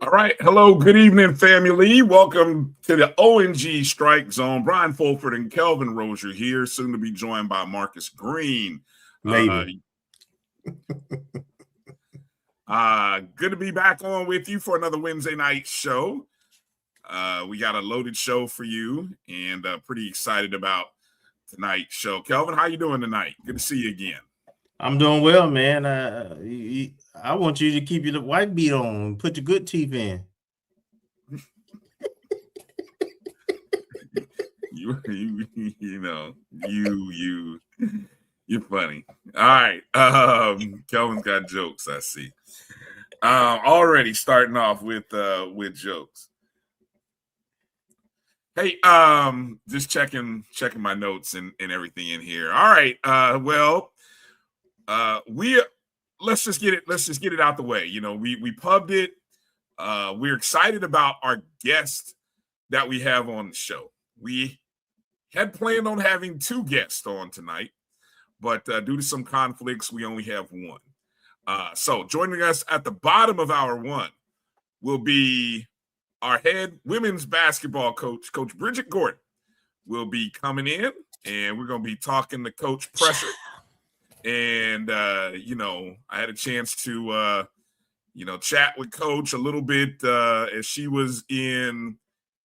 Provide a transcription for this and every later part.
All right. Hello. Good evening, family. Welcome to the O&G StrikeZone. Bryan Fulford and Kelvin Rozier here, soon to be joined by Marcus Green. Maybe. Good to be back on with you for another Wednesday night show. We got a loaded show for you and pretty excited about tonight's show. Kelvin, how you doing tonight? Good to see you again. I'm doing well, man. I want you to keep your white beat on and put your good teeth in. You're funny. All right. Kelvin's got jokes, I see. Already starting off with jokes. Hey, just checking my notes and everything in here. All right. Let's just get it out the way. You know, we pubbed it. We're excited about our guest that we have on the show. We had planned on having two guests on tonight, but due to some conflicts, we only have one. So joining us at the bottom of hour one will be our head women's basketball coach, Coach Bridgette Gordon, will be coming in, and we're going to be talking to Coach Pressure. And, I had a chance to, chat with Coach a little bit as she was in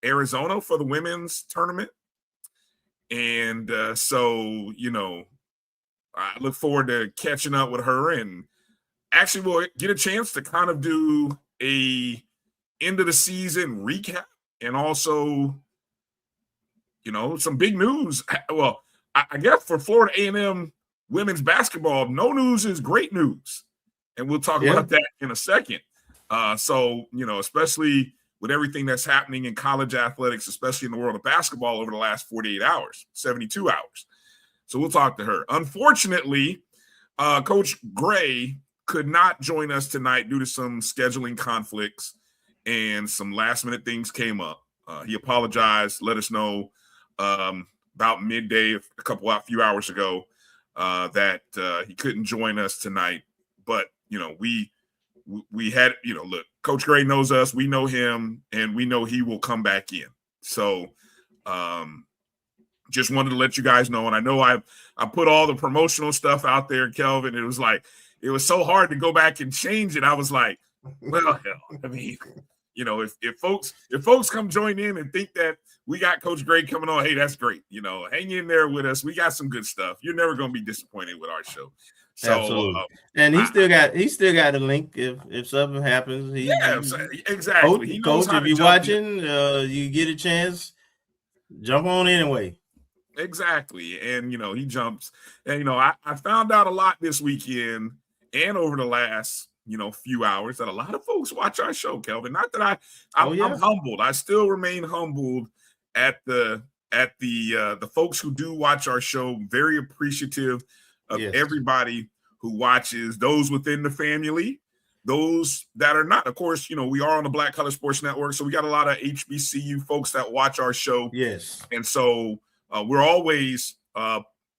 Arizona for the women's tournament. And so, I look forward to catching up with her, and actually we'll get a chance to kind of do a end of the season recap and also, some big news. Well, I guess for Florida A&M women's basketball, no news is great news. And we'll talk about that in a second. So, especially with everything that's happening in college athletics, especially in the world of basketball over the last 48 hours, 72 hours. So we'll talk to her. Unfortunately, Coach Gray could not join us tonight due to some scheduling conflicts and some last-minute things came up. He apologized, let us know about midday, a few hours ago, that he couldn't join us tonight. But, we had, look, Coach Gray knows us, we know him, and we know he will come back in. So just wanted to let you guys know. And I know I put all the promotional stuff out there, Kelvin. It was so hard to go back and change it. I was like, well, hell, I mean, if folks come join in and think that we got Coach Gray coming on, hey, that's great. Hang in there with us. We got some good stuff. You're never going to be disappointed with our show. So, absolutely. And he still got a link if something happens. Exactly. Coach, if you're watching, you get a chance, jump on anyway. Exactly. And, he jumps. And, I found out a lot this weekend and over the last, few hours that a lot of folks watch our show, Kelvin. Not that I'm humbled. I still remain humbled at the folks who do watch our show. Very appreciative of everybody who watches, those within the family, those that are not. Of course, we are on the Black Color Sports Network, so we got a lot of HBCU folks that watch our show. Yes. And so we're always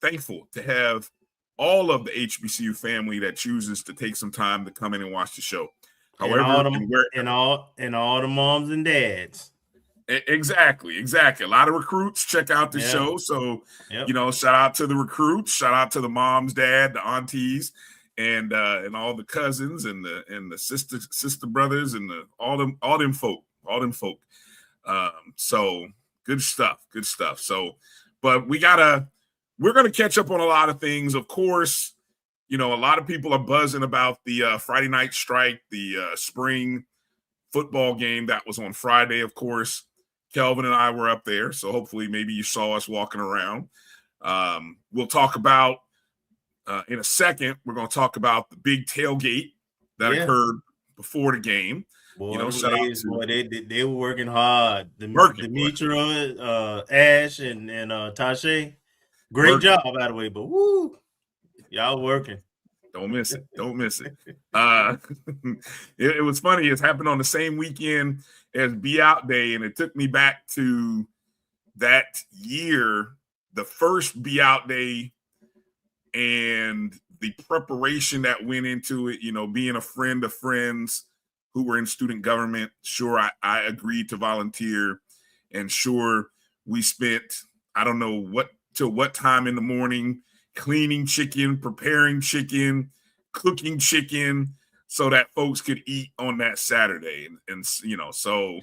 thankful to have all of the HBCU family that chooses to take some time to come in and watch the show. However, and all the moms and dads. Exactly. A lot of recruits check out the show. So, shout out to the recruits, shout out to the moms, dad, the aunties, and all the cousins and the sister brothers and all them folk. So good stuff. So, but we're going to catch up on a lot of things. Of course, a lot of people are buzzing about the Friday night strike, the spring football game that was on Friday. Of course, Kelvin and I were up there. So hopefully maybe you saw us walking around. We'll talk about in a second. We're going to talk about the big tailgate that occurred before the game. Boy, they were working hard. Demetra, Ash, and Tasha. Great job, by the way. But woo, y'all working. Don't miss it. Don't miss it. It was funny. It happened on the same weekend as Be Out Day, and it took me back to that year, the first Be Out Day, and the preparation that went into it. You know, being a friend of friends who were in student government. Sure, I agreed to volunteer, and sure, we spent I don't know what time in the morning cleaning chicken, preparing chicken, cooking chicken so that folks could eat on that Saturday. And you know, so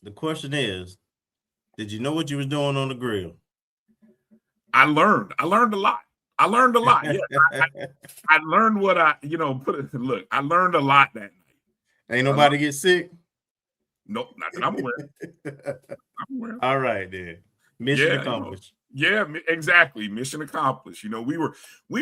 the question is, did you know what you was doing on the grill? I learned a lot. Yeah, I learned what I learned a lot that night. Ain't nobody get sick? Nope, not that I'm aware. All right, then. Mission accomplished. Exactly. Mission accomplished. You know, we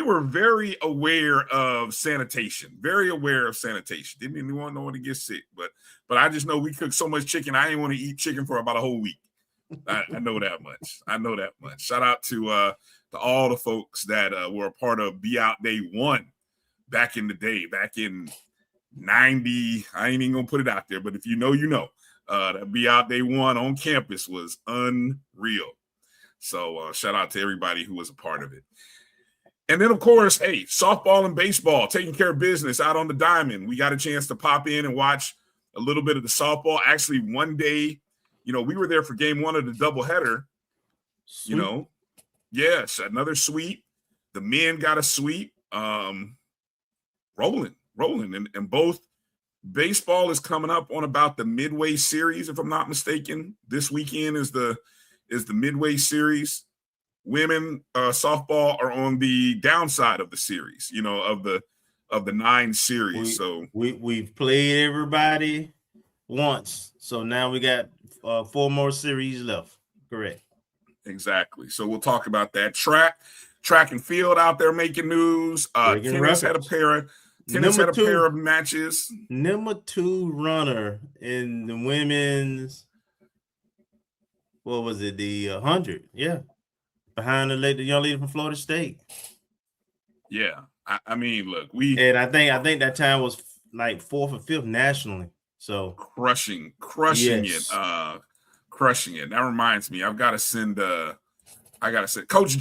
were very aware of sanitation. Didn't even want no one to get sick, but I just know we cooked so much chicken. I didn't want to eat chicken for about a whole week. I know that much. Shout out to all the folks that were a part of Be Out Day 1 back in the day, back in 90. I ain't even gonna put it out there, but if you know, you know. That Be Out Day 1 on campus was unreal. So shout out to everybody who was a part of it. And then, of course, hey, softball and baseball, taking care of business out on the diamond. We got a chance to pop in and watch a little bit of the softball. Actually, one day, you know, we were there for game 1 of the doubleheader. Sweet. You know, yes, another sweep. The men got a sweep. Rolling. And both baseball is coming up on about the Midway Series, if I'm not mistaken. This weekend is the Midway Series. Women softball are on the downside of the series, you know, of the 9 series. We've played everybody once, so now we got 4 more series left. Correct. Exactly. So we'll talk about that. Track and field out there making news. Tennis had a pair of matches. Number 2 runner in the women's, what was it? The 100. Yeah. Behind the young lady from Florida State. Yeah. I mean, look, I think that time was like 4th or 5th nationally. So crushing it. Crushing it. That reminds me, I've got to send Coach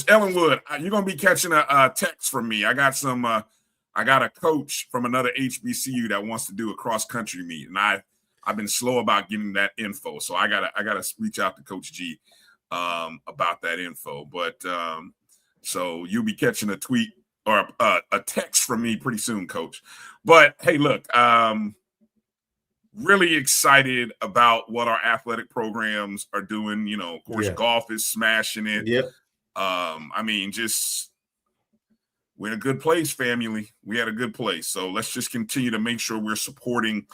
Ellenwood. You're gonna be catching a text from me. I got a coach from another HBCU that wants to do a cross country meet, and I've been slow about getting that info. So I gotta reach out to Coach G about that info. But so you'll be catching a tweet or a text from me pretty soon, Coach. But hey, look, really excited about what our athletic programs are doing. You know, of course, golf is smashing it. Yep. I mean, just we're in a good place, family. We had a good place. So let's just continue to make sure we're supporting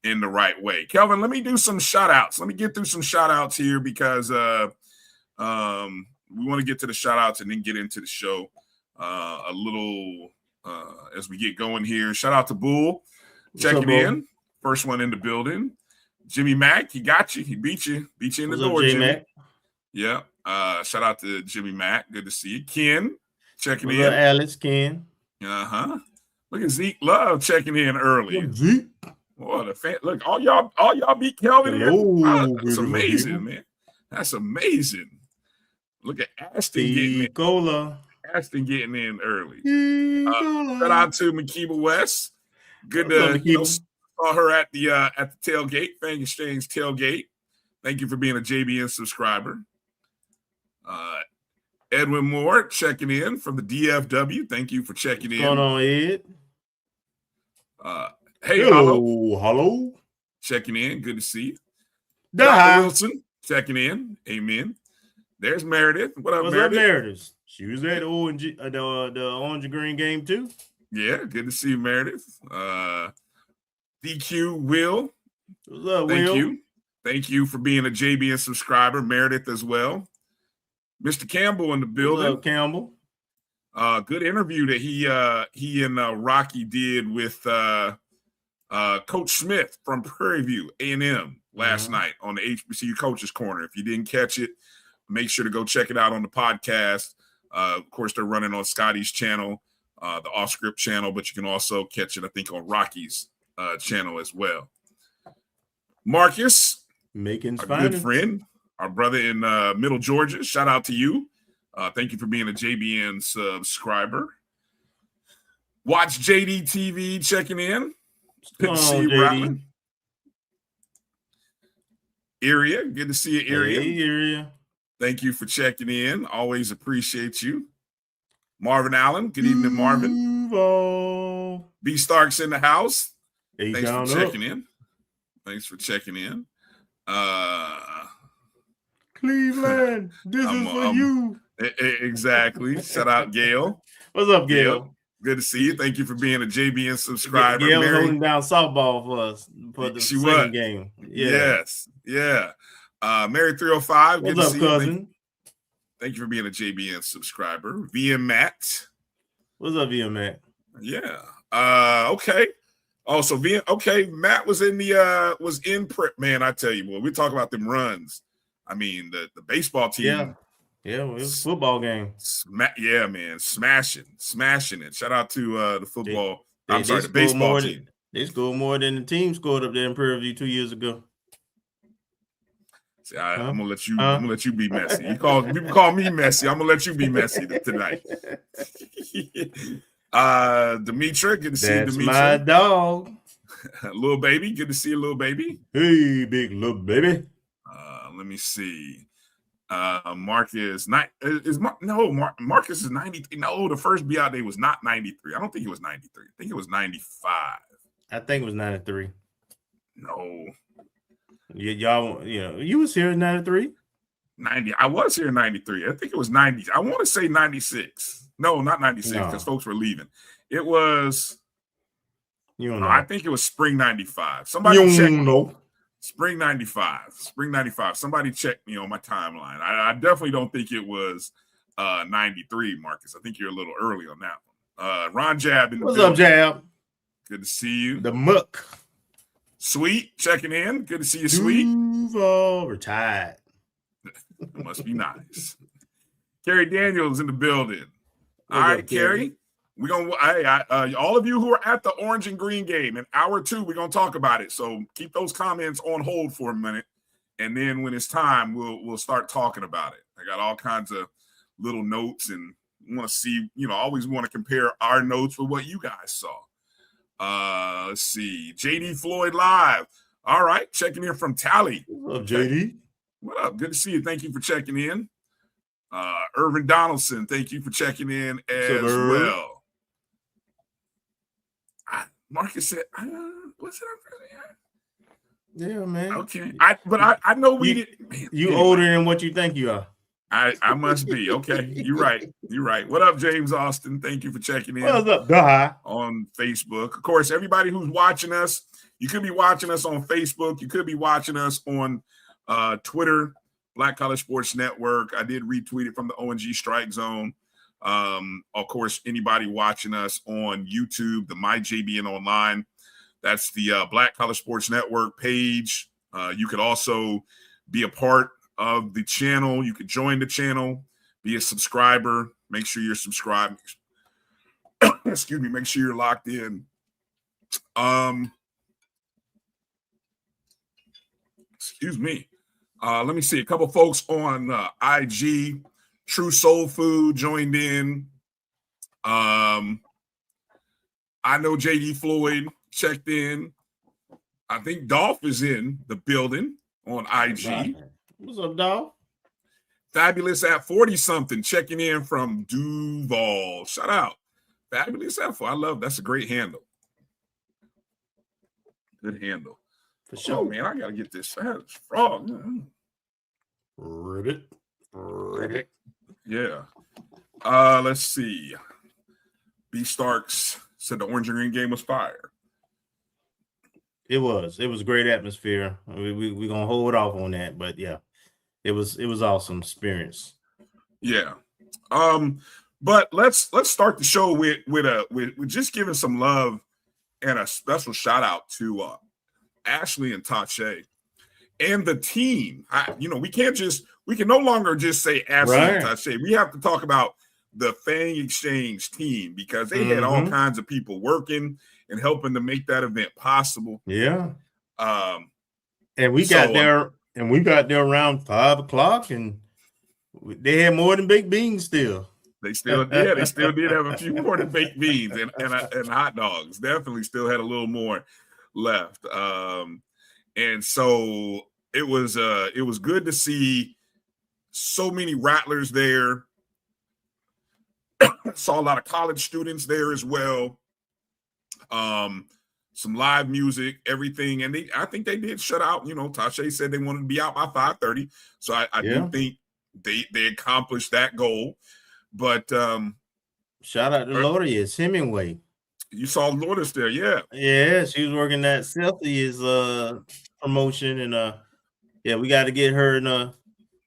in the right way. Kelvin, let me do some shout outs. Let me get through some shout outs here because we want to get to the shout outs and then get into the show a little as we get going here. Shout out to Bull checking in. First one in the building. Jimmy Mack, he got you. He beat you in the door, Jimmy. Mac? Yeah. Shout out to Jimmy Mack. Good to see you. Ken checking in. Alex Ken. Look at Zeke Love checking in early. Zeke. What a fan. Look, all y'all beat Kelvin. That's amazing, man. That's amazing. Look at Ashton getting in early. Shout out to Makiba West. Good to saw her at the tailgate, Fan Exchange tailgate. Thank you for being a JBN subscriber. Edwin Moore checking in from the DFW. Thank you for checking in. What's going on, Ed? Hey, hello. Checking in. Good to see you. Dr. Wilson checking in. Amen. There's Meredith. What's up, Meredith? She was at the Orange and Green game too. Yeah, good to see you, Meredith. DQ Will. What's up, Will? Thank you for being a JBN subscriber. Meredith as well. Mr. Campbell in the building. What's up, Campbell? Good interview that he and Rocky did with Coach Smith from Prairie View A&M last night on the HBCU Coaches Corner. If you didn't catch it, make sure to go check it out on the podcast. Of course, they're running on Scotty's channel, the Off Script channel, but you can also catch it, I think, on Rocky's channel as well. Marcus, Making our good friend, our brother in Middle Georgia. Shout out to you. Thank you for being a JBN subscriber. Watch JD TV checking in. Good to see you, Rattling. Area, good to see you, Area. Hey, Area. Thank you for checking in. Always appreciate you. Marvin Allen, good evening, Marvin. B. Starks in the house. Thanks for checking in. Thanks for checking in. Cleveland, this is for you. Exactly. Shout out, Gail. What's up, Gail? Good to see you. Thank you for being a JBN subscriber. Gail was holding down softball for us for the second game. Yeah. Yes. Yeah. Mary 305. What's up, cousin? Thank you for being a JBN subscriber. VM Matt. What's up, VM Matt? Yeah. Okay. Oh, so Matt was in prep. Man, I tell you, boy, we talk about them runs. I mean, the baseball team. Yeah, well, it was a football game. Yeah, man, smashing it. Shout out to the football. The baseball team. They scored more than the team scored up there in Prairie View 2 years ago. See, I'm gonna let you be messy. People call me messy. I'm gonna let you be messy tonight. Demetra, good to see you, Demetra. My dog. Little baby, good to see you, little baby. Hey, big little baby. Let me see. Marcus Marcus is 93. No, the first be out day was not 93. I don't think it was 93. I think it was 95. I think it was 93. No. Y'all, you was here in 93. 90. I was here in 93. I think it was 90. I want to say 96. No, not 96 because folks were leaving. It was. You don't know. I think it was spring 95. Somebody check. No. Spring 95. Somebody check me on my timeline. I definitely don't think it was 93, Marcus. I think you're a little early on that one. Ron Jab in the building. What's up, Jab? Good to see you. The Muck. Sweet checking in. Good to see you, Sweet. Retired. Must be nice. Carrie Daniels in the building. All right, Carrie. We're gonna all of you who are at the Orange and Green game in hour 2, we're gonna talk about it. So keep those comments on hold for a minute, and then when it's time, we'll start talking about it. I got all kinds of little notes, and want to see, always want to compare our notes with what you guys saw. Let's see, JD Floyd live. All right, checking in from Tally. What's up, JD? What up? Good to see you. Thank you for checking in. Irvin Donaldson, thank you for checking in as well. Marcus said, "What's it up?" Yeah, man. Okay, I know we didn't. You older than what you think you are. I must be. Okay, you're right. What up, James Austin? Thank you for checking in. What's up, Duh? On Facebook. Of course, everybody who's watching us, you could be watching us on Facebook. You could be watching us on Twitter, Black College Sports Network. I did retweet it from the O&G StrikeZone. Of course, anybody watching us on YouTube, the MyJBN Online, that's the Black College Sports Network page. You could also be a part of the channel. You could join the channel, be a subscriber. Make sure you're subscribed. Excuse me. Make sure you're locked in. Excuse me. Let me see a couple folks on IG. True Soul Food joined in. I know JD Floyd checked in. I think Dolph is in the building on IG. What's up, Dolph? Fabulous at 40-something checking in from Duval. Shout out. Fabulous at 40. I love that's a great handle. Good handle. For sure. Oh, man, I got to get this frog. Ribbit. Yeah. Let's see. B. Starks said the Orange and Green game was fire. It was a great atmosphere. We're gonna hold off on that, but yeah, it was awesome experience. Yeah. But let's start the show with just giving some love and a special shout out to Ashley and Tache and the team. We can no longer just say Ashley and Tache. We have to talk about the Fang Exchange team because they had all kinds of people working and helping to make that event possible. Yeah. And we got there around 5 o'clock, and they had more than baked beans still. They still did. They still did have a few more than baked beans and hot dogs. Definitely still had a little more left. And so it was good to see so many Rattlers there. Saw a lot of college students there as well. Some live music, everything, and I think they did shut out. Tache said they wanted to be out by 5:30, so I do think they accomplished that goal. But shout out to Lourdes Hemingway. You saw Lourdes there, yeah. Yeah, she was working that Celsius promotion, and we got to get her and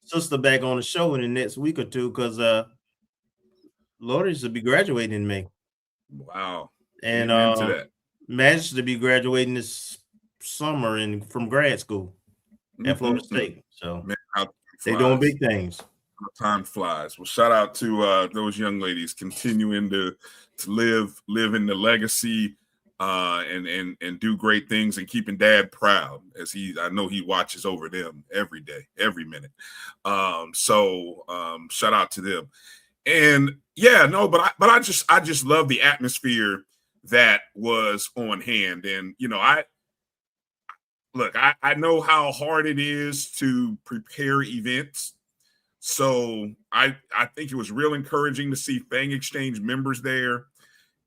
sister back on the show in the next week or two because Lourdes will be graduating in May. Wow. And managed to be graduating this summer from grad school at Florida State. So they're doing big things. Time flies. Well, shout out to those young ladies continuing to live in the legacy and do great things and keeping Dad proud as I know he watches over them every day, every minute. So shout out to them. And but I just love the atmosphere that was on hand. And I know how hard it is to prepare events. So I think it was real encouraging to see Fang Exchange members there.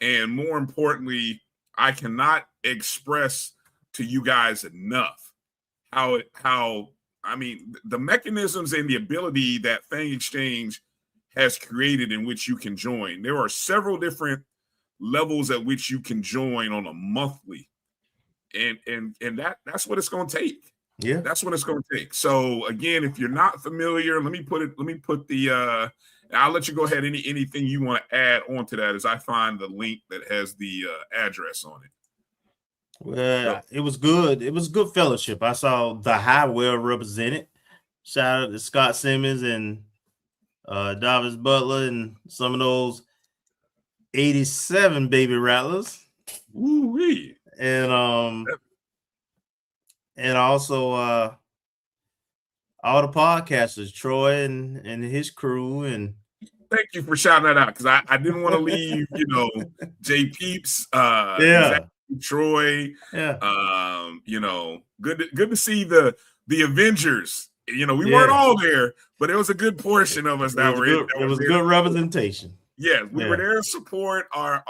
And more importantly, I cannot express to you guys enough how the mechanisms and the ability that Fang Exchange has created in which you can join. There are several different levels at which you can join on a monthly. And that's what it's going to take. Yeah, that's what it's going to take. So again, if you're not familiar, let me put the I'll let you go ahead. Anything you want to add on to that as I find the link that has the address on it. Well, it was good. It was good fellowship. I saw the high well represented. Shout out to Scott Simmons and Davis Butler and some of those 87 baby Rattlers. Woo-wee. And also all the podcasters, Troy and his crew. And thank you for shouting that out because I didn't want to leave, Jay Peeps, Troy. Yeah. Good to see the Avengers. We weren't all there, but it was a good portion of us that were in. It was a good representation. Yeah, we were there to support our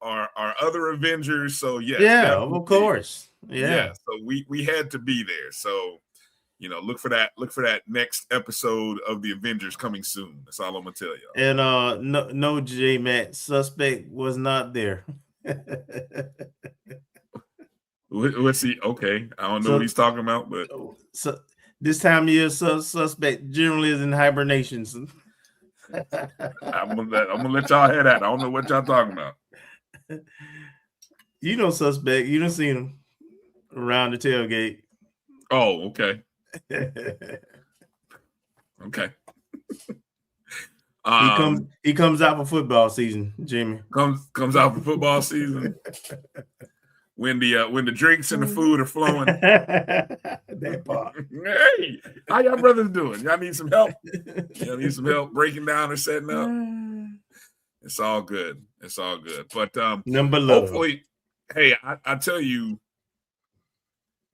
other Avengers. So of course. Yeah. So we had to be there. So look for that next episode of the Avengers coming soon. That's all I'm gonna tell you. And no J Matt suspect was not there. Let's see. Okay, I don't know what he's talking about, but so this time of year, suspect generally is in hibernation. I'm gonna let y'all hear that. I don't know what y'all talking about. Suspect. You done seen him around the tailgate. Oh, okay. Okay. He comes out for football season, Jimmy. Comes out for football season. When the drinks and the food are flowing. That part. Hey, how y'all brothers doing? Y'all need some help? Y'all need some help breaking down or setting up? It's all good. It's all good. But hopefully, hey, I tell you,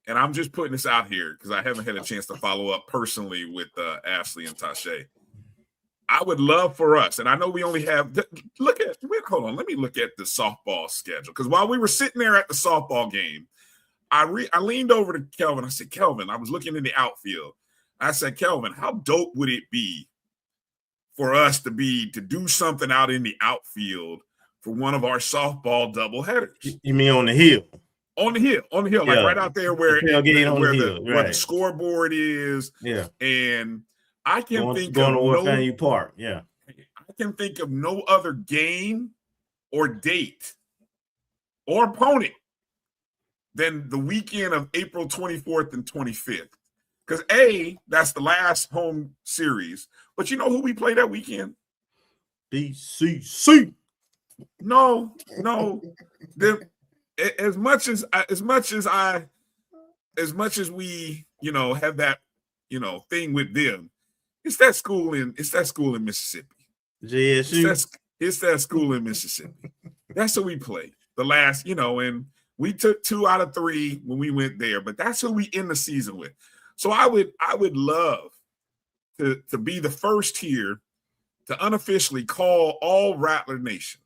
and I'm just putting this out here because I haven't had a chance to follow up personally with Ashley and Tache. I would love for us, and I know we only have hold on, let me look at the softball schedule. Because while we were sitting there at the softball game, I leaned over to Kelvin. I said, Kelvin, I was looking in the outfield. I said, Kelvin, how dope would it be for us to do something out in the outfield for one of our softball doubleheaders? You mean on the hill? On the hill, like right out there where the scoreboard is. Yeah. And I can think going of to no FAMU Park. Yeah. I can think of no other game or date or opponent than the weekend of April 24th and 25th. Because that's the last home series. But you know who we play that weekend? BCC. No. As much as we, have that, thing with them, it's that school in Mississippi. JSU. It's that school in Mississippi. That's who we play. The last, and we took 2 out of 3 when we went there, but that's who we end the season with. So I would love to be the first here to unofficially call all Rattler Nation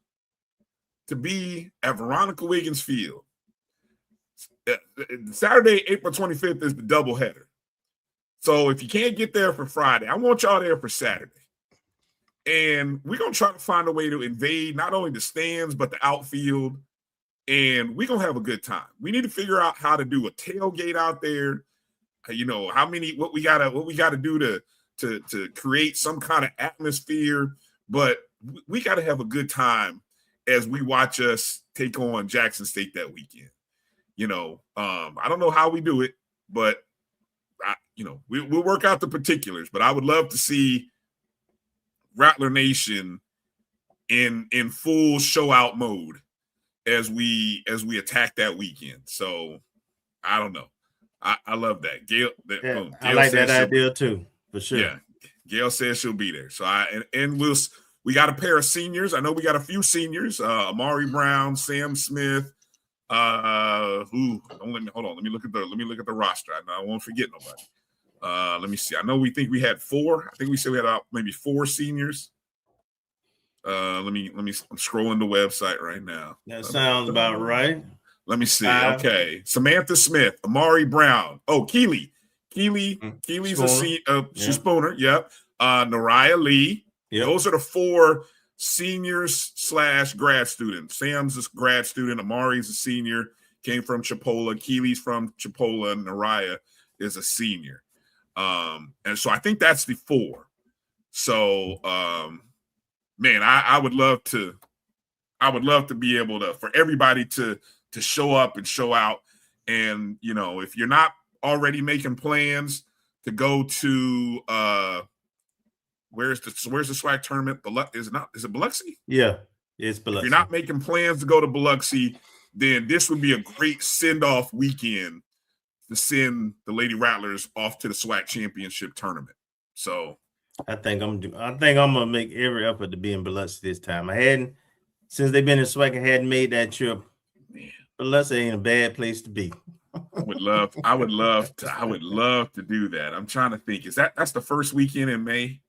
to be at Veronica Wiggins Field. Saturday, April 25th is the doubleheader. So if you can't get there for Friday, I want y'all there for Saturday. And we're going to try to find a way to invade not only the stands, but the outfield. And we're going to have a good time. We need to figure out how to do a tailgate out there. What we gotta do to create some kind of atmosphere. But we got to have a good time as we watch us take on Jackson State that weekend. I don't know how we do it, but we'll work out the particulars. But I would love to see Rattler Nation in full show out mode as we attack that weekend. So I don't know. I love that. Gail I like that idea too, for sure. Yeah. Gail says she'll be there. So we got a pair of seniors. I know we got a few seniors. Amari Brown, Sam Smith. Hold on. Let me look at the roster. I won't forget nobody. Let me see. I know we think we had 4. I think we said we had maybe 4 seniors. Let me. I'm scrolling the website right now. That sounds about right. Let me see. Okay, Samantha Smith, Amari Brown. Oh, Keeley's Spooner. She's Spooner. Yep. Nariah Lee. Yep. Those are the 4 seniors / grad students. Sam's a grad student. Amari's a senior. Came from Chipola. Keeley's from Chipola. And Nariah is a senior. And so I think that's the 4. So, man, I would love to be able to, for everybody to show up and show out. And, if you're not already making plans to go to, where's the SWAC tournament? Is it Biloxi? Yeah, it's Biloxi. If you're not making plans to go to Biloxi, then this would be a great send-off weekend to send the Lady Rattlers off to the SWAC championship tournament. So I think I'm gonna make every effort to be in Biloxi this time. I hadn't, since they've been in SWAC, I hadn't made that trip. Man, Biloxi ain't a bad place to be. I would love to do that. I'm trying to think. That's the first weekend in May?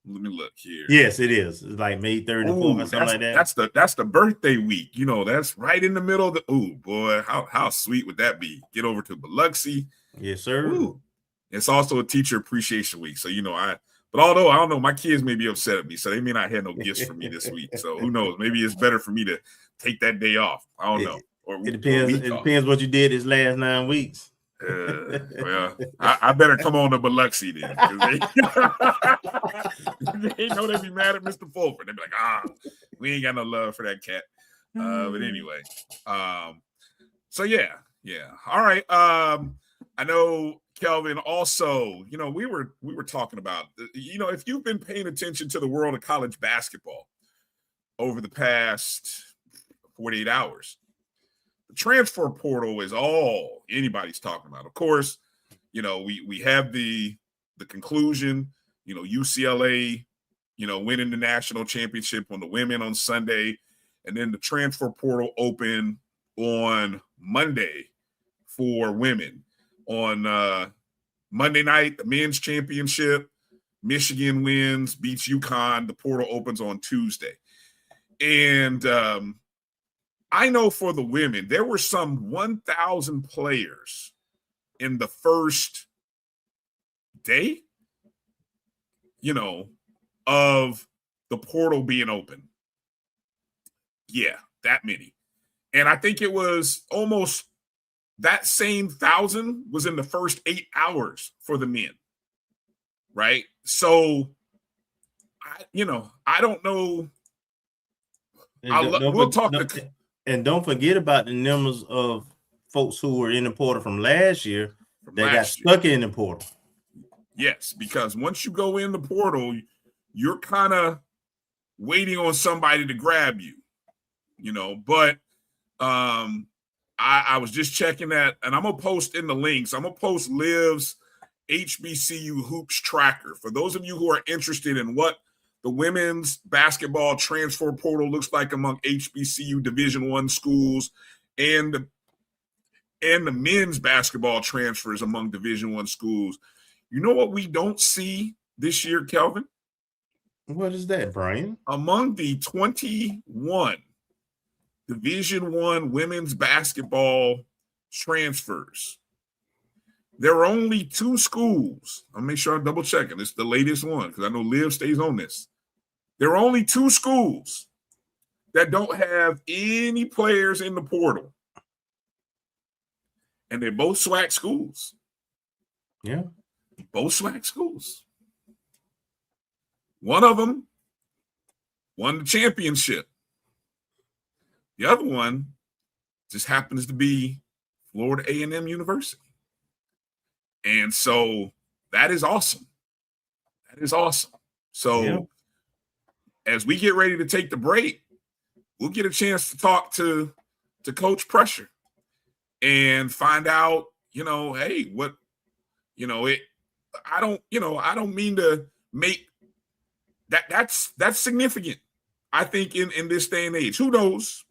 Let me look here. Yes, it is. It's like May 3rd and 4th or something like that. That's the birthday week. That's right in the middle of the. Ooh, boy, how sweet would that be? Get over to Biloxi. Yes, sir. Ooh. It's also a teacher appreciation week. So but although I don't know, my kids may be upset at me, so they may not have no gifts for me this week. So who knows? Maybe it's better for me to take that day off. I don't know. It depends. It depends what you did this last 9 weeks. Well, I better come on to Biloxi then. They know they'd be mad at Mr. Fulford. They'd be like, we ain't got no love for that cat. But anyway, so yeah. All right. I know Kelvin also, we were talking about, if you've been paying attention to the world of college basketball over the past 48 hours, the transfer portal is all anybody's talking about. Of course, we have the conclusion, UCLA, winning the national championship on the women on Sunday, and then the transfer portal open on Monday for women. On Monday night, the men's championship, Michigan wins, beats UConn. The portal opens on Tuesday. And I know for the women, there were some 1,000 players in the first day, of the portal being open. Yeah, that many. And I think it was almost that same 1,000 was in the first 8 hours for the men. right? So, I don't know. We'll talk. And don't forget about the numbers of folks who were in the portal from last year that got stuck in the portal. Yes, because once you go in the portal, you're kind of waiting on somebody to grab you, But I was just checking that, and I'm gonna post in the links. I'm gonna post Liv's HBCU hoops tracker for those of you who are interested in what the women's basketball transfer portal looks like among HBCU Division I schools, and the men's basketball transfers among Division I schools. You know what we don't see this year, Kelvin? What is that, Bryan? Among the 21 Division I women's basketball transfers, there are only 2 schools. I'll make sure I'm double checking. It's the latest one because I know Liv stays on this. There are only 2 schools that don't have any players in the portal. And they're both SWAC schools. Yeah. Both SWAC schools. One of them won the championship. The other one just happens to be Florida A&M University. And so that is awesome. That is awesome. So as we get ready to take the break, we'll get a chance to talk to Coach Pressure and find out, hey, what, I don't mean to make that's significant. I think in this day and age, who knows,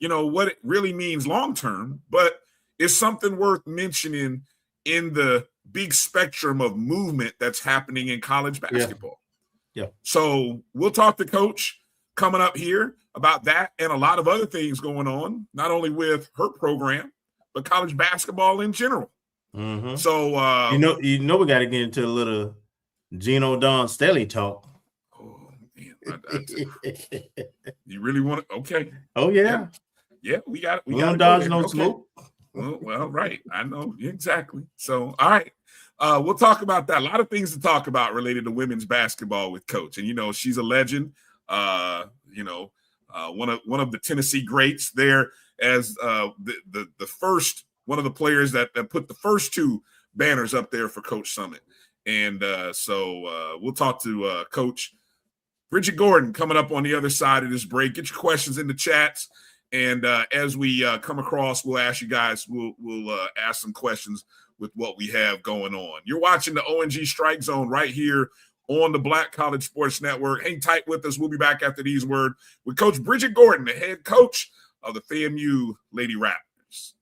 what it really means long-term, but it's something worth mentioning in the big spectrum of movement that's happening in college basketball. Yeah. So we'll talk to Coach coming up here about that and a lot of other things going on, not only with her program, but college basketball in general. Mm-hmm. So we got to get into a little Gino Don Stelly talk. Oh man, you really want to? Okay. Oh yeah. Yeah, we got to dodge no smoke. Well, right. I know exactly. So, all right. We'll talk about that. A lot of things to talk about related to women's basketball with Coach. And, she's a legend, one of the Tennessee greats there as the first one of the players that put the first 2 banners up there for Coach Summit. And so we'll talk to Coach Bridgette Gordon coming up on the other side of this break. Get your questions in the chats. And as we come across, we'll ask you guys, we'll ask some questions with what we have going on. You're watching the O&G StrikeZone right here on the Black College Sports Network. Hang tight with us. We'll be back after these words with Coach Bridgette Gordon, the head coach of the FAMU Lady Raptors.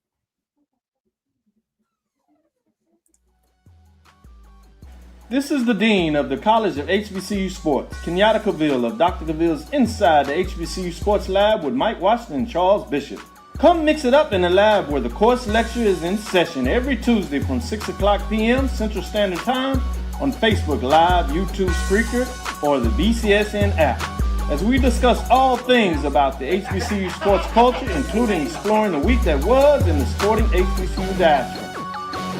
This is the Dean of the College of HBCU Sports, Kenyatta Cavill of Dr. Cavill's Inside the HBCU Sports Lab with Mike Washington and Charles Bishop. Come mix it up in the lab where the course lecture is in session every Tuesday from 6 o'clock p.m. Central Standard Time on Facebook Live, YouTube Spreaker, or the BCSN app. As we discuss all things about the HBCU sports culture, including exploring the week that was in the sporting HBCU diaspora,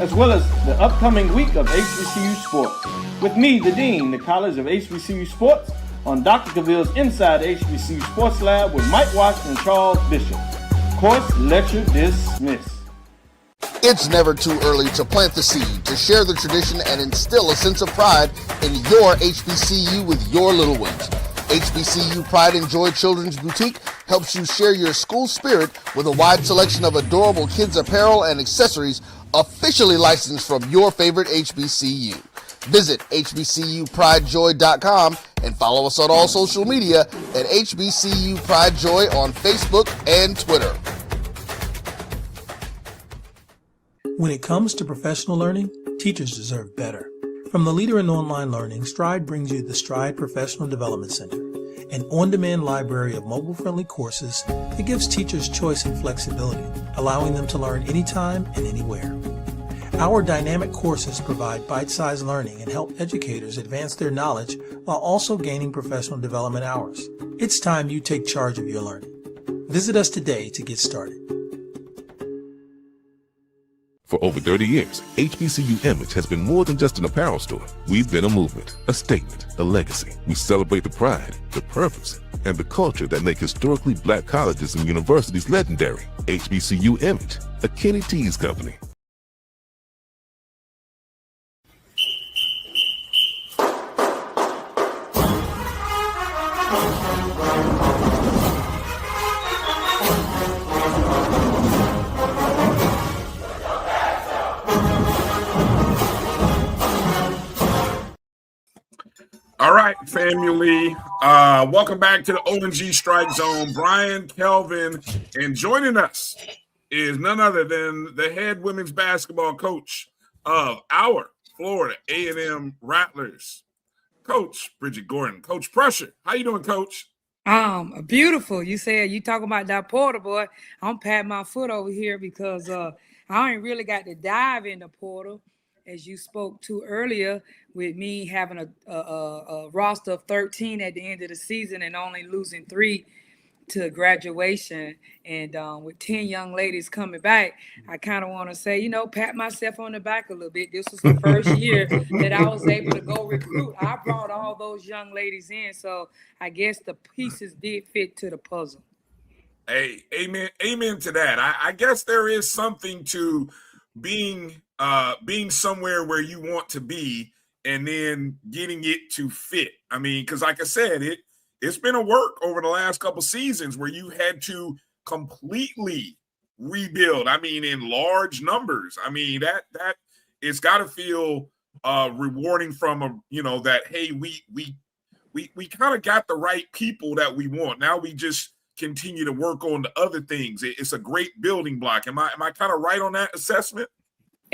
as well as the upcoming week of HBCU sports. With me, the Dean, the College of HBCU Sports, on Dr. Cavill's Inside the HBCU Sports Lab with Mike Washington and Charles Bishop. Course lecture dismissed. It's never too early to plant the seed, to share the tradition, and instill a sense of pride in your HBCU with your little ones. HBCU Pride and Joy Children's Boutique helps you share your school spirit with a wide selection of adorable kids' apparel and accessories officially licensed from your favorite HBCU. Visit hbcupridejoy.com and follow us on all social media at HBCU Pride Joy on Facebook and Twitter. When it comes to professional learning, teachers deserve better. From the leader in online learning, Stride brings you the Stride Professional Development Center, an on-demand library of mobile-friendly courses that gives teachers choice and flexibility, allowing them to learn anytime and anywhere. Our dynamic courses provide bite-sized learning and help educators advance their knowledge while also gaining professional development hours. It's time you take charge of your learning. Visit us today to get started. For over 30 years, HBCU Image has been more than just an apparel store. We've been a movement, a statement, a legacy. We celebrate the pride, the purpose, and the culture that make historically black colleges and universities legendary. HBCU Image, a Kenny T's company. All right, family. Welcome back to the O&G StrikeZone. Bryan, Kelvin, and joining us is none other than the head women's basketball coach of our Florida A&M Rattlers, Coach Bridgette Gordon. Coach Pressure, how you doing, Coach? Beautiful. You said you talking about that portal, boy. I'm patting my foot over here because I ain't really got to dive in the portal, as you spoke to earlier, with me having a roster of 13 at the end of the season and only losing 3 to graduation, and with 10 young ladies coming back, I kind of want to say, pat myself on the back a little bit. This was the first year that I was able to go recruit. I brought all those young ladies in, so I guess the pieces did fit to the puzzle. Hey, amen to that. I guess there is something to being somewhere where you want to be and then getting it to fit. I mean, because like I said, it's been a work over the last couple seasons where you had to completely rebuild. I mean, in large numbers. I mean, that it's got to feel rewarding from that, hey, we kind of got the right people that we want. Now we just continue to work on the other things. It's a great building block. Am I kind of right on that assessment?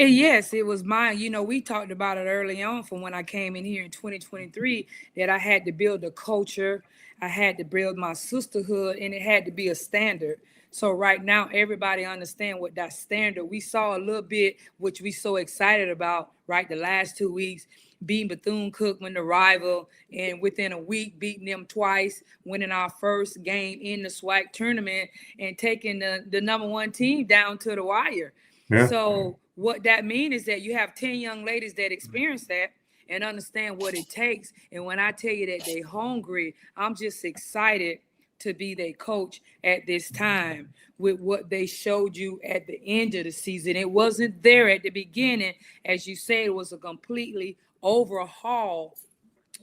Yes, it was mine. We talked about it early on from when I came in here in 2023 that I had to build a culture. I had to build my sisterhood, and it had to be a standard. So right now, everybody understand what that standard. We saw a little bit, which we so excited about, right? The last 2 weeks, beating Bethune-Cookman, the rival, and within a week, beating them twice, winning our first game in the SWAC tournament, and taking the number 1 team down to the wire. Yeah. So what that means is that you have 10 young ladies that experience that and understand what it takes. And when I tell you that they're hungry, I'm just excited to be their coach at this time with what they showed you at the end of the season. It wasn't there at the beginning. As you said, it was a completely overhaul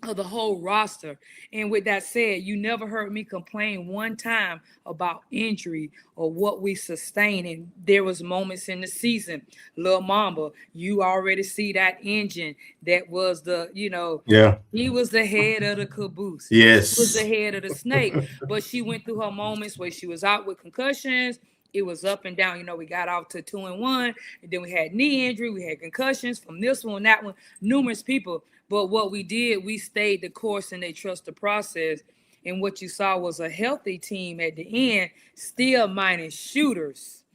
of the whole roster. And with that said, you never heard me complain one time about injury or what we sustained. And there was moments in the season, Lil Mamba, you already see that engine that was he was the head of the caboose. Yes. He was the head of the snake. But she went through her moments where she was out with concussions. It was up and down. We got off to 2-1, and then we had knee injury. We had concussions from this one, that one, numerous people. But what we did, we stayed the course and they trust the process. And what you saw was a healthy team at the end, still minus shooters.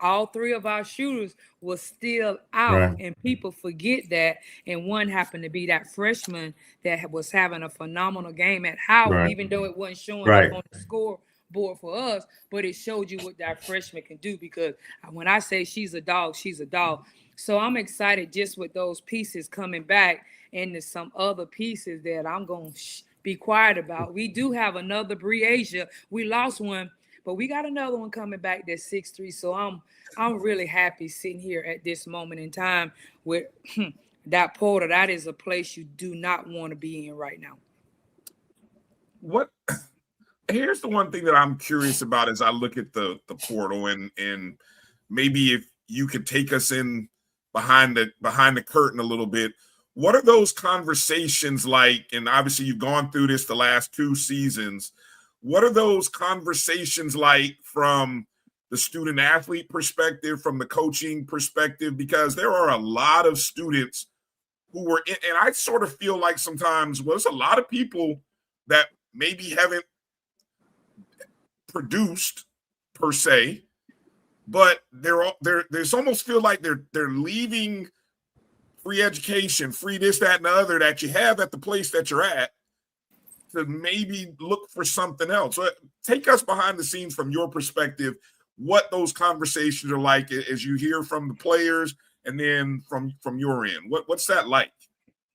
All 3 of our shooters were still out, right. And people forget that. And one happened to be that freshman that was having a phenomenal game at Howard, right. Even though it wasn't showing up on the scoreboard for us, but it showed you what that freshman can do, because when I say she's a dog, she's a dog. So I'm excited just with those pieces coming back. And there's some other pieces that I'm going to be quiet about. We do have another Bridgette. We lost one, but we got another one coming back that's 6'3". So I'm really happy sitting here at this moment in time with that portal. That is a place you do not want to be in right now. Here's the one thing that I'm curious about as I look at the portal, and maybe if you could take us in behind the curtain a little bit. What are those conversations like? And obviously you've gone through this the last 2 seasons. What are those conversations like from the student athlete perspective, from the coaching perspective? Because there are a lot of students who were in, and I sort of feel like sometimes, there's a lot of people that maybe haven't produced per se, but there's almost feel like they're leaving free education, free this, that, and the other that you have at the place that you're at to maybe look for something else. So take us behind the scenes from your perspective, what those conversations are like as you hear from the players and then from your end, what's that like?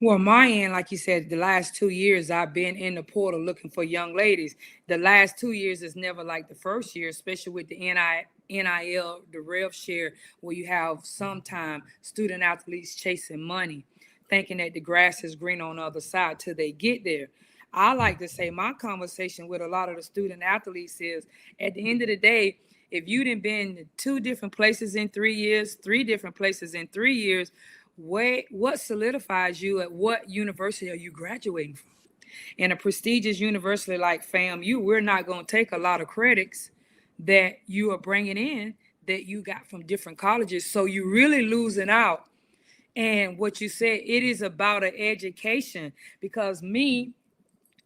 Well, my end, like you said, the last 2 years I've been in the portal looking for young ladies. The last 2 years is never like the first year, especially with the NIL, the rev share, where you have sometime student athletes chasing money, thinking that the grass is green on the other side till they get there. I like to say my conversation with a lot of the student athletes is, at the end of the day, if you done been to 2 different places in 3 years, 3 different places in 3 years, what solidifies you at what university are you graduating from? In a prestigious university like FAMU, we're not going to take a lot of credits that you are bringing in that you got from different colleges. So you're really losing out. And what you said, it is about an education, because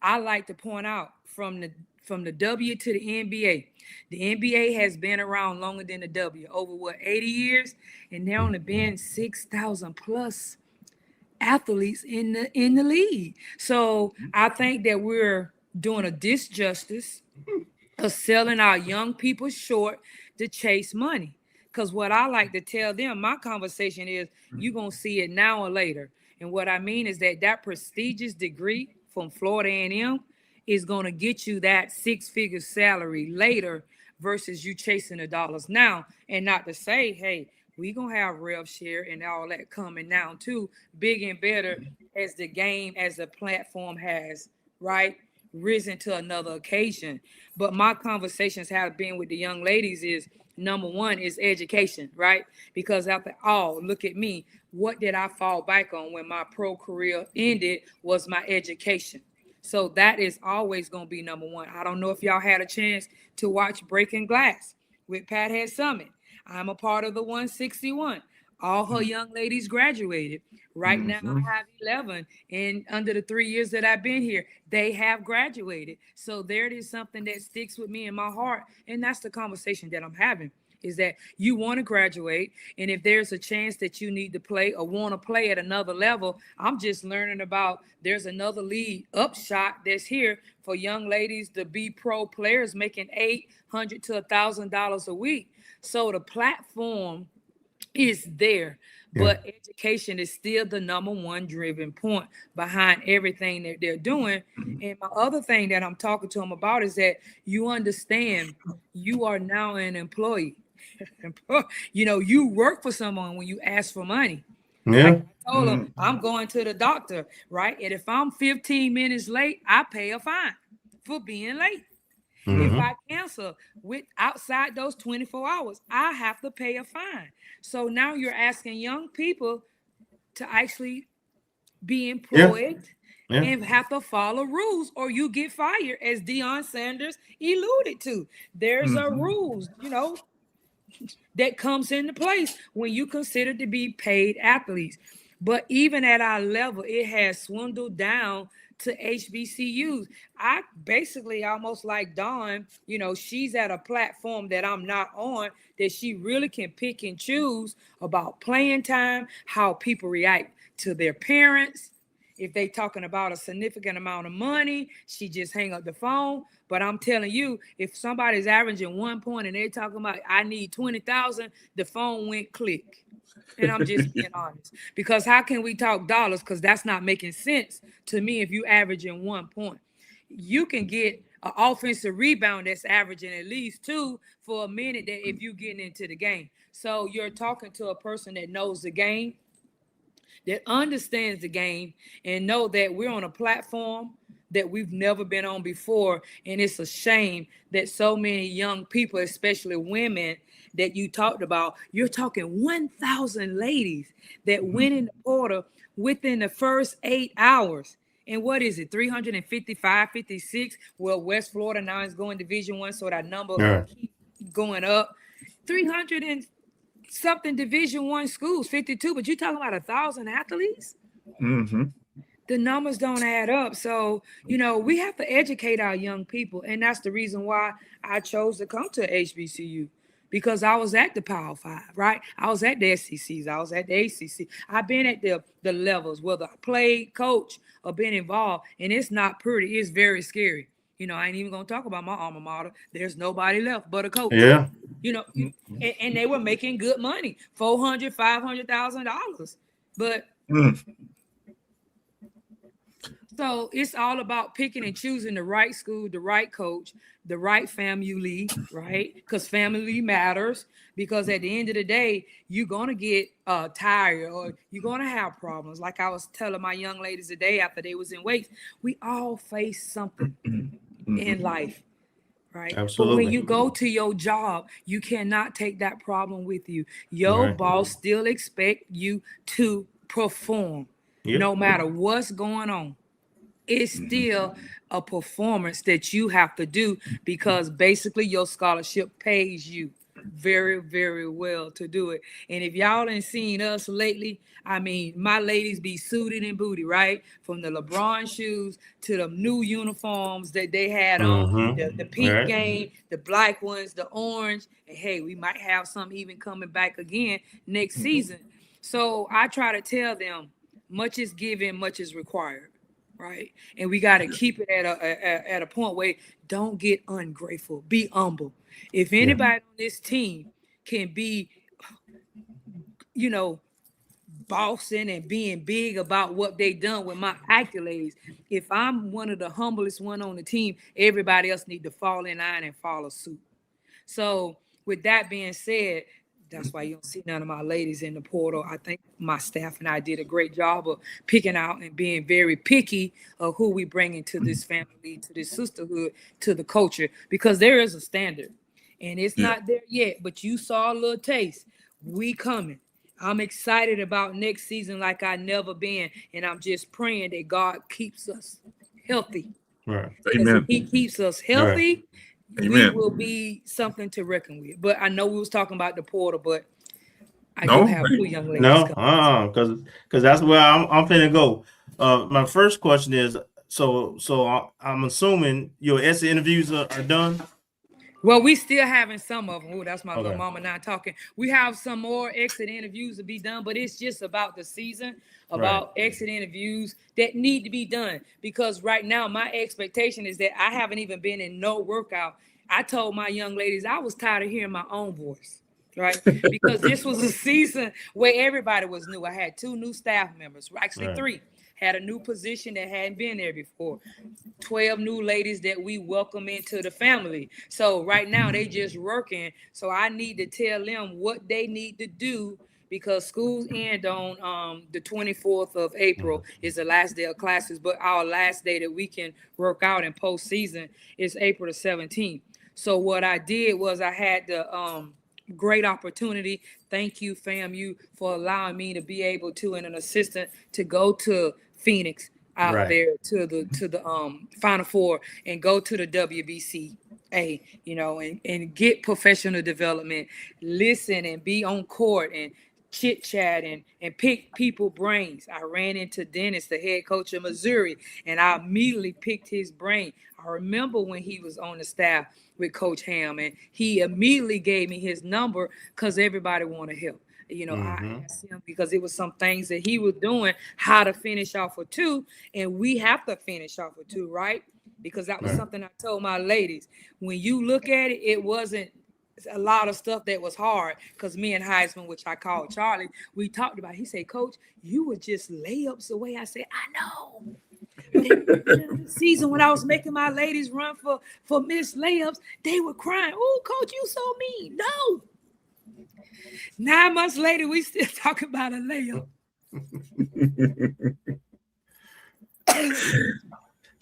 I like to point out from the W to the NBA. The NBA has been around longer than the W, over 80 years, and there only been 6,000 plus athletes in the league. So I think that we're doing a disjustice of selling our young people short to chase money. Because what I like to tell them, my conversation is, you're going to see it now or later. And what I mean is that prestigious degree from Florida A&M is going to get you that 6-figure salary later versus you chasing the dollars now. And not to say, hey, we're going to have rev share and all that coming now too, big and better as the game, as the platform has, right, risen to another occasion. But my conversations have been with the young ladies is, number one is education, right? Because after all, look at me. What did I fall back on when my pro career ended was my education. So that is always going to be number one. I don't know if y'all had a chance to watch Breaking Glass with Pat Head Summit. I'm a part of the 161. All her young ladies graduated. Right now, I have 11. And under the 3 years that I've been here, they have graduated. So there it is, something that sticks with me in my heart. And that's the conversation that I'm having, is that you want to graduate. And if there's a chance that you need to play or want to play at another level, I'm just learning about there's another league, Upshot, that's here for young ladies to be pro players making $800 to $1,000 a week. So the platform is there, but education is still the number one driven point behind everything that they're doing. And my other thing that I'm talking to them about is that you understand you are now an employee. You know, you work for someone when you ask for money. Yeah. Like I told them, I'm going to the doctor, right? And if I'm 15 minutes late, I pay a fine for being late. If I cancel outside those 24 hours, I have to pay a fine. So now you're asking young people to actually be employed and have to follow rules, or you get fired, as Deion Sanders alluded to. There's a rules, you know, that comes into place when you consider to be paid athletes. But even at our level, it has swindled down to HBCUs. I basically almost like Dawn, you know, she's at a platform that I'm not on, that she really can pick and choose about playing time, how people react to their parents. If they talking about a significant amount of money, she just hang up the phone. But I'm telling you, if somebody's averaging 1 point and they're talking about, I need 20,000, the phone went click. And I'm just being honest, because how can we talk dollars? Because that's not making sense to me. If you averaging 1 point, you can get an offensive rebound that's averaging at least 2 for a minute, that if you getting into the game. So you're talking to a person that knows the game, that understands the game, and know that we're on a platform that we've never been on before. And it's a shame that so many young people, especially women, that you talked about, you're talking 1,000 ladies that went in the portal within the first 8 hours. And what is it, 355, 56? Well, West Florida now is going Division I, so that number keep going up. 300 and something Division I schools, 52, but you're talking about 1,000 athletes? The numbers don't add up. So, you know, we have to educate our young people. And that's the reason why I chose to come to HBCU, because I was at the Power 5, right? I was at the SECs. I was at the ACC. I've been at the levels, whether I played, coach, or been involved. And it's not pretty. It's very scary. You know, I ain't even going to talk about my alma mater. There's nobody left but a coach. Yeah. You know, and they were making good money, $400,000, $500,000. But so it's all about picking and choosing the right school, the right coach, the right FAMU, right? Because family matters. Because at the end of the day, you're gonna get tired or you're gonna have problems. Like I was telling my young ladies today after they was in weights, we all face something in life. Right. Absolutely. But when you go to your job, you cannot take that problem with you. Your boss still expect you to perform no matter what's going on. It's still a performance that you have to do because basically your scholarship pays you very, very well to do it. And if y'all ain't seen us lately, I mean, my ladies be suited and booty, right? From the LeBron shoes to the new uniforms that they had on, the pink game, the black ones, the orange. And hey, we might have some even coming back again next season. So I try to tell them, much is given, much is required. Right. And we got to keep it at a point where don't get ungrateful, be humble. If anybody on this team can be, you know, bossing and being big about what they done with my accolades, if I'm one of the humblest one on the team, everybody else need to fall in line and follow suit. So with that being said, that's why you don't see none of my ladies in the portal. I think my staff and I did a great job of picking out and being very picky of who we bring into this family, to this sisterhood, to the culture, because there is a standard and it's not there yet, but you saw a little taste. We coming. I'm excited about next season like I never been. And I'm just praying that God keeps us healthy. Right. Amen. If he keeps us healthy, we will be something to reckon with. But I know we was talking about the portal, but I do have two young ladies. Because that's where I'm finna go. My first question is, so I'm assuming your exit interviews are done. Well, we still having some of them. Oh, that's my little mama now talking. We have some more exit interviews to be done, but it's just about the season, about exit interviews that need to be done. Because right now, my expectation is that I haven't even been in no workout. I told my young ladies I was tired of hearing my own voice, right? Because this was a season where everybody was new. I had 2 new staff members, actually 3. Had a new position that hadn't been there before. 12 new ladies that we welcome into the family. So right now they just working. So I need to tell them what they need to do because schools end on the 24th of April is the last day of classes, but our last day that we can work out in postseason is April the 17th. So what I did was I had the great opportunity. Thank you, FAMU, for allowing me to be able to, and an assistant, to go to Phoenix out there to the Final Four and go to the WBCA, you know, and get professional development, listen and be on court and chit chat and pick people brains. I ran into Dennis, the head coach of Missouri, and I immediately picked his brain. I remember when he was on the staff with Coach Ham, and he immediately gave me his number because everybody want to help. You know, I asked him because it was some things that he was doing, how to finish off with 2, and we have to finish off with 2, right? Because that was something I told my ladies. When you look at it, it wasn't a lot of stuff that was hard because me and Heisman, which I call Charlie, we talked about it. He said, Coach, you were just layups away. I said, I know. The season when I was making my ladies run for missed layups, they were crying. Oh, Coach, you so mean. No. 9 months later, we still talking about a layup.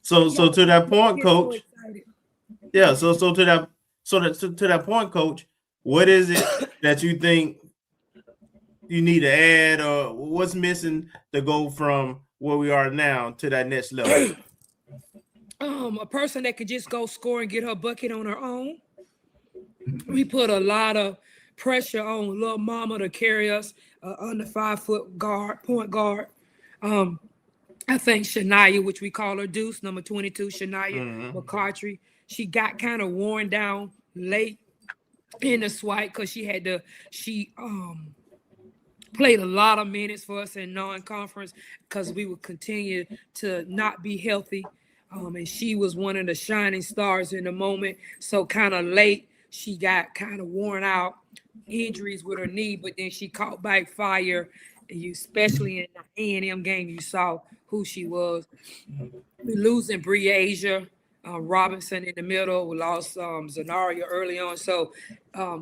So to that point, Coach. Yeah. So to that point, Coach, what is it that you think you need to add, or what's missing to go from where we are now to that next level? A person that could just go score and get her bucket on her own. We put a lot of pressure on little mama to carry us under 5-foot point guard. I think Shania, which we call her Deuce, number 22, Shania McCartry, she got kind of worn down late in the SWAC because she played a lot of minutes for us in non-conference because we would continue to not be healthy. And she was one of the shining stars in the moment. So kind of late, she got kind of worn out, injuries with her knee, but then she caught back fire. And you, especially in the A&M game, you saw who she was. We losing Bridgette Robinson in the middle. We lost Zenaria early on. So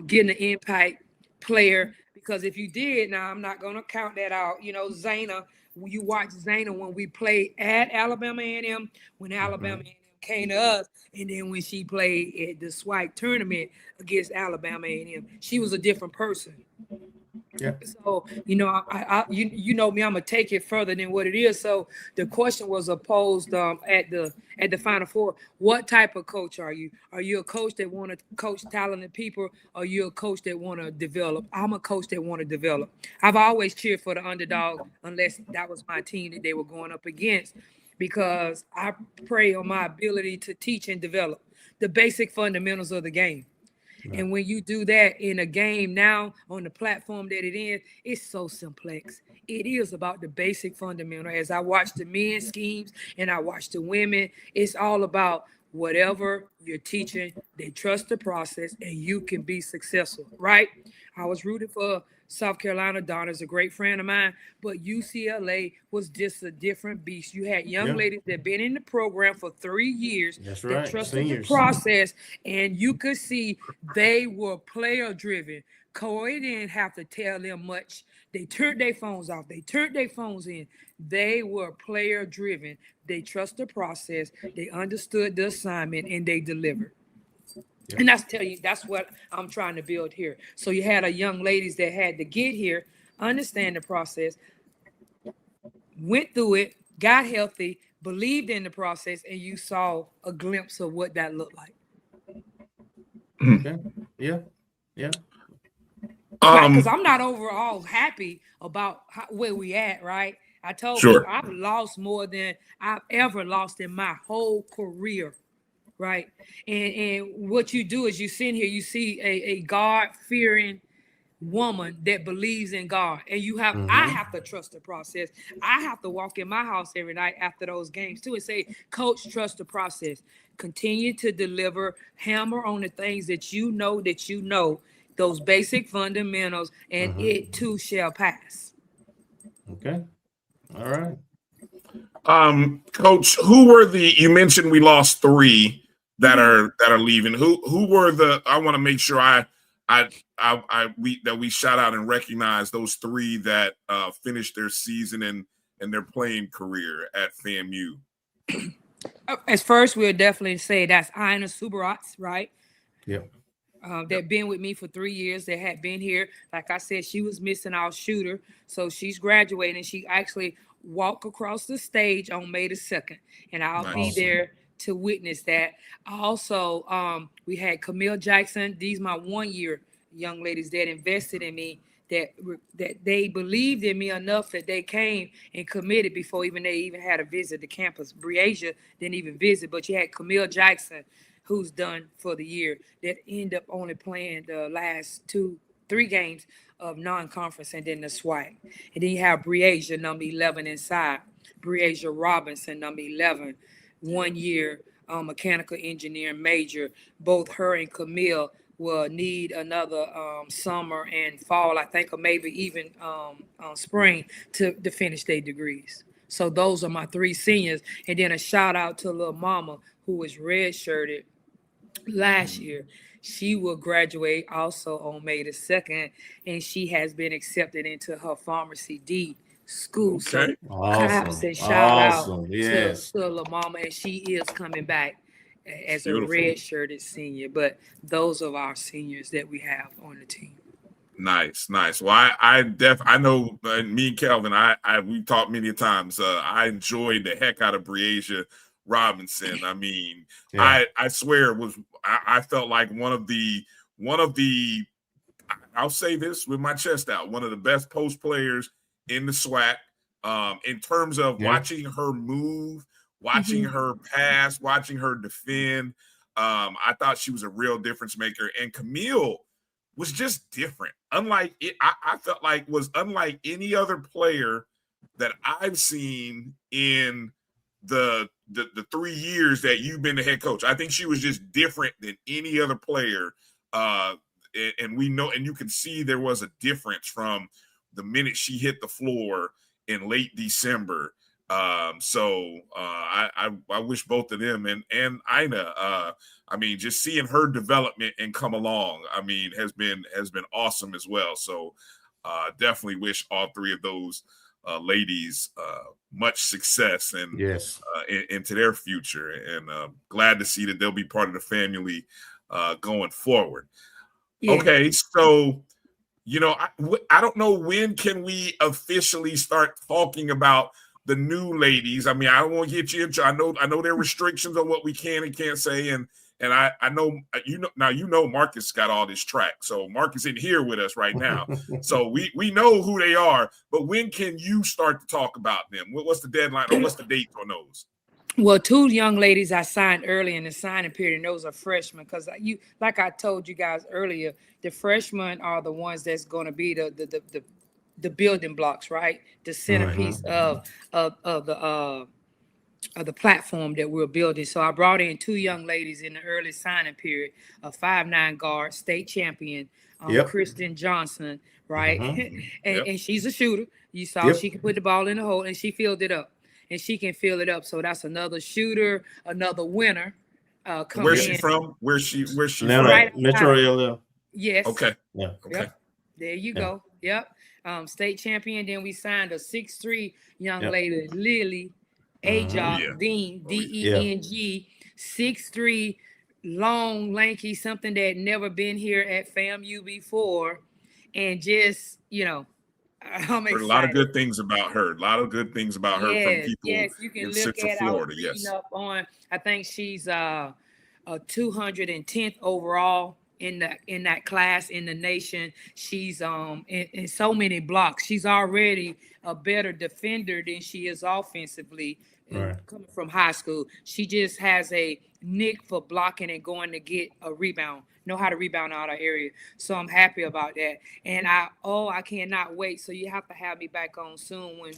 getting an impact player, because if you did, now I'm not going to count that out. You know, Zayna, when you watch Zayna when we played at Alabama A&M, when Alabama A&M came to us, and then when she played at the SWAC tournament against Alabama A&M, she was a different person. Yeah. So, you know, you know me, I'm gonna take it further than what it is. So the question was posed at the Final Four. What type of coach are you? Are you a coach that want to coach talented people? Or are you a coach that want to develop? I'm a coach that want to develop. I've always cheered for the underdog, unless that was my team that they were going up against, because I prey on my ability to teach and develop the basic fundamentals of the game. And when you do that in a game now on the platform that it is, it's so complex. It is about the basic fundamental. As I watch the men's schemes and I watch the women, it's all about whatever you're teaching, they trust the process and you can be successful, right? I was rooting for South Carolina. Donna's a great friend of mine, but UCLA was just a different beast. You had young ladies that been in the program for 3 years. That's that right. trusted Seniors. the process, and you could see they were player driven. Coy didn't have to tell them much. They turned their phones off. They turned their phones in. They were player driven. They trust the process. They understood the assignment and they delivered. Yeah. And that's what I'm trying to build here. So you had a young ladies that had to get here, understand the process, went through it, got healthy, believed in the process, and you saw a glimpse of what that looked like. Okay. Yeah. Yeah. Because I'm not overall happy about where we at, right? I told you I've lost more than I've ever lost in my whole career. Right. And what you do is you sit here, you see a God-fearing woman that believes in God. And I have to trust the process. I have to walk in my house every night after those games too and say, Coach, trust the process. Continue to deliver, hammer on the things that you know, those basic fundamentals, and it too shall pass. Okay. All right. Coach, who were you mentioned we lost 3 that are leaving. Who were I want to make sure we shout out and recognize those 3 that finished their season and their playing career at FAMU. As first, we'll definitely say that's Aina Subarats, right? Yep. That been with me for 3 years. That had been here. Like I said, she was missing our shooter, so she's graduating. She actually walked across the stage on May the 2nd, and I'll be there to witness that. Also, we had Camille Jackson. These my 1-year young ladies that invested in me, that they believed in me enough that they came and committed before they even had a visit to campus. Briasia didn't even visit, but you had Camille Jackson, who's done for the year, that end up only playing the last 2-3 games of non-conference and then the SWAC. And then you have Briasia, number 11 inside. Briasia Robinson, number 11, 1 year mechanical engineering major. Both her and Camille will need another summer and fall, I think, or maybe even spring to finish their degrees. So those are my 3 seniors. And then a shout out to little mama who was redshirted last year. She will graduate also on May the 2nd, and she has been accepted into her pharmacy D school. Okay. So claps and shout out yes. to La Mama, and she is coming back as a red-shirted senior. But those are our seniors that we have on the team. Nice. Well, I know me and Kelvin, we've talked many times. I enjoyed the heck out of Briasia Robinson. I mean, I swear I felt like one of the I'll say this with my chest out, one of the best post players in the SWAC, in terms of watching her move, watching her pass, watching her defend. I thought she was a real difference maker. And Camille was just different. Unlike it, I felt like was unlike any other player that I've seen in the 3 years that you've been the head coach. I think she was just different than any other player And we know, and you can see there was a difference from the minute she hit the floor in late December. So I wish both of them and Ina, I mean, just seeing her development and come along, I mean, has been awesome as well. So definitely wish all three of those ladies much success and yes, into their future, and glad to see that they'll be part of the family going forward. Yeah. Okay, so I don't know, when can we officially start talking about the new ladies? I mean, I don't want to get you into. I know there are restrictions on what we can and can't say, and I know Marcus got all this track, so Marcus isn't here with us right now, so we know who they are. But when can you start to talk about them? What's the deadline or what's the date on those? Well, two young ladies I signed early in the signing period, and those are freshmen. Because like I told you guys earlier, the freshmen are the ones that's going to be the building blocks, right? The centerpiece of the platform that we're building. So I brought in two young ladies in the early signing period, a 5'9" guard, state champion, Kristen Johnson, right? And she's a shooter. You saw she can put the ball in the hole, and she filled it up. And she can fill it up. So that's another shooter, another winner. Where's she from? Where's she from? Right, Metro area. Yes. Okay. Yeah. Okay. Yep. There you go. Yep. State champion. Then we signed a 6'3" young lady, Lily Ajok Dean, D-E-N-G, 6'3", long, lanky, something that never been here at FAMU before. And just, I'm excited. Heard a lot of good things about her. A lot of good things about her from people you can in look Central at Florida. Yes. Up on, I think she's a 210th overall in that class in the nation. She's in so many blocks. She's already a better defender than she is offensively. Coming from high school, she just has a nick for blocking and going to get a rebound, know how to rebound out of area. So I'm happy about that. And I cannot wait. So you have to have me back on soon when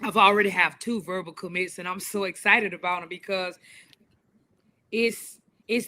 I've already have 2 verbal commits, and I'm so excited about them because it's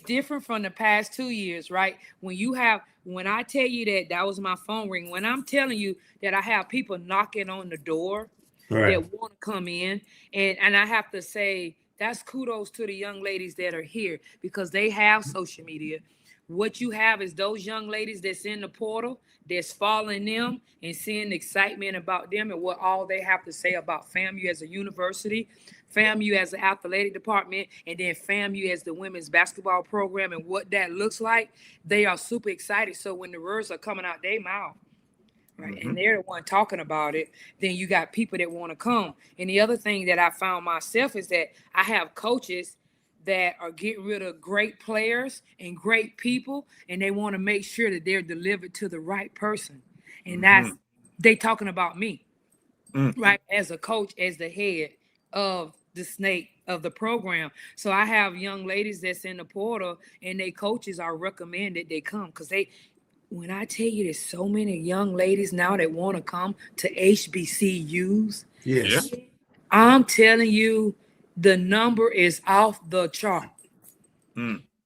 different from the past 2 years, right? When I tell you that was my phone ring, when I'm telling you that I have people knocking on the door that want to come in, and I have to say that's kudos to the young ladies that are here because they have social media. What you have is those young ladies that's in the portal, that's following them and seeing the excitement about them and what all they have to say about FAMU as a university, FAMU as an athletic department, and then FAMU as the women's basketball program and what that looks like. They are super excited. So when the words are coming out their mouth, right, and they're the one talking about it, then you got people that want to come. And the other thing that I found myself is that I have coaches that are getting rid of great players and great people, and they want to make sure that they're delivered to the right person. And that's they talking about me, right, as a coach, as the head of the snake of the program. So I have young ladies that's in the portal, and they coaches are recommended they come because when I tell you there's so many young ladies now that want to come to HBCUs, Yes, I'm telling you, the number is off the chart.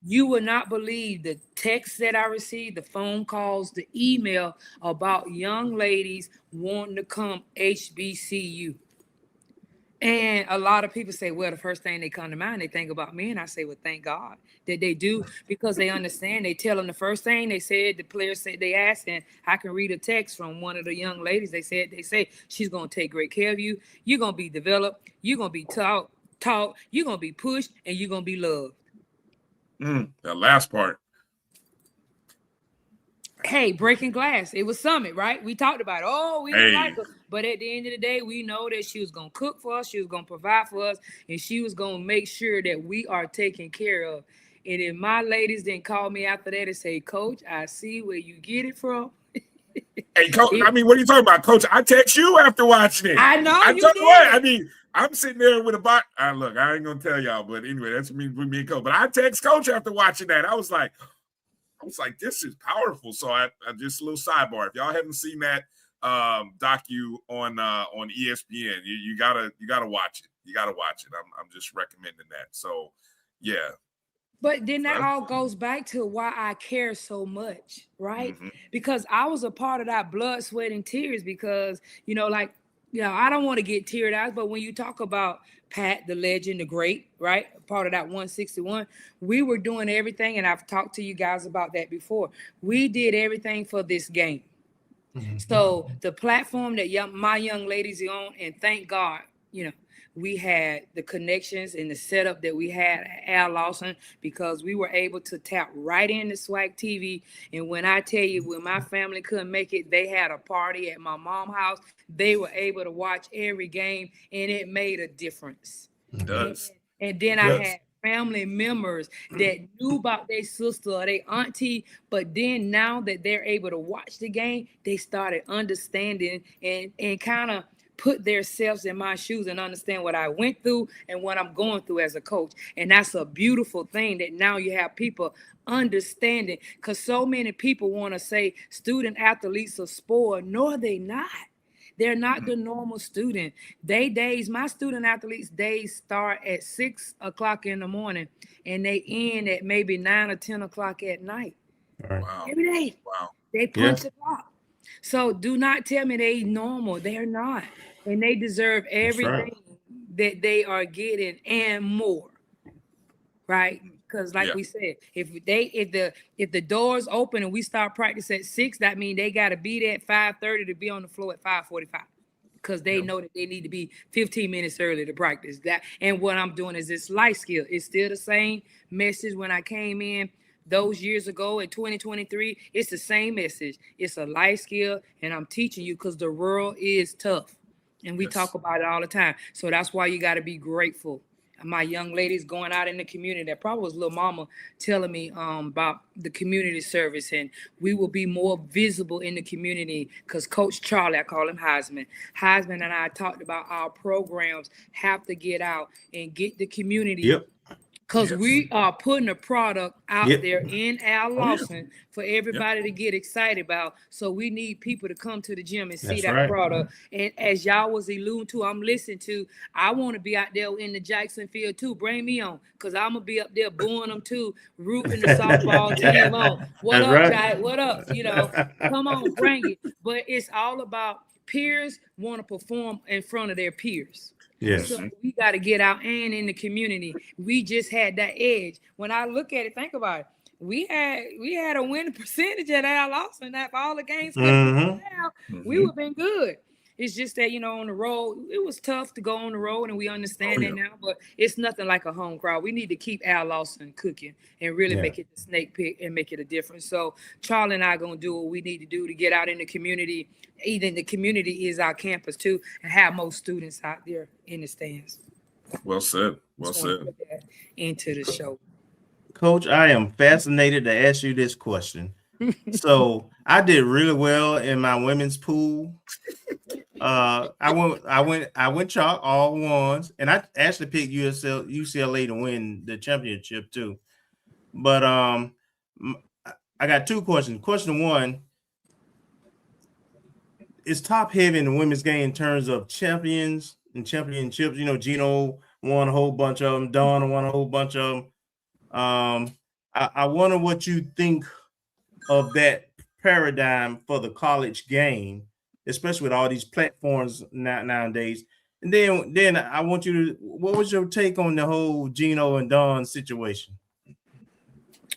You will not believe the texts that I received, the phone calls, the email about young ladies wanting to come HBCU. And a lot of people say, well, the first thing they come to mind, they think about me. And I say, well, thank God that they do, because they understand. They tell them the first thing they said, the players said, they asked, and I can read a text from one of the young ladies. They say, she's going to take great care of you. You're going to be developed. You're going to be taught. You're going to be pushed, and you're going to be loved. That last part. Hey, breaking glass. It was Summit, right? We talked about it. Oh, we didn't like her. But at the end of the day, we know that she was going to cook for us. She was going to provide for us. And she was going to make sure that we are taken care of. And if my ladies didn't call me after that and say, Coach, I see where you get it from. Hey, Coach, I mean, what are you talking about, Coach? I text you after watching it. I know you did. What? I mean, I'm sitting there with a box. Look, I ain't going to tell y'all. But anyway, that's me and Coach. But I text Coach after watching that. I was like, this is powerful. So I just a little sidebar. If y'all haven't seen that docu on ESPN, you gotta watch it. You gotta watch it. I'm just recommending that. So yeah. But then that all goes back to why I care so much, right? Because I was a part of that blood, sweat, and tears because, I don't want to get teared out, but when you talk about Pat, the legend, the great, right? Part of that 161, we were doing everything, and I've talked to you guys about that before. We did everything for this game. So the platform that my young ladies are on, and thank God, we had the connections and the setup that we had at Al Lawson because we were able to tap right into SWAC TV. And when I tell you, when my family couldn't make it, they had a party at my mom's house. They were able to watch every game, and it made a difference. It does. And then I had family members that knew about their sister or their auntie, but then now that they're able to watch the game, they started understanding and kind of put themselves in my shoes and understand what I went through and what I'm going through as a coach. And that's a beautiful thing that now you have people understanding, because so many people want to say student athletes are spoiled. No, they're not. They're not the normal student. My student athletes days start at 6 o'clock in the morning and they end at maybe 9 or 10 o'clock at night. Right. Wow. Every day. Wow. They punch the clock. So do not tell me they normal. They're not. And they deserve everything that they are getting and more. Right? Because like we said, if the doors open and we start practice at 6, that means they got to be there at 5:30 to be on the floor at 5:45. Because they know that they need to be 15 minutes early to practice that. And what I'm doing is this life skill. It's still the same message when I came in those years ago in 2023. It's the same message. It's a life skill, and I'm teaching you because the world is tough. And we talk about it all the time. So that's why you got to be grateful. My young ladies going out in the community, that probably was little mama telling me about the community service, and we will be more visible in the community because Coach Charlie, I call him Heisman and I talked about our programs have to get out and get the community. Because we are putting a product out there in Al Lawson for everybody to get excited about. So we need people to come to the gym and see that product. And as y'all was alluding to, I'm listening to, I want to be out there in the Jackson field too. Bring me on, because I'm going to be up there booing them too, rooting the softball team on. What up, Jack? What up? Come on, bring it. But it's all about peers want to perform in front of their peers. Yes. So we got to get out and in the community. We just had that edge. When I look at it, think about it. We had a winning percentage at Al Lawson. That all the games we would have been good. It's just that, on the road, it was tough to go on the road, and we understand that now, but it's nothing like a home crowd. We need to keep Al Lawson cooking and really make it the snake pit and make it a difference. So Charlie and I are going to do what we need to do to get out in the community. Even the community is our campus too, and have most students out there in the stands. Well said. Well said. Put that into the show. Coach, I am fascinated to ask you this question. So I did really well in my women's pool. I went chalk all ones, and I actually picked UCLA to win the championship too. But I got two questions. Question one, is top heavy in the women's game in terms of champions and championships? Gino won a whole bunch of them. Dawn won a whole bunch of them. I wonder what you think of that paradigm for the college game, especially with all these platforms nowadays. And then I want you to, what was your take on the whole Gino and Dawn situation?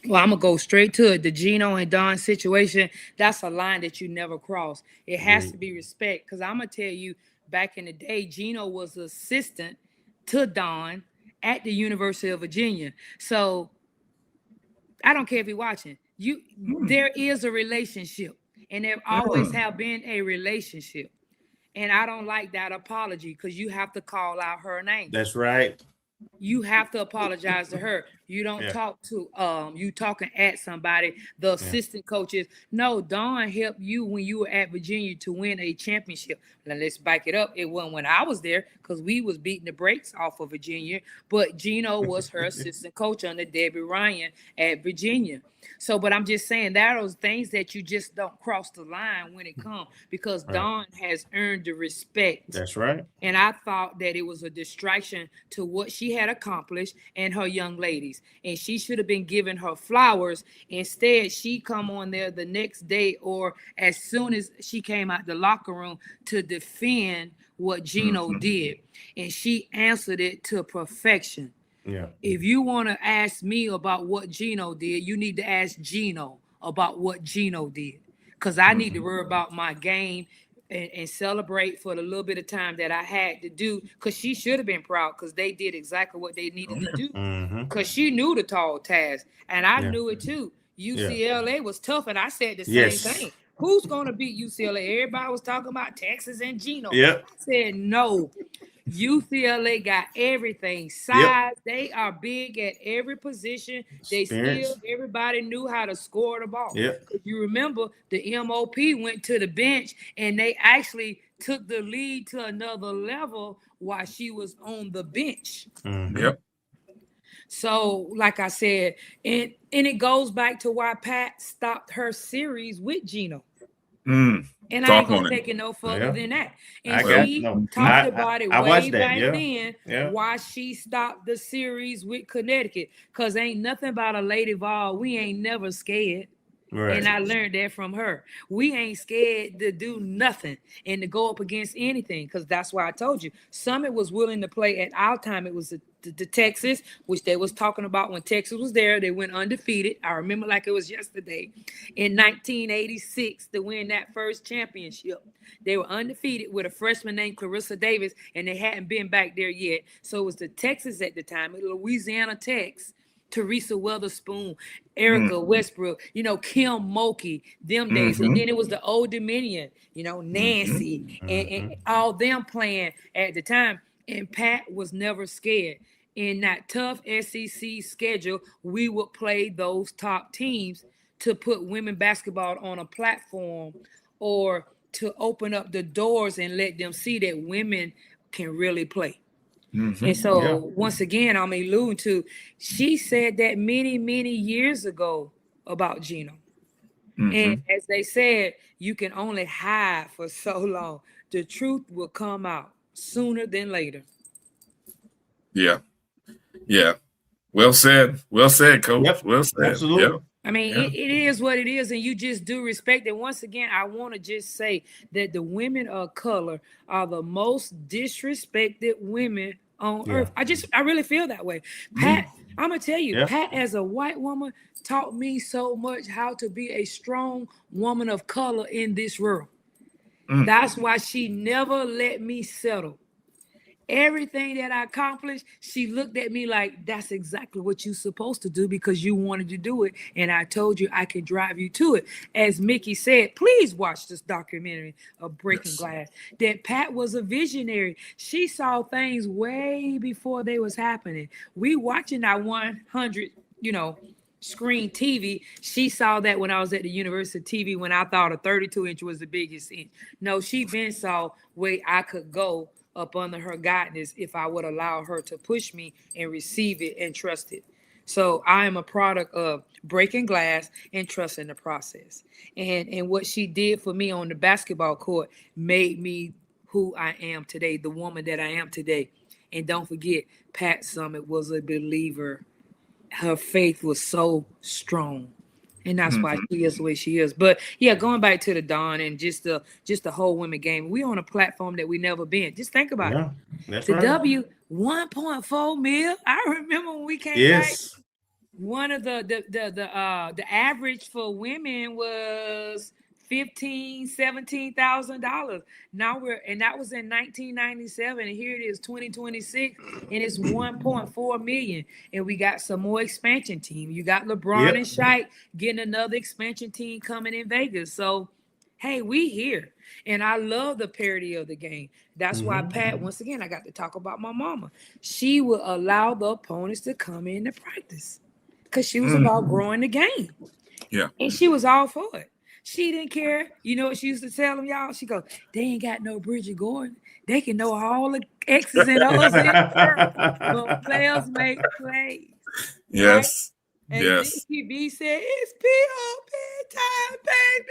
Well, I'm going to go straight to it. The Gino and Dawn situation, that's a line that you never cross. It has to be respect, because I'm going to tell you, back in the day, Gino was assistant to Dawn at the University of Virginia. So I don't care if you're watching. There is a relationship, and there always have been a relationship. And I don't like that apology, because you have to call out her name. That's right. You have to apologize to her. You don't talk to you talking at somebody. The assistant coaches. No, Dawn helped you when you were at Virginia to win a championship. Now let's back it up. It wasn't when I was there, because we was beating the brakes off of Virginia. But Gino was her assistant coach under Debbie Ryan at Virginia. So, but I'm just saying that are those things that you just don't cross the line when it comes, because Dawn has earned the respect. That's right. And I thought that it was a distraction to what she had accomplished and her young ladies. face, and she should have been giving her flowers. Instead, she come on there the next day or as soon as she came out the locker room to defend what Gino did, and she answered it to perfection. Yeah. If you want to ask me about what Gino did, you need to ask Gino about what Gino did, because I need to worry about my game and celebrate for the little bit of time that I had to do, because she should have been proud because they did exactly what they needed to do, because she knew the tall task, and I knew it too. UCLA was tough, and I said the same thing. Who's going to beat UCLA? Everybody was talking about Texas and Gino. I said, no. UCLA got everything. Size, they are big at every position. They still, everybody knew how to score the ball. If you remember, the MOP went to the bench and they actually took the lead to another level while she was on the bench. So, like I said, and it goes back to why Pat stopped her series with Gino. And I ain't gonna take it no further than that. And she talked about it way back then, why she stopped the series with Connecticut. Because ain't nothing about a Lady Vol. We ain't never scared. And I learned that from her. We ain't scared to do nothing and to go up against anything, because that's why I told you. Summit was willing to play at our time. It was the Texas, which they was talking about when Texas was there. They went undefeated. I remember like it was yesterday. In 1986, to win that first championship, they were undefeated with a freshman named Clarissa Davis, and they hadn't been back there yet. So it was the Texas at the time, Louisiana Techs. Teresa Weatherspoon, Erica Westbrook, Kim Mulkey, them days. And then it was the Old Dominion, Nancy, and all them playing at the time. And Pat was never scared. In that tough SEC schedule, we would play those top teams to put women basketball on a platform, or to open up the doors and let them see that women can really play. And so once again, I'm alluding to, she said that many, many years ago about Gino. And as they said, you can only hide for so long. The truth will come out sooner than later. Yeah. Well said, Coach. Well said. Absolutely. I mean, it is what it is, and you just do respect it. Once again, I want to just say that the women of color are the most disrespected women on earth. I really feel that way. Pat, I'm gonna tell you, Pat, as a white woman, taught me so much how to be a strong woman of color in this world. That's why she never let me settle. Everything that I accomplished, she looked at me like, that's exactly what you're supposed to do because you wanted to do it. And I told you I could drive you to it. As Mickey said, please watch this documentary of Breaking Glass. That Pat was a visionary. She saw things way before they was happening. We watching our 100, screen TV. She saw that when I was at the University TV when I thought a 32-inch was the biggest inch. No, she been saw where I could go up under her guidance if I would allow her to push me and receive it and trust it. So I am a product of breaking glass and trusting the process. And what she did for me on the basketball court made me who I am today, the woman that I am today. And don't forget, Pat Summit was a believer. Her faith was so strong. And that's why she is the way she is. But yeah, going back to the Dawn and just the whole women game, we on a platform that we never been. Just think about it. That's the right. W 1.4 mil. I remember when we came back. One of the average for women was $17,000. Now that was in 1997, and here it is 2026, and it's 1.4 million. And we got some more expansion team. You got LeBron and Shaq getting another expansion team coming in Vegas. So hey, we here. And I love the parity of the game. That's why Pat, once again, I got to talk about my mama. She would allow the opponents to come in to practice because she was about growing the game. Yeah. And she was all for it. She didn't care. You know what she used to tell them, y'all? She goes, they ain't got no Bridgette Gordon. They can know all the X's and O's. But players make plays. Yes. Right? And yes. DTB said, it's P.O.P. time, baby.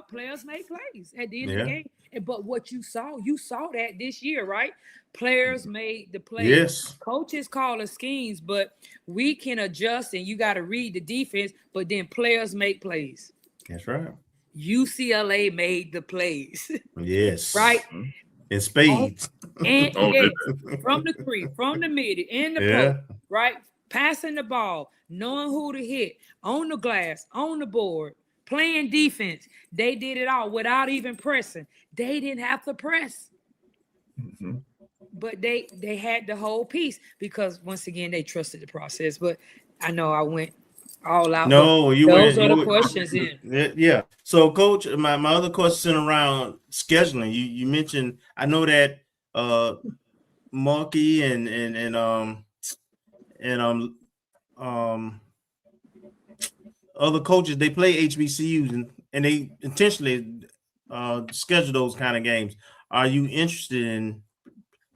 Players make plays at the end of the game. But what you saw that this year, right? Players made the plays. Yes. Coaches call the schemes, but we can adjust, and you got to read the defense, but then players make plays. That's right. UCLA made the plays. Yes. Right? In spades. And from the three, from the mid, in the post, right? Passing the ball, knowing who to hit, on the glass, on the board, playing defense. They did it all without even pressing. They didn't have to press. But they had the whole piece because, once again, they trusted the process. But I know I went all out. No, those are the questions in. Yeah. So, Coach, my other question around scheduling. You mentioned, I know that Marky and other coaches, they play HBCUs and they intentionally schedule those kind of games. Are you interested in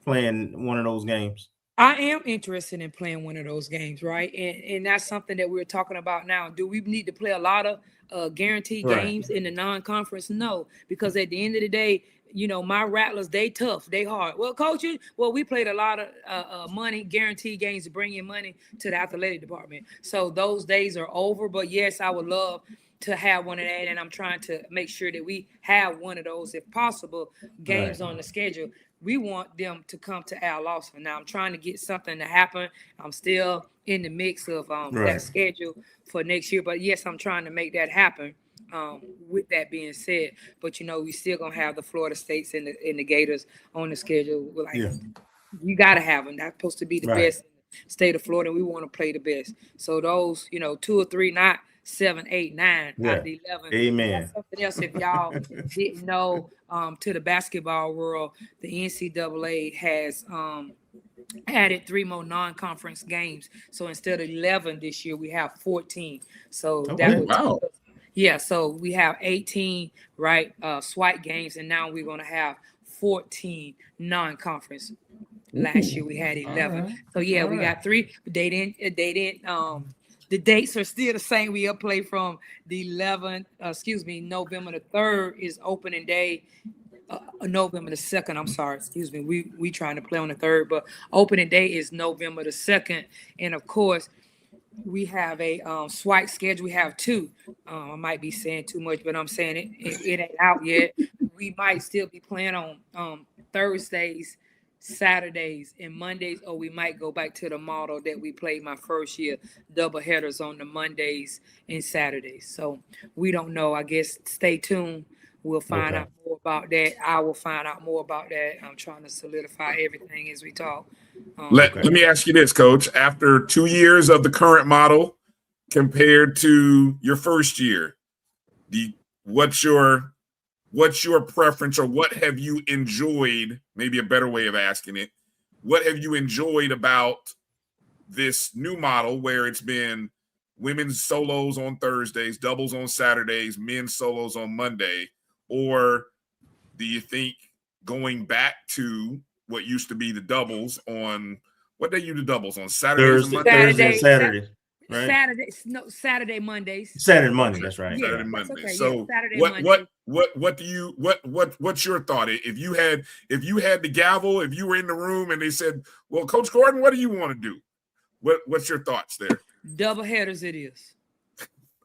playing one of those games? I am interested in playing one of those games, right? And that's something that we're talking about now. Do we need to play a lot of guaranteed games in the non-conference? No, because at the end of the day, you know, my Rattlers, they tough, they hard. Well, coaches, we played a lot of money, guaranteed games to bring in money to the athletic department. So those days are over. But yes, I would love to have one of that, and I'm trying to make sure that we have one of those, if possible, games on the schedule. We want them to come to Al Lawson. Now I'm trying to get something to happen. I'm still in the mix of that schedule for next year. But yes, I'm trying to make that happen. With that being said, but you know, we still gonna have the Florida States and the Gators on the schedule. You gotta have them. That's supposed to be the best in the state of Florida. We want to play the best. So those, you know, 2 or 3, not 7, 8, 9 out of the 11. Amen. That's something else. If y'all didn't know, to the basketball world, the NCAA has added 3 more non-conference games. So instead of 11 this year, we have 14. So that would so we have 18 SWAC games, and now we're going to have 14 non-conference. Last year we had 11. So we got 3. They didn't the dates are still the same. We'll play from the 11th, November the 3rd is opening day. November the 2nd, I'm sorry, we trying to play on the 3rd, but opening day is November the 2nd. And of course, we have a SWAC schedule. We have 2. I might be saying too much, but I'm saying it ain't out yet. We might still be playing on Thursdays, Saturdays, and Mondays, or we might go back to the model that we played my first year, double headers on the Mondays and Saturdays. So we don't know. I guess stay tuned. We'll find out more about that. I will find out more about that. I'm trying to solidify everything as we talk. Let me ask you this, Coach. After 2 years of the current model compared to your first year, what's your preference, or what have you enjoyed? Maybe a better way of asking it. What have you enjoyed about this new model where it's been women's solos on Thursdays, doubles on Saturdays, men's solos on Monday? Or do you think going back to what used to be the doubles on what day? You the doubles on Saturdays, Saturday, right? Saturday, Mondays. Saturday, Monday. That's right. Saturday, Monday. Okay. So Saturday, what's your thought? If you had the gavel, if you were in the room and they said, "Well, Coach Gordon, what do you want to do?" What's your thoughts there? Double headers, it is.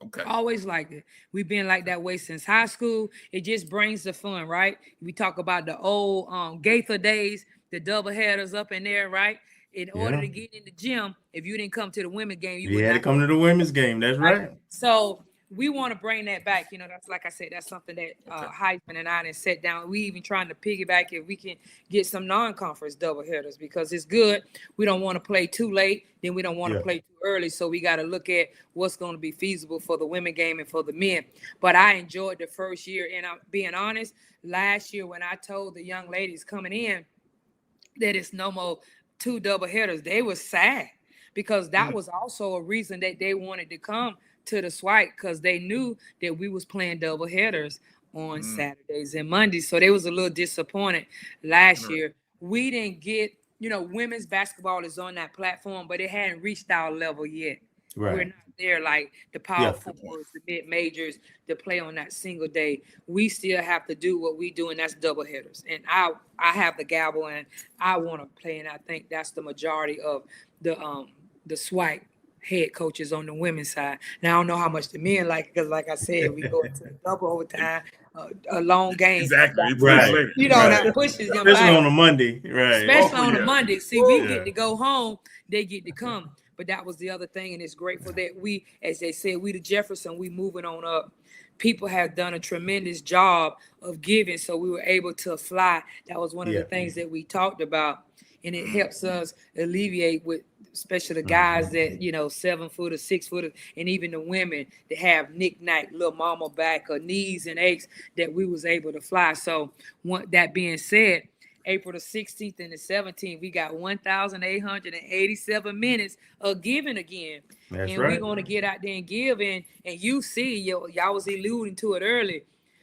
Okay. Always like it. We've been like that way since high school. It just brings the fun, right? We talk about the old Gaither days, the double headers up in there, right? In order to get in the gym, if you didn't come to the women's game, you had to come to the women's game. That's right. So we want to bring that back. You know, that's like I said, that's something that Heisman and I didn't set down. We even trying to piggyback if we can get some non-conference double headers, because it's good. We don't want to play too late, then we don't want to play too early. So we got to look at what's going to be feasible for the women game and for the men. But I enjoyed the first year, and I'm being honest. Last year, when I told the young ladies coming in that it's no more 2 double headers, they were sad, because that was also a reason that they wanted to come to the SWAC, because they knew that we was playing double headers on Saturdays and Mondays. So they was a little disappointed last year. We didn't get, women's basketball is on that platform, but it hadn't reached our level yet. Right. We're not there like the power fours, the mid majors to play on that single day. We still have to do what we do, and that's double headers. And I have the gavel, and I want to play, and I think that's the majority of the SWAC head coaches on the women's side. Now I don't know how much the men like it, because like I said, we go into double overtime, a long game. Exactly. Right. You know, that pushes them especially back. on a Monday, right? Especially on a Monday. See, we get to go home, they get to come. But that was the other thing, and it's grateful that we, as they said, we the Jefferson, we moving on up. People have done a tremendous job of giving, so we were able to fly. That was one of the things that we talked about, and it helps us alleviate with, especially the guys that, 7-footer, 6-footer, and even the women that have knick-knack, little mama back or knees and aches, that we was able to fly. So that being said, April the 16th and the 17th, we got 1,887 minutes of giving again. That's and right. We're going to get out there and give. And you see, y'all was alluding to it earlier,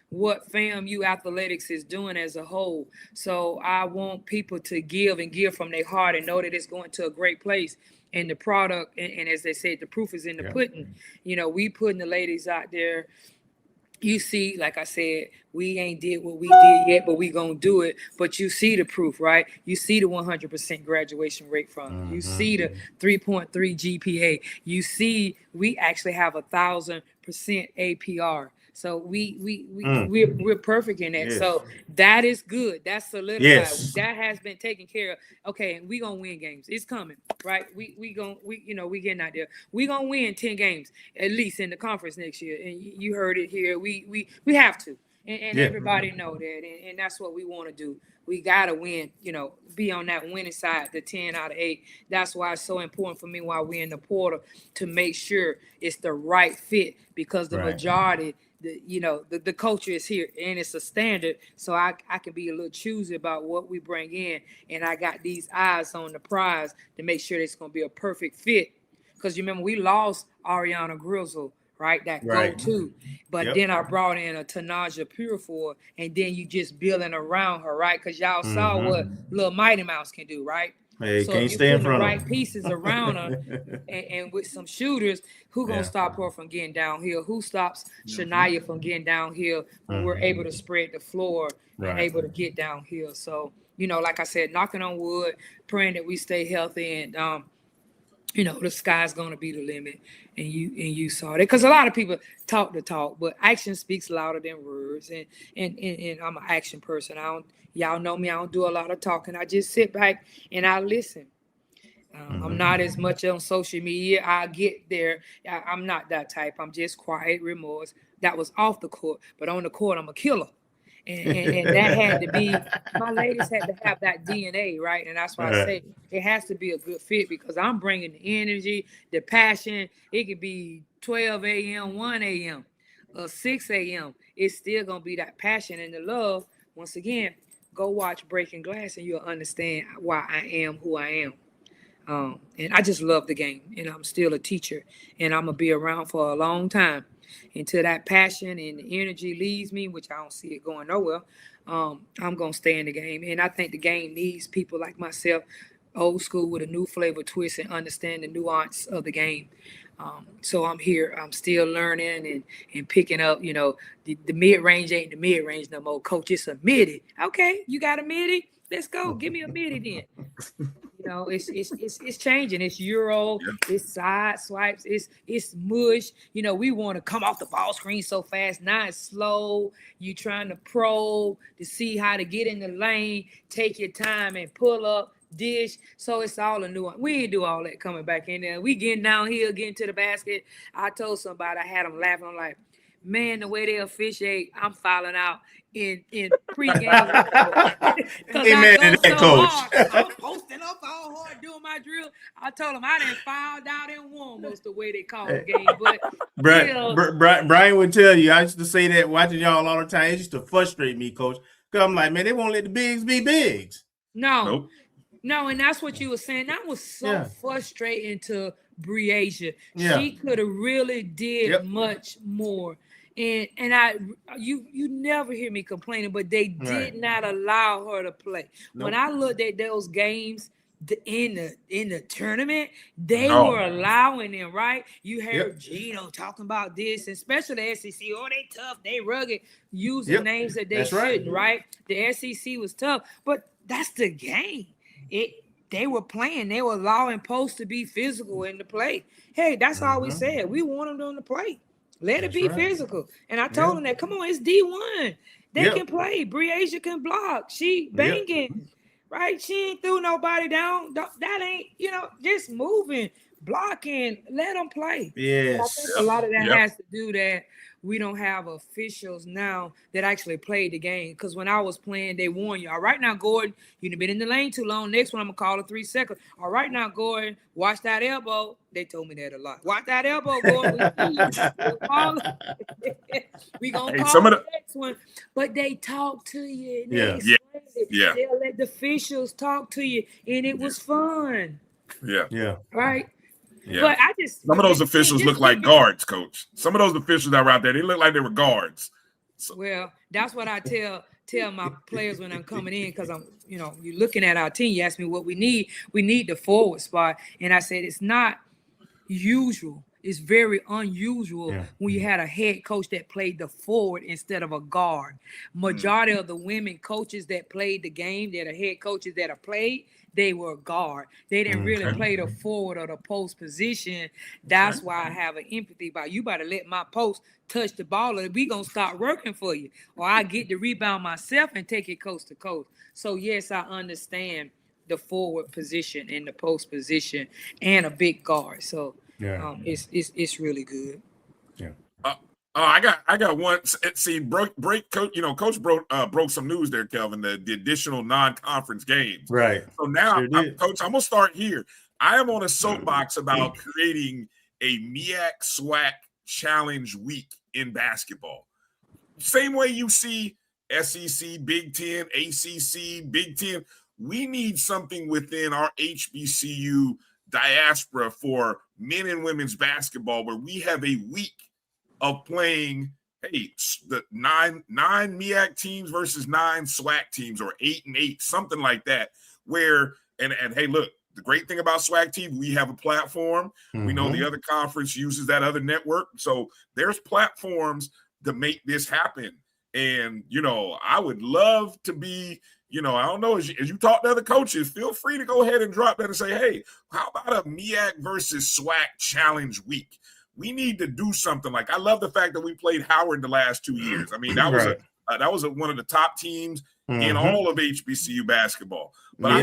what FAMU athletics is doing as a whole. So I want people to give and give from their heart and know that it's going to a great place. And the product, and as they said, the proof is in the pudding. We putting the ladies out there. You see, like I said, we ain't did what we did yet, but we gonna do it. But you see the proof, right? You see the 100% graduation rate from them. You see the 3.3 GPA. You see we actually have 1,000% APR. So we're perfect in that. Yes. So that is good. That's solidified. Yes. That has been taken care of. Okay, and we gonna win games. It's coming, right? We getting out there. We gonna win 10 games at least in the conference next year. And you heard it here. We have to, and everybody know that, and that's what we want to do. We gotta win. Be on that winning side. The 10 out of 8. That's why it's so important for me while we're in the portal to make sure it's the right fit, because the majority. The culture is here, and it's a standard, so I can be a little choosy about what we bring in, and I got these eyes on the prize to make sure it's going to be a perfect fit. Because you remember we lost Ariana Grizzle, right? That go-to, but then I brought in a Tanaja Purifoy, and then you just building around her, right? Because y'all saw what little Mighty Mouse can do, right? Hey, so can't if you stay in put the front right of pieces around her, and with some shooters, who gonna stop her from getting downhill? Who stops Shania from getting downhill when we're able to spread the floor and able to get downhill? So, like I said, knocking on wood, praying that we stay healthy, and the sky's gonna be the limit. And you saw that, because a lot of people talk the talk, but action speaks louder than words. And I'm an action person. Y'all know me. I don't do a lot of talking. I just sit back and I listen. I'm not as much on social media. I get there. I'm not that type. I'm just quiet, remorse. That was off the court, but on the court, I'm a killer. And that had to be, my ladies had to have that DNA, right? And that's why I say it has to be a good fit, because I'm bringing the energy, the passion. It could be 12 a.m., 1 a.m., or 6 a.m. It's still going to be that passion and the love. Once again, go watch Breaking Glass and you'll understand why I am who I am. And I just love the game, and I'm still a teacher, and I'm going to be around for a long time until that passion and the energy leaves me, which I don't see it going nowhere. I'm going to stay in the game. And I think the game needs people like myself, old school with a new flavor twist, and understand the nuance of the game. So I'm here. I'm still learning and picking up, the mid-range ain't the mid-range no more, coach. It's a midi. Okay, you got a midi? Let's go. Give me a midi then. It's changing. It's Euro, it's side swipes, it's mush. We want to come off the ball screen so fast. Now it's slow. You trying to probe to see how to get in the lane, take your time and pull up, dish. So it's all a new one. We ain't do all that coming back in there. We getting down here, getting to the basket. I told somebody, I had them laughing. I'm like, man, the way they officiate, I'm falling out in pregame. Amen to that, coach. I'm posting up all hard doing my drill. I told them I didn't fouled out and won most of the way they call the game. But Bryan would tell you, I used to say that watching y'all all the time. It used to frustrate me, coach. Because I'm like, man, they won't let the bigs be bigs. No, and that's what you were saying. That was so frustrating to Briasia. She could have really did much more. And you never hear me complaining, but they did not allow her to play. When I looked at those games in the tournament, they were allowing them, right? You heard Gino talking about this, and especially the SEC. Oh, they tough, they rugged, using names that they shouldn't, right? The SEC was tough, but that's the game. They were playing, they were allowing posts to be physical in the play. Hey, that's all we said. We wanted them to play. Let it be physical. And I told them that, come on, it's D1. They can play. Briasia can block. She banging. Right? She ain't threw nobody down. That ain't, just moving, blocking. Let them play. Yes. I think a lot of that has to do that we don't have officials now that actually played the game. Because when I was playing, they warned you. All right, now, Gordon, you've been in the lane too long. Next one, I'm going to call a 3 second. All right, now, Gordon, watch that elbow. They told me that a lot. Watch that elbow, Gordon. We going to call the next one. But they talk to you. They'll let the officials talk to you. And it was fun. Yeah. Right? Yeah. But some of those officials look like guards, Coach. Some of those officials that were out there, they look like they were guards. So. Well, that's what I tell my players when I'm coming in, because I'm, you're looking at our team. You ask me what we need. We need the forward spot, and I said it's not usual. It's very unusual when you had a head coach that played the forward instead of a guard. Majority of the women coaches that played the game, that are head coaches that have played, they were a guard. They didn't really play the forward or the post position. That's why I have an empathy about you. Better let my post touch the ball, or we gonna start working for you, or I get the rebound myself and take it coast to coast. So yes, I understand the forward position and the post position and a big guard. So it's really good. Yeah. I got one. See, Coach broke some news there, Kelvin. The additional non-conference games. Right. So now, Coach, I'm gonna start here. I am on a soapbox about creating a MEAC SWAC Challenge Week in basketball. Same way you see SEC, Big Ten, ACC, Big Ten. We need something within our HBCU diaspora for men and women's basketball where we have a week of playing, the nine MEAC teams versus 9 SWAC teams, or 8 and 8, something like that. Where and hey, look, the great thing about SWAC TV, we have a platform. We know the other conference uses that other network, so there's platforms to make this happen. And I would love to be. I don't know, as you talk to other coaches, feel free to go ahead and drop that and say, hey, how about a MEAC versus SWAC Challenge Week? We need to do something. Like, I love the fact that we played Howard the last 2 years. I mean, that was one of the top teams in all of HBCU basketball. But I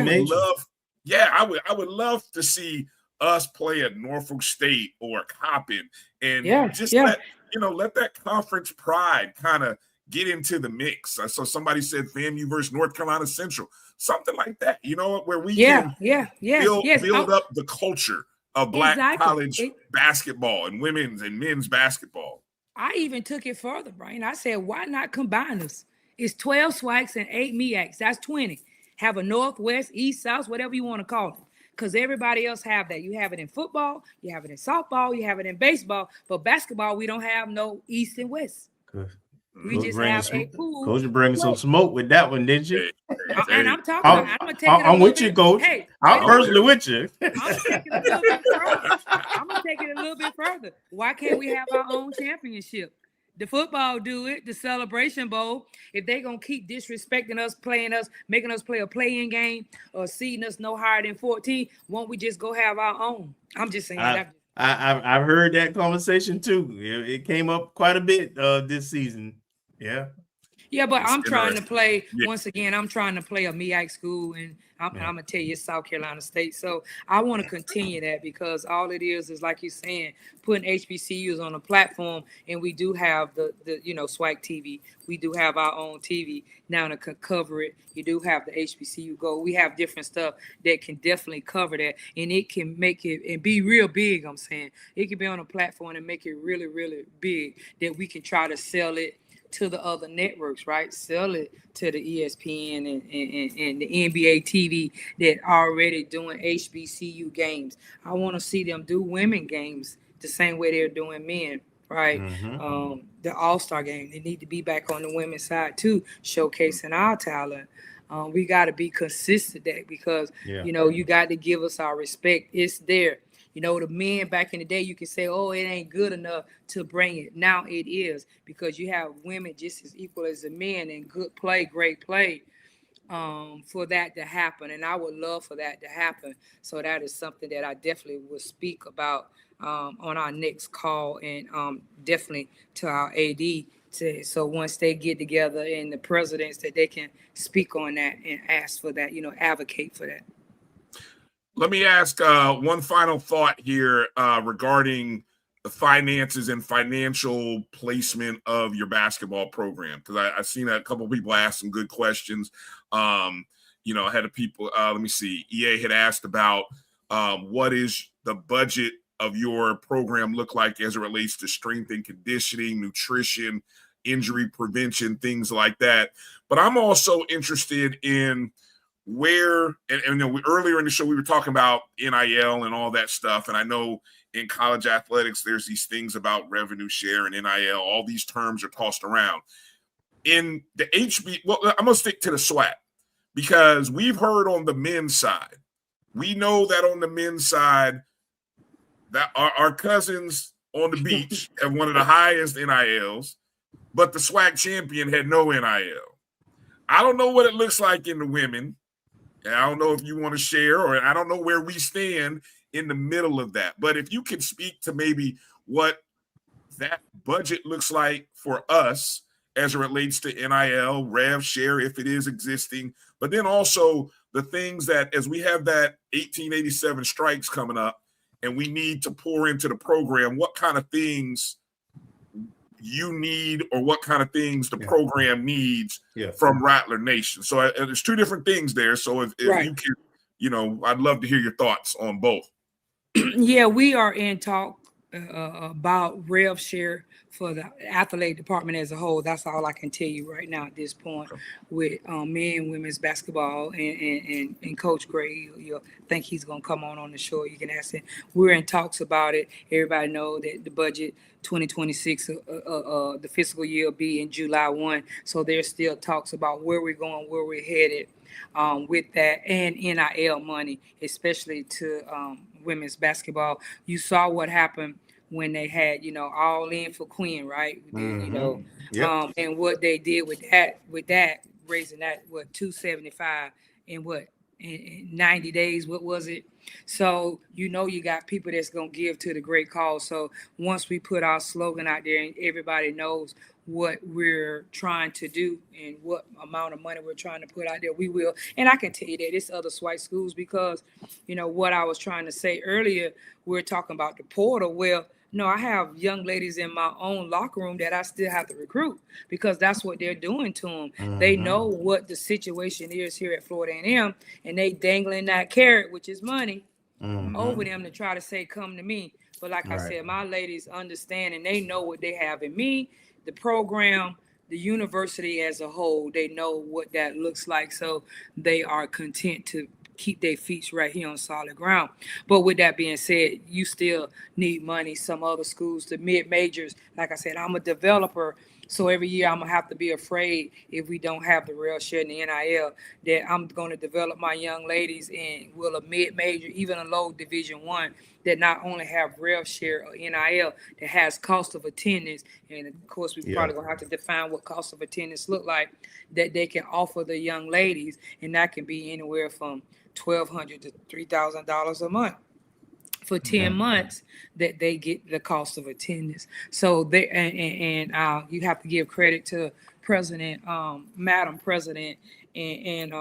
would love to see us play at Norfolk State or Coppin, and let that conference pride kind of get into the mix. I saw somebody said FAMU versus North Carolina Central, something like that, where we can build up the culture of Black college basketball and women's and men's basketball. I even took it further, Bryan. I said, why not combine us? It's 12 SWACs and 8 MEACs. That's 20. Have a Northwest, East, South, whatever you want to call it. Because everybody else have that. You have it in football, you have it in softball, you have it in baseball. But basketball, we don't have no East and West. Good. We just have a pool. Coach, you bringing some smoke with that one, didn't you? And I'm talking about, I'm going to take it I'm with you, Coach. Hey, I'm personally with you. I'm going to take it a little bit further. Why can't we have our own championship? The football do it, the Celebration Bowl. If they're going to keep disrespecting us, playing us, making us play a play-in game, or seeding us no higher than 14, won't we just go have our own? I'm just saying that. I've heard that conversation too. It came up quite a bit this season. Yeah, but I'm trying to play, once again, I'm trying to play a MEAC school, and I'm going to tell you it's South Carolina State. So I want to continue that, because all it is like you're saying, putting HBCUs on a platform, and we do have the SWAC TV. We do have our own TV now to cover it. You do have the HBCU Go. We have different stuff that can definitely cover that, and it can make it and be real big. I'm saying it can be on a platform and make it really, really big, that we can try to sell it to the other networks, right? Sell it to the ESPN and the NBA TV that are already doing HBCU games. I want to see them do women games the same way they're doing men, right? The All-Star game, they need to be back on the women's side too, showcasing our talent. We got to be consistent that because, you got to give us our respect. It's there. The men back in the day, you can say, oh, it ain't good enough to bring it. Now it is, because you have women just as equal as the men and good play, great play, for that to happen. And I would love for that to happen. So that is something that I definitely will speak about on our next call, and definitely to our AD. So once they get together and the presidents, that they can speak on that and ask for that, advocate for that. Let me ask one final thought here regarding the finances and financial placement of your basketball program, because I've seen a couple of people ask some good questions. I had a people, let me see, EA had asked about what is the budget of your program look like as it relates to strength and conditioning, nutrition, injury prevention, things like that. But I'm also interested in where, and earlier in the show, we were talking about NIL and all that stuff. And I know in college athletics, there's these things about revenue share and NIL. All these terms are tossed around. In the well, I'm going to stick to the SWAC, because we've heard on the men's side, we know that on the men's side, that our cousins on the beach have one of the highest NILs, but the SWAC champion had no NIL. I don't know what it looks like in the women. And I don't know if you want to share, or I don't know where we stand in the middle of that. But if you could speak to maybe what that budget looks like for us as it relates to NIL, rev share, if it is existing, but then also the things that, as we have that 1887 strikes coming up and we need to pour into the program, what kind of things you need, or what kind of things the program needs from Rattler Nation. So there's two different things there. So if you can, I'd love to hear your thoughts on both. Yeah, we are in talk about rev share for the athletic department as a whole. That's all I can tell you right now at this point with men and women's basketball and Coach Gray. You'll think he's going to come on the show. You can ask him. We're in talks about it. Everybody know that the budget 2026, the fiscal year will be in July 1. So there's still talks about where we're going, where we're headed with that, and NIL money, especially to women's basketball. You saw what happened when they had, all in for Quinn, right? And what they did with that, raising that, what, 275 in 90 days, what was it? So, you got people that's going to give to the great cause. So once we put our slogan out there and everybody knows what we're trying to do and what amount of money we're trying to put out there, we will. And I can tell you that it's other SWAC schools, because, what I was trying to say earlier, we're talking about the portal. Well, no, I have young ladies in my own locker room that I still have to recruit, because that's what they're doing to them. Mm-hmm. They know what the situation is here at Florida A&M, and they dangling that carrot, which is money, over them to try to say, come to me. But like I said, my ladies understand, and they know what they have in me, the program, the university as a whole. They know what that looks like. So they are content to keep their feet right here on solid ground. But with that being said, you still need money. Some other schools, the mid-majors, like I said, I'm a developer. So every year I'm going to have to be afraid, if we don't have the real share in the NIL, that I'm going to develop my young ladies in a mid-major, even a low Division I, that not only have real share or NIL, that has cost of attendance. And of course, we probably going to have to define what cost of attendance look like, that they can offer the young ladies. And that can be anywhere from $1,200 to $3,000 a month for 10 months, that they get the cost of attendance. So they, and you have to give credit to President, Madam President, and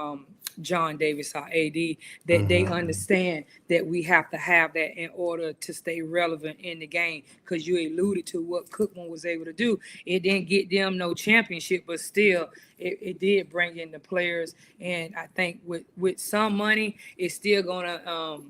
John Davis, our AD, that they understand that we have to have that in order to stay relevant in the game. Because you alluded to what Cookman was able to do. It didn't get them no championship, but still it did bring in the players. And I think with some money, it's still going to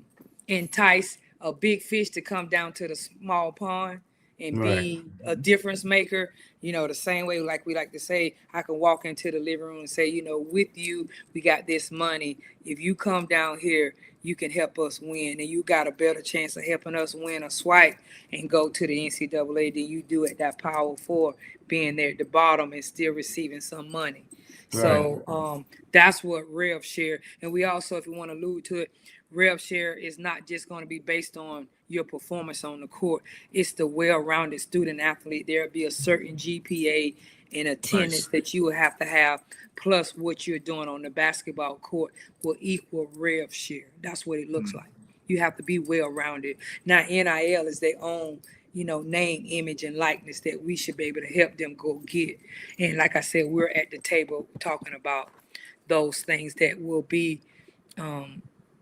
entice a big fish to come down to the small pond and be a difference maker. The same way, like we like to say, I can walk into the living room and say, with you, we got this money. If you come down here, you can help us win. And you got a better chance of helping us win a SWAC and go to the NCAA than you do at that Power 4, being there at the bottom and still receiving some money. So that's what rev share. And we also, if you want to allude to it, rev share is not just going to be based on your performance on the court. It's the well-rounded student athlete. There'll be a certain GPA and attendance that you will have to have, plus what you're doing on the basketball court will equal rev share. That's what it looks like. You have to be well-rounded. Now, NIL is their own, name, image, and likeness that we should be able to help them go get. And like I said, we're at the table talking about those things that will be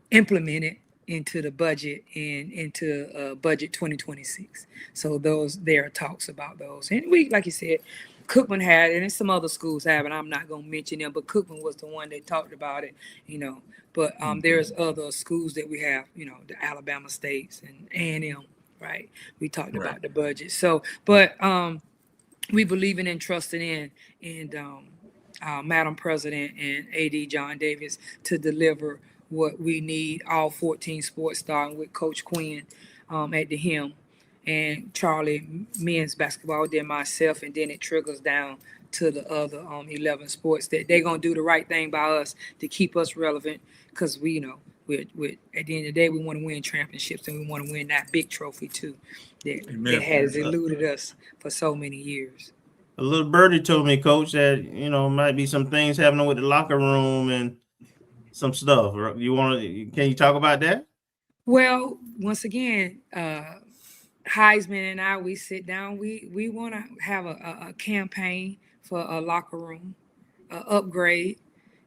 implemented into the budget and into budget 2026. So there are talks about those. And we, like you said, Cookman had it, and some other schools have it. I'm not going to mention them, but Cookman was the one that talked about it, But there's other schools that we have, the Alabama States and A&M, right? We talked about the budget. So, but we believe in and trusting in Madam President and AD John Davis to deliver what we need, all 14 sports, starting with Coach Quinn at the helm, and Charlie men's basketball, then myself, and then it trickles down to the other 11 sports that they're going to do the right thing by us to keep us relevant, because we, we're at the end of the day, we want to win championships, and we want to win that big trophy too that has eluded us for so many years. A little birdie told me, Coach, that, might be some things happening with the locker room and some stuff. Can you talk about that? Well, once again, Heisman and I, we sit down. We want to have a campaign for a locker room, upgrade,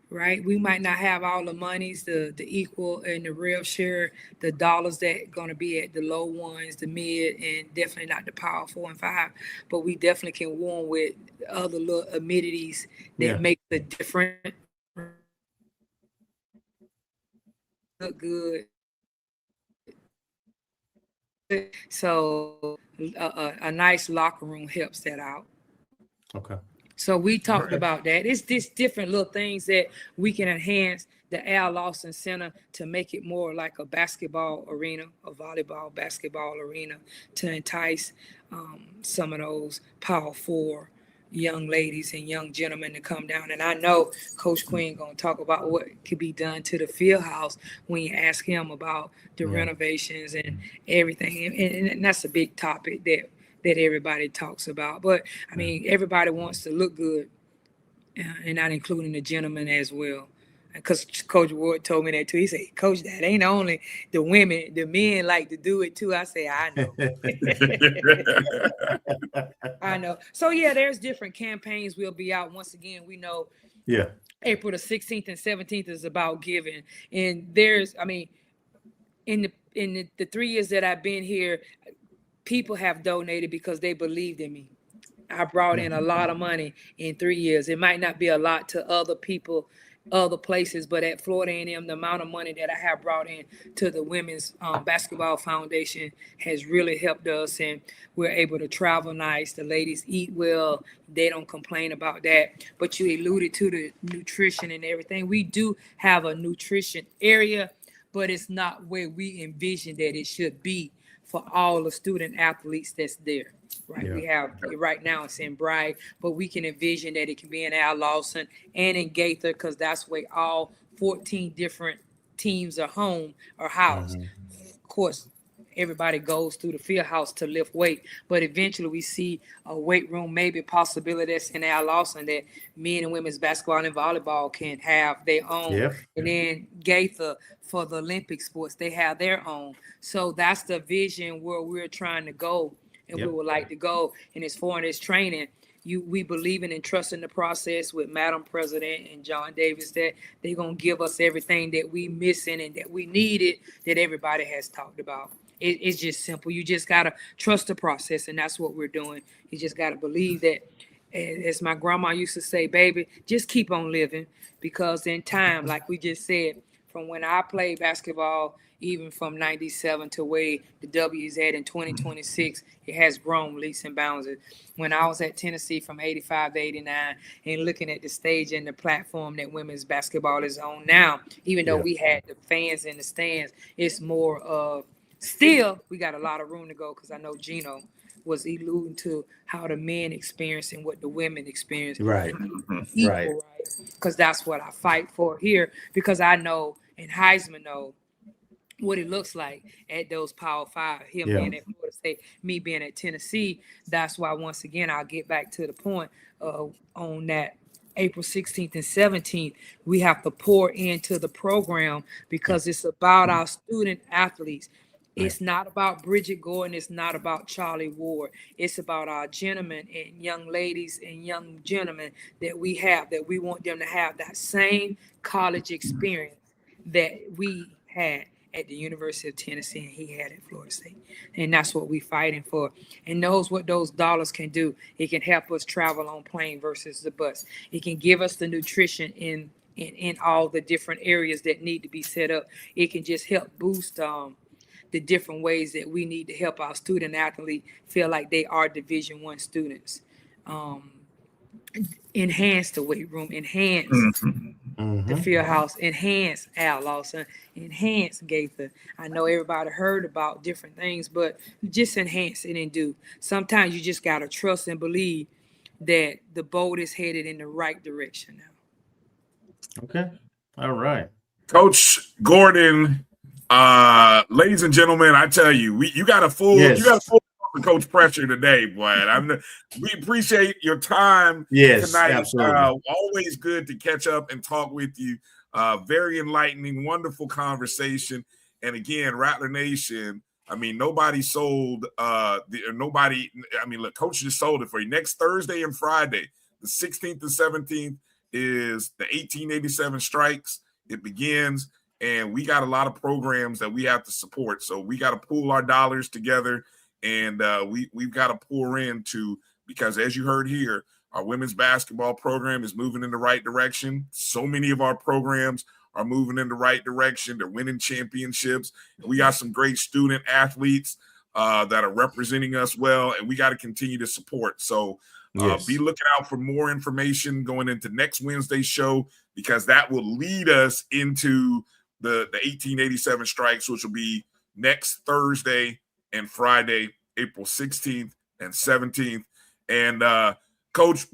right? We might not have all the monies, the equal and the rev share, the dollars that going to be at the low ones, the mid, and definitely not the power 4 and 5. But we definitely can warm with other little amenities that make the difference. Look good. So a nice locker room helps that out. Okay. So we talked about that. It's just different little things that we can enhance the Al Lawson Center to make it more like a basketball arena, a volleyball, basketball arena, to entice some of those Power 4 young ladies and young gentlemen to come down. And I know Coach Quinn going to talk about what could be done to the field house when you ask him about the renovations and everything. And that's a big topic that everybody talks about. But, I mean, everybody wants to look good, and not including the gentlemen as well. Because Coach Ward told me that too. He said, Coach, that ain't only the women, the men like to do it too. I say, I know. I know. So, there's different campaigns we'll be out. Once again, we know April the 16th and 17th is about giving. And there's, in the 3 years that I've been here, people have donated because they believed in me. I brought in a lot of money in 3 years. It might not be a lot to other people, other places, but at Florida A&M, the amount of money that I have brought in to the Women's Basketball Foundation has really helped us, and we're able to travel nice. The ladies eat well. They don't complain about that. But you alluded to the nutrition and everything. We do have a nutrition area, but it's not where we envision that it should be for all the student athletes that's there. Right, we have right now it's in Bryan, but we can envision that it can be in Al Lawson and in Gaither, because that's where all 14 different teams are home or housed. Of course, everybody goes through the field house to lift weight, but eventually we see a weight room, maybe possibility that's in Al Lawson, that men and women's basketball and volleyball can have their own. And then Gaither, for the Olympic sports, they have their own. So that's the vision where we're trying to go. And we would like to go. And as far as training, we believe in and trust in the process with Madam President and John Davis, that they're going to give us everything that we missing and that we needed, that everybody has talked about. It's just simple. You just got to trust the process, and that's what we're doing. You just got to believe that, as my grandma used to say, baby, just keep on living, because in time, like we just said, from when I played basketball, even from 97 to where the W is at in 2026, it has grown leaps and bounds. When I was at Tennessee from 85 to 89 and looking at the stage and the platform that women's basketball is on now, even though we had the fans in the stands, it's more of still, we got a lot of room to go, because I know Gino was alluding to how the men experience and what the women experience. Right. Equal, Right. Because that's what I fight for here, because I know, and Heisman know, what it looks like at those Power 5, him being at Florida State, me being at Tennessee. That's why, once again, I'll get back to the point on that April 16th and 17th, we have to pour into the program, because it's about our student athletes. It's not about Bridgette Gordon. It's not about Charlie Ward. It's about our gentlemen and young ladies and young gentlemen that we have, that we want them to have that same college experience that we had at the University of Tennessee and he had at Florida State. And that's what we're fighting for. And knows what those dollars can do. It can help us travel on plane versus the bus. It can give us the nutrition in all the different areas that need to be set up. It can just help boost the different ways that we need to help our student athlete feel like they are Division I students. Enhance the weight room, enhance the field house, enhance Al Lawson, enhance Gaither. I know everybody heard about different things, but just enhance it and do. Sometimes you just got to trust and believe that the boat is headed in the right direction now. Okay. All right. Coach Gordon, ladies and gentlemen, I tell you, you got a full Coach Pressure today, boy. We appreciate your time tonight. Absolutely. Always good to catch up and talk with you. Very enlightening, wonderful conversation. And again, Rattler Nation, I mean, nobody sold look, Coach just sold it for you. Next Thursday and Friday, the 16th and 17th, is the 1887 Strikes. It begins, and we got a lot of programs that we have to support. So we got to pool our dollars together. And we've got to pour into, because as you heard here, our women's basketball program is moving in the right direction. So many of our programs are moving in the right direction. They're winning championships. And we got some great student athletes that are representing us well, and we got to continue to support. So be looking out for more information going into next Wednesday's show, because that will lead us into the 1887 Strikes, which will be next Thursday and Friday, April 16th and 17th. And Coach,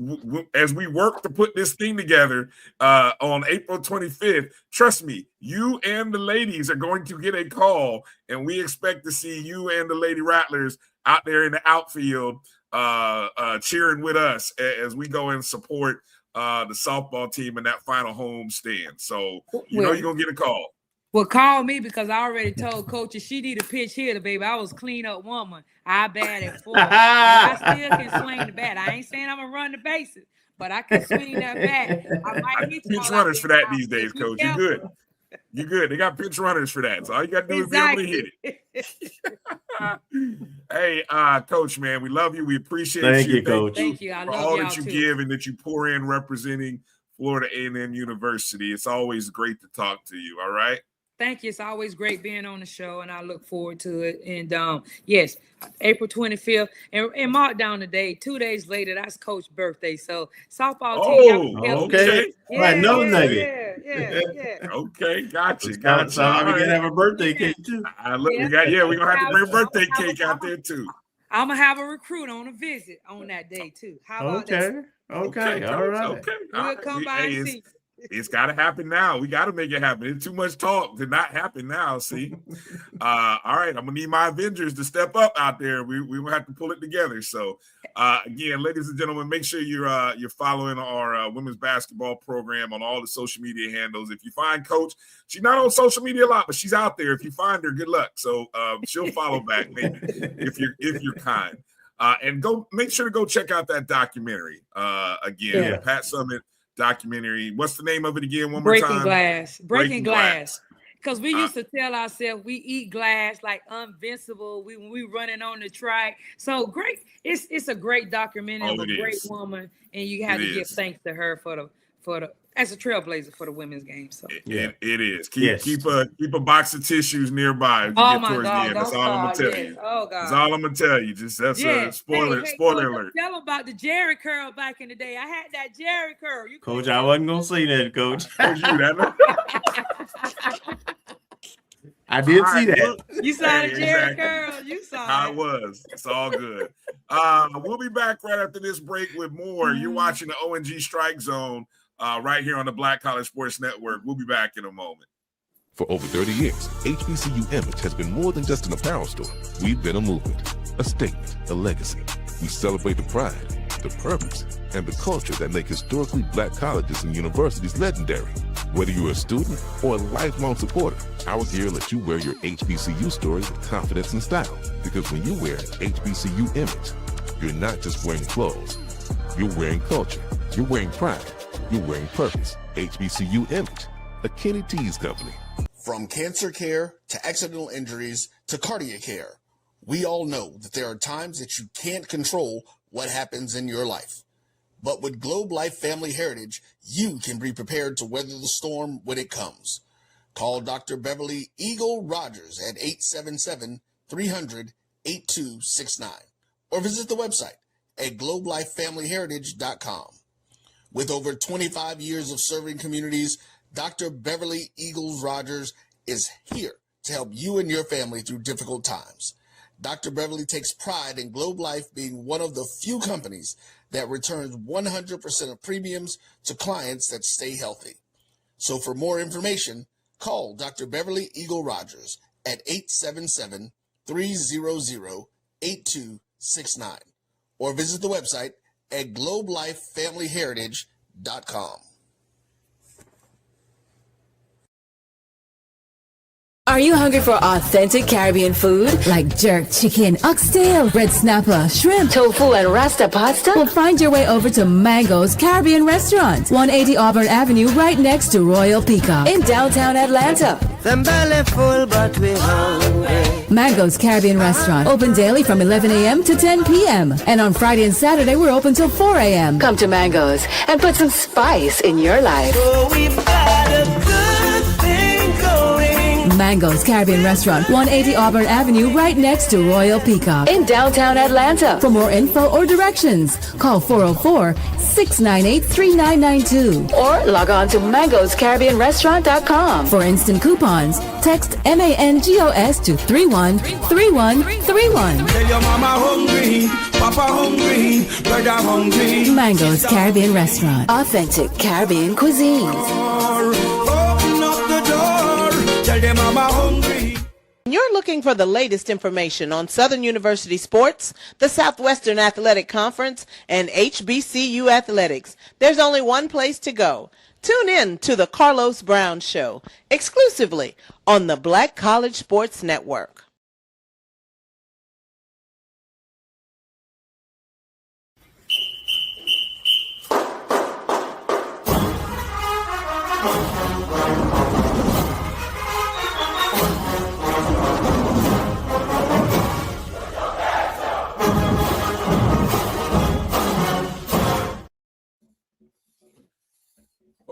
as we work to put this thing together on April 25th, trust me, you and the ladies are going to get a call, and we expect to see you and the Lady Rattlers out there in the outfield cheering with us as we go and support the softball team in that final home stand. So you know you're going to get a call. Well, call me, because I already told Coach if she need a pitch hitter, baby. I was clean up woman. I bat at 4. And I still can swing the bat. I ain't saying I'm gonna run the bases, but I can swing that bat. I might hit pitch runners for that these days, Coach. You're good. You're good. They got pitch runners for that. So all you got to do is be able to hit it. Hey, Coach, man, we love you. We appreciate you. Thank you, Coach. Thank you. I for love all y'all that you too. give and that you pour in representing Florida A&M University. It's always great to talk to you. All right. Thank you. It's always great being on the show, and I look forward to it. And yes, April 25th, and mark down the day. 2 days later, that's Coach's birthday. So softball team. Okay. Yeah, no nugget. Yeah. Okay, gotcha. We can have a birthday cake too. We're gonna have to bring a birthday cake out there too. I'm gonna have a recruit on a visit on that day too. How about that? Okay. All right. Okay. We'll come by and see. It's got to happen now. We got to make it happen. It's too much talk to not happen now. See, all right. I'm gonna need my Avengers to step up out there. We will have to pull it together. So, again, ladies and gentlemen, make sure you're following our women's basketball program on all the social media handles. If you find Coach, she's not on social media a lot, but she's out there. If you find her, good luck. So she'll follow back, maybe if you're kind. And make sure to go check out that documentary again. Pat Summit documentary. What's the name of it again? One more time. Breaking Glass. Because we used to tell ourselves we eat glass like invincible. We running on the track. So great. It's a great documentary of a great woman, and you have to give thanks to her for the as a trailblazer for the women's game. So it is. Keep a box of tissues nearby. As you get towards the end. That's all I'm gonna tell you. Oh God. That's all I'm gonna tell you. Just that's a spoiler alert. Tell them about the Jerry curl back in the day. I had that Jerry curl. Coach, I wasn't gonna say that, Coach. I did see that. You saw the Jerry curl. You saw how it. it was. It's all good. We'll be back right after this break with more. You're watching the O&G Strike Zone right here on the Black College Sports Network. We'll be back in a moment. For over 30 years, HBCU Image has been more than just an apparel store. We've been a movement, a statement, a legacy. We celebrate the pride, the purpose, and the culture that make historically black colleges and universities legendary. Whether you're a student or a lifelong supporter, our gear lets you wear your HBCU story with confidence and style. Because when you wear HBCU Image, you're not just wearing clothes. You're wearing culture. You're wearing pride. You're wearing purpose. HBCU Image, a Kenny T's company. From cancer care to accidental injuries to cardiac care, we all know that there are times that you can't control what happens in your life. But with Globe Life Family Heritage, you can be prepared to weather the storm when it comes. Call Dr. Beverly Eagle Rogers at 877-300-8269 or visit the website at globelifefamilyheritage.com. With over 25 years of serving communities, Dr. Beverly Eagles Rogers is here to help you and your family through difficult times. Dr. Beverly takes pride in Globe Life being one of the few companies that returns 100% of premiums to clients that stay healthy. So for more information, call Dr. Beverly Eagle Rogers at 877-300-8269 or visit the website at globelifefamilyheritage.com. Are you hungry for authentic Caribbean food like jerk chicken, oxtail, red snapper, shrimp, tofu, and rasta pasta? Well, find your way over to Mango's Caribbean Restaurant, 180 Auburn Avenue, right next to Royal Peacock in downtown Atlanta. Them belly full, but we hungry. Mango's Caribbean Restaurant, open daily from 11 a.m. to 10 p.m. And on Friday and Saturday, we're open till 4 a.m. Come to Mango's and put some spice in your life. So we've got a good thing going. Mango's Caribbean Restaurant, 180 Auburn Avenue, right next to Royal Peacock in downtown Atlanta. For more info or directions, call 404-698-3992 or log on to mangoscaribbeanrestaurant.com. For instant coupons, text MANGOS to 313131. Tell your mama hungry, papa hungry, brother hungry. Mango's Caribbean Restaurant, authentic Caribbean cuisines. Open up the door, tell your mama hungry. You're looking for the latest information on Southern University sports, the Southwestern Athletic Conference, and HBCU athletics. There's only one place to go. Tune in to the Carlos Brown Show, exclusively on the Black College Sports Network.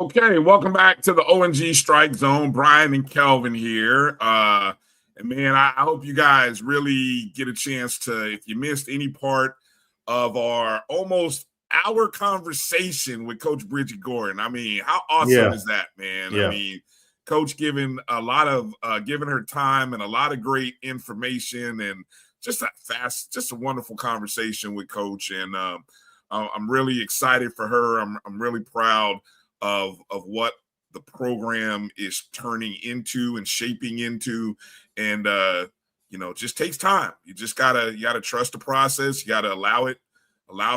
Okay, welcome back to the O&G Strike Zone. Bryan and Kelvin here. And man, I hope you guys really get a chance to, if you missed any part of our almost hour conversation with Coach Bridgette Gordon. I mean, how awesome is that, man? Yeah. I mean, Coach giving a lot of giving her time and a lot of great information and just a wonderful conversation with Coach. And I'm really excited for her. I'm really proud of what the program is turning into and shaping into. And just takes time. You gotta trust the process. You gotta allow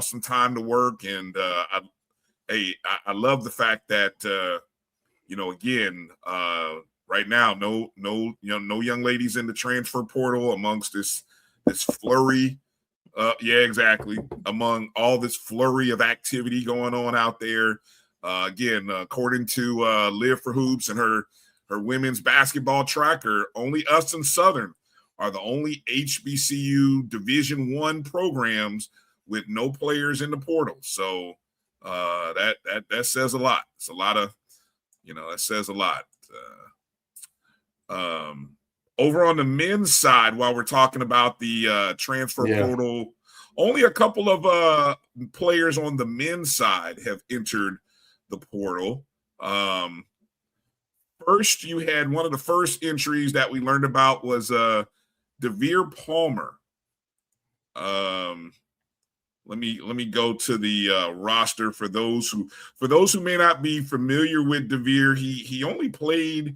some time to work. And I love the fact that again, right now, no young ladies in the transfer portal amongst this flurry. Exactly. Among all this flurry of activity going on out there. Again, according to Live for Hoops and her women's basketball tracker, only us and Southern are the only HBCU Division I programs with no players in the portal. So that says a lot. It's a lot of, that says a lot. Over on the men's side, while we're talking about the transfer portal, only a couple of players on the men's side have entered the portal. First, you had one of the first entries that we learned about was DeVere Palmer. Let me go to the roster for those who may not be familiar with DeVere. He only played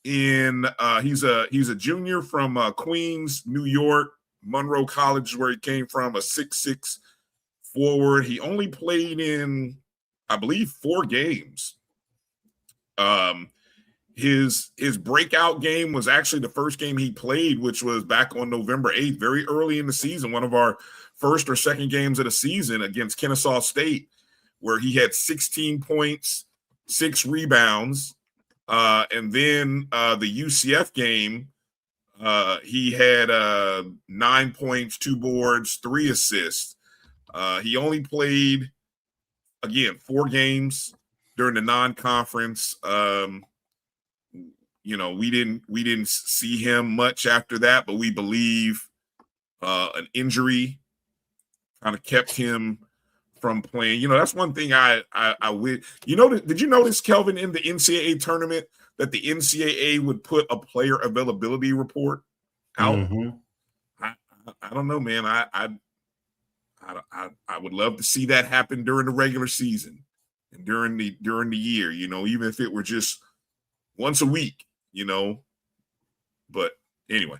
in he's a junior from Queens, New York. Monroe College, where he came from, a 6'6" forward. He only played in, I believe, 4 games. His breakout game was actually the first game he played, which was back on November 8th, very early in the season, one of our first or second games of the season against Kennesaw State, where he had 16 points, 6 rebounds, and then the UCF game, he had 9 points, 2 boards, 3 assists. He only played, again, 4 games during the non-conference. We didn't see him much after that, but we believe an injury kind of kept him from playing. That's one thing I would. Did you notice, Kelvin, in the NCAA tournament that the NCAA would put a player availability report out? Mm-hmm. I don't know, man. I would love to see that happen during the regular season and during the year. Even if it were just once a week. But anyway,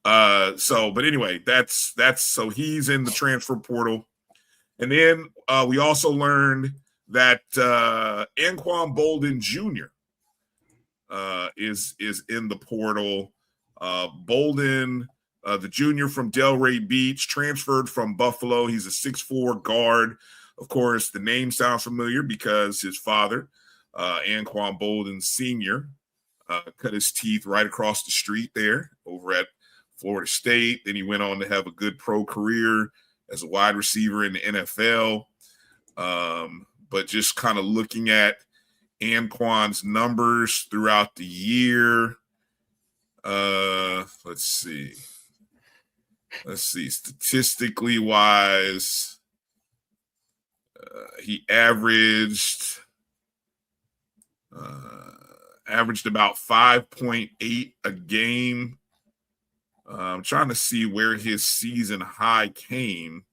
that's so he's in the transfer portal. And then we also learned that Anquan Bolden Jr. Is in the portal. Bolden, the junior from Delray Beach, transferred from Buffalo. He's a 6'4" guard. Of course, the name sounds familiar because his father, Anquan Bolden Sr., cut his teeth right across the street there over at Florida State. Then he went on to have a good pro career as a wide receiver in the NFL. But just kind of looking at Anquan's numbers throughout the year. Let's see. Statistically wise, he averaged about 5.8 a game. I'm trying to see where his season high came.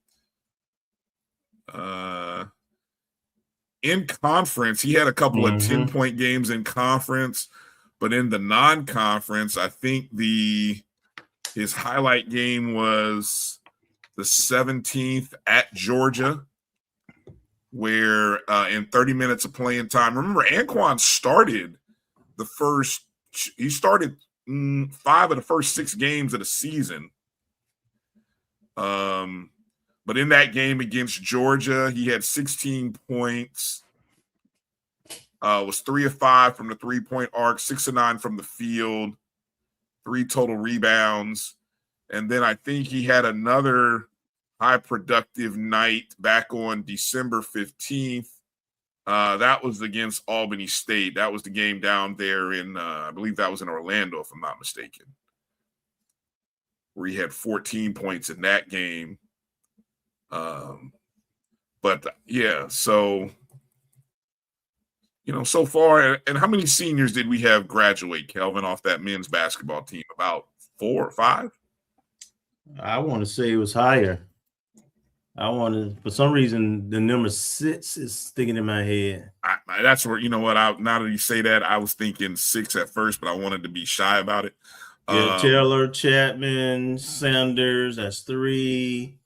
In conference, he had a couple of 10-point games in conference, but in the non-conference, I think his highlight game was the 17th at Georgia, where in 30 minutes of playing time. Remember, Anquan started 5 of the first 6 games of the season. But in that game against Georgia, he had 16 points, was 3 of 5 from the 3-point arc, 6 of 9 from the field, 3 total rebounds. And then I think he had another high productive night back on December 15th. That was against Albany State. That was the game down there in, I believe that was in Orlando, if I'm not mistaken, where he had 14 points in that game. So far, and how many seniors did we have graduate, Kelvin, off that men's basketball team? About 4 or 5? I want to say it was higher. For some reason, the number 6 is sticking in my head. That's where, now that you say that, I was thinking 6 at first, but I wanted to be shy about it. Yeah, Taylor, Chapman, Sanders, that's 3.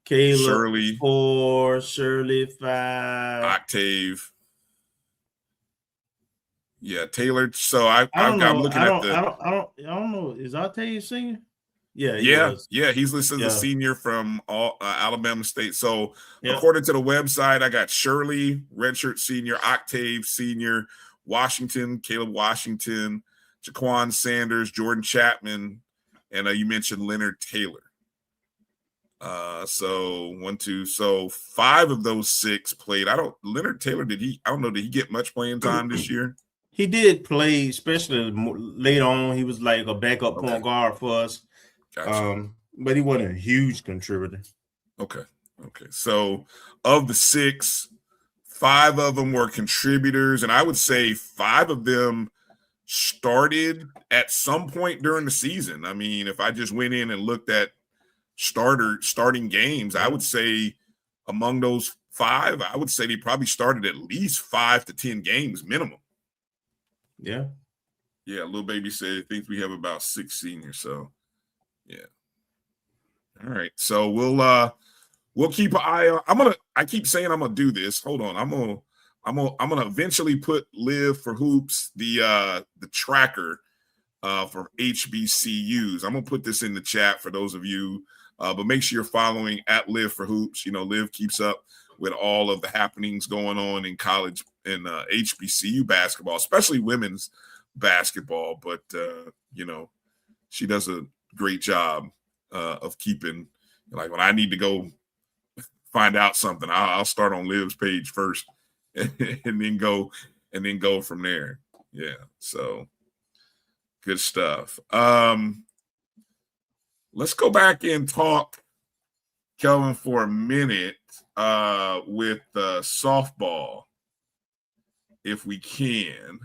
Caleb, Shirley, 4. Shirley, 5. Octave. Yeah, Taylor. So I'm looking at I don't know. Is Octave senior? Yeah. He's listed as a senior from Alabama State. So according to the website, I got Shirley, redshirt senior, Octave senior, Washington, Caleb Washington, Jaquan Sanders, Jordan Chapman, and you mentioned Leonard Taylor. So 5 of those 6 played. Leonard Taylor, did he get much playing time this year? He did play, especially later on. He was like a backup point guard for us. Gotcha. But he wasn't a huge contributor. Okay. So of the 6, 5 of them were contributors, and I would say 5 of them started at some point during the season. I mean, if I just went in and looked at starting games, I would say among those 5, I would say they probably started at least 5 to 10 games minimum. Yeah. Yeah, little baby said he thinks we have about 6 seniors. So yeah. All right. So we'll keep an eye on. I keep saying I'm gonna do this. Hold on. I'm gonna eventually put Live for Hoops, the tracker for HBCUs. I'm gonna put this in the chat for those of you, but make sure you're following at Live for Hoops. You know, Liv keeps up with all of the happenings going on in college and HBCU basketball, especially women's basketball. But you know, she does a great job of keeping, like, when I need to go find out something, I'll start on Liv's page first and then go from there. Yeah, so good stuff. Let's go back and talk, Kelvin, for a minute with softball, if we can.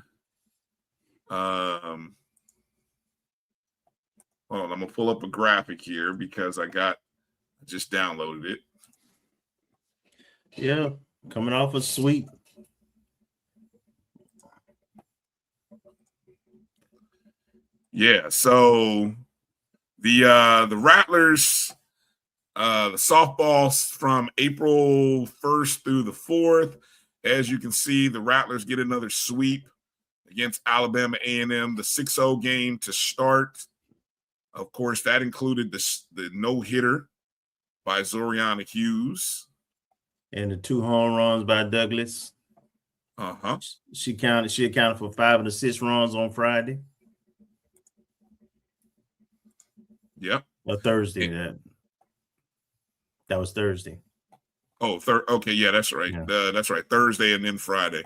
Hold on, I'm gonna pull up a graphic here because I just downloaded it. Yeah, coming off a sweep. Yeah, so the Rattlers, the softballs from April 1st through the 4th. As you can see, the Rattlers get another sweep against Alabama A&M, the 6-0 game to start. Of course, that included the no-hitter by Zoriana Hughes. And the 2 home runs by Douglas. Uh-huh. She accounted for 5 of the 6 runs on Friday. Yep. Or Thursday. That was Thursday. Oh, okay, yeah, that's right. Yeah. That's right. Thursday and then Friday.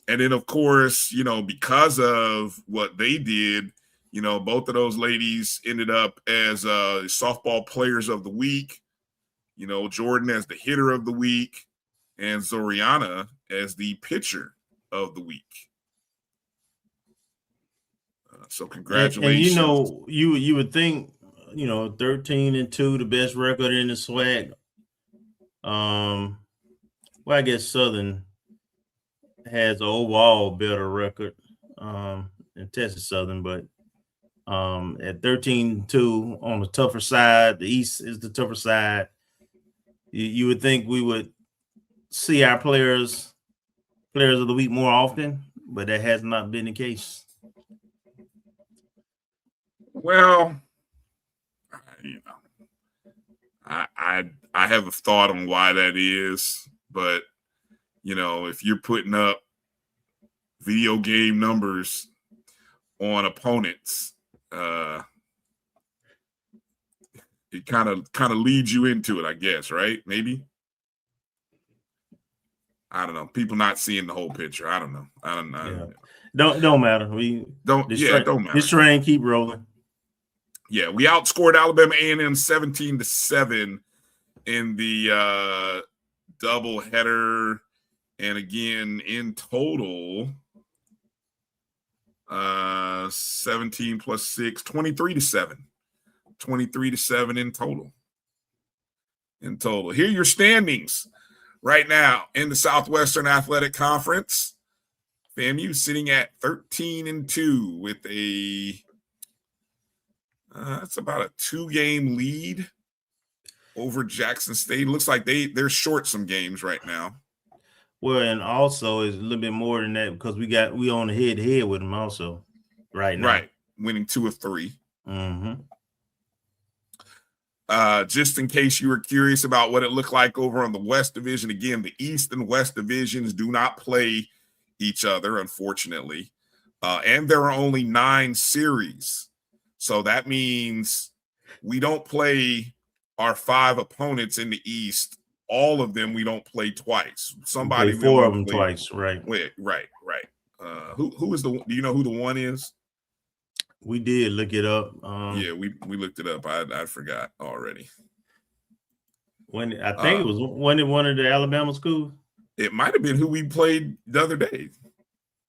And then, of course, you know, because of what they did, you know, both of those ladies ended up as softball players of the week. You know, Jordan as the hitter of the week and Zoriana as the pitcher of the week. So congratulations. And you know, you would think, you know, 13-2, the best record in the SWAC. Well, I guess Southern has an overall better record than Texas Southern, but at 13-2 on the tougher side, the East is the tougher side. You would think we would see our players of the week more often, but that has not been the case. Well, you know, I have a thought on why that is, but you know, if you're putting up video game numbers on opponents, it kind of leads you into it, I guess, right? Maybe. I don't know. People not seeing the whole picture. I don't know. Yeah. Don't matter. Don't matter. This train keep rolling. Yeah, we outscored Alabama A&M 17-7 in the doubleheader, and again in total, 17 plus 6, 23-7. 23-7 in total. Here are your standings right now in the Southwestern Athletic Conference. FAMU sitting at 13-2 with that's about a 2-game lead over Jackson State. Looks like they're short some games right now. Well, and also it's a little bit more than that because we on the head-to-head with them also right now. Right, winning 2 of 3. Mm-hmm. Just in case you were curious about what it looked like over on the West Division, again, the East and West Divisions do not play each other, unfortunately. And there are only 9 series. So that means we don't play our 5 opponents in the East. All of them we don't play twice. Somebody we play 4 of them twice, right? Right. Who is do you know who the one is? We did look it up. Yeah, we looked it up. I forgot already. When I think it was one of the Alabama schools. It might have been who we played the other day.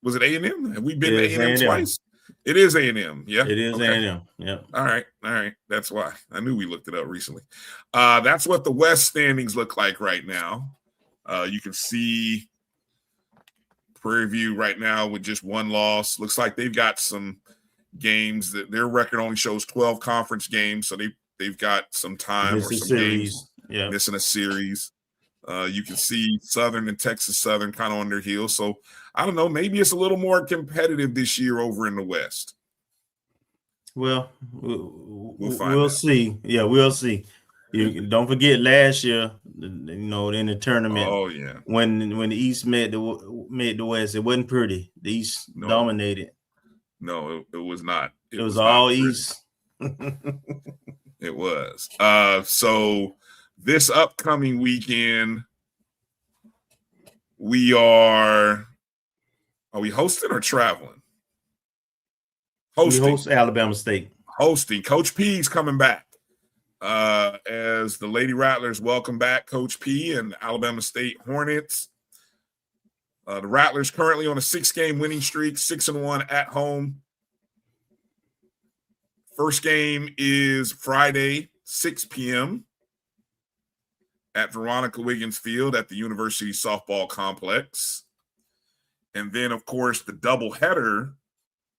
Was it A&M? Have we been to It's A&M twice? It is A&M. Yeah. It is Okay. A&M. Yeah. All right. That's why. I knew we looked it up recently. That's what the West standings look like right now. You can see Prairie View right now with just one loss. Looks like they've got some games that their record only shows 12 conference games, so they've got some time or some games missing a series. You can see Southern and Texas Southern kind of on their heels. So I don't know, maybe it's a little more competitive this year over in the West. Well, we'll out. See. Yeah, we'll see. You don't forget last year, in the tournament. Oh yeah, when the East met the West, it wasn't pretty. The East dominated. No, it was not. It was all East. It was. So this upcoming weekend, are we hosting or traveling? Hosting. We host Alabama State. Hosting. Coach P's coming back. As the Lady Rattlers welcome back Coach P and Alabama State Hornets. The Rattlers currently on a 6-game winning streak, 6-1 at home. First game is Friday, 6 p.m. at Veronica Wiggins Field at the University Softball Complex. And then, of course, the doubleheader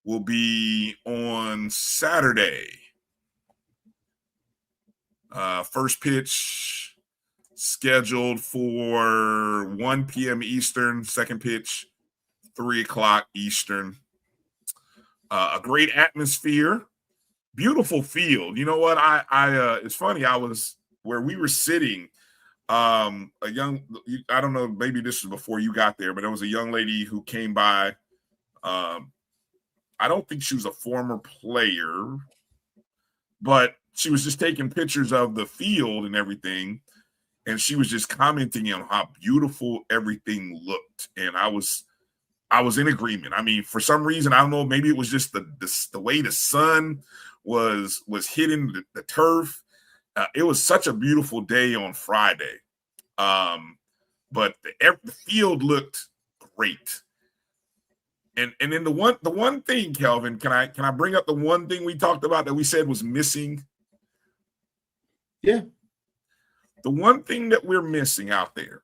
will be on Saturday. First pitch scheduled for 1 p.m. Eastern. Second pitch, 3 o'clock Eastern. A great atmosphere. Beautiful field. You know what? It's funny. I was where we were sitting. I don't know, maybe this was before you got there, but there was a young lady who came by. I don't think she was a former player, but she was just taking pictures of the field and everything. And she was just commenting on how beautiful everything looked. And I was in agreement. I mean, for some reason, I don't know, maybe it was just the way the sun was hitting the turf. It was such a beautiful day on Friday. But the field looked great. And then the one thing, Kelvin, can I bring up the one thing we talked about that we said was missing? Yeah. The one thing that we're missing out there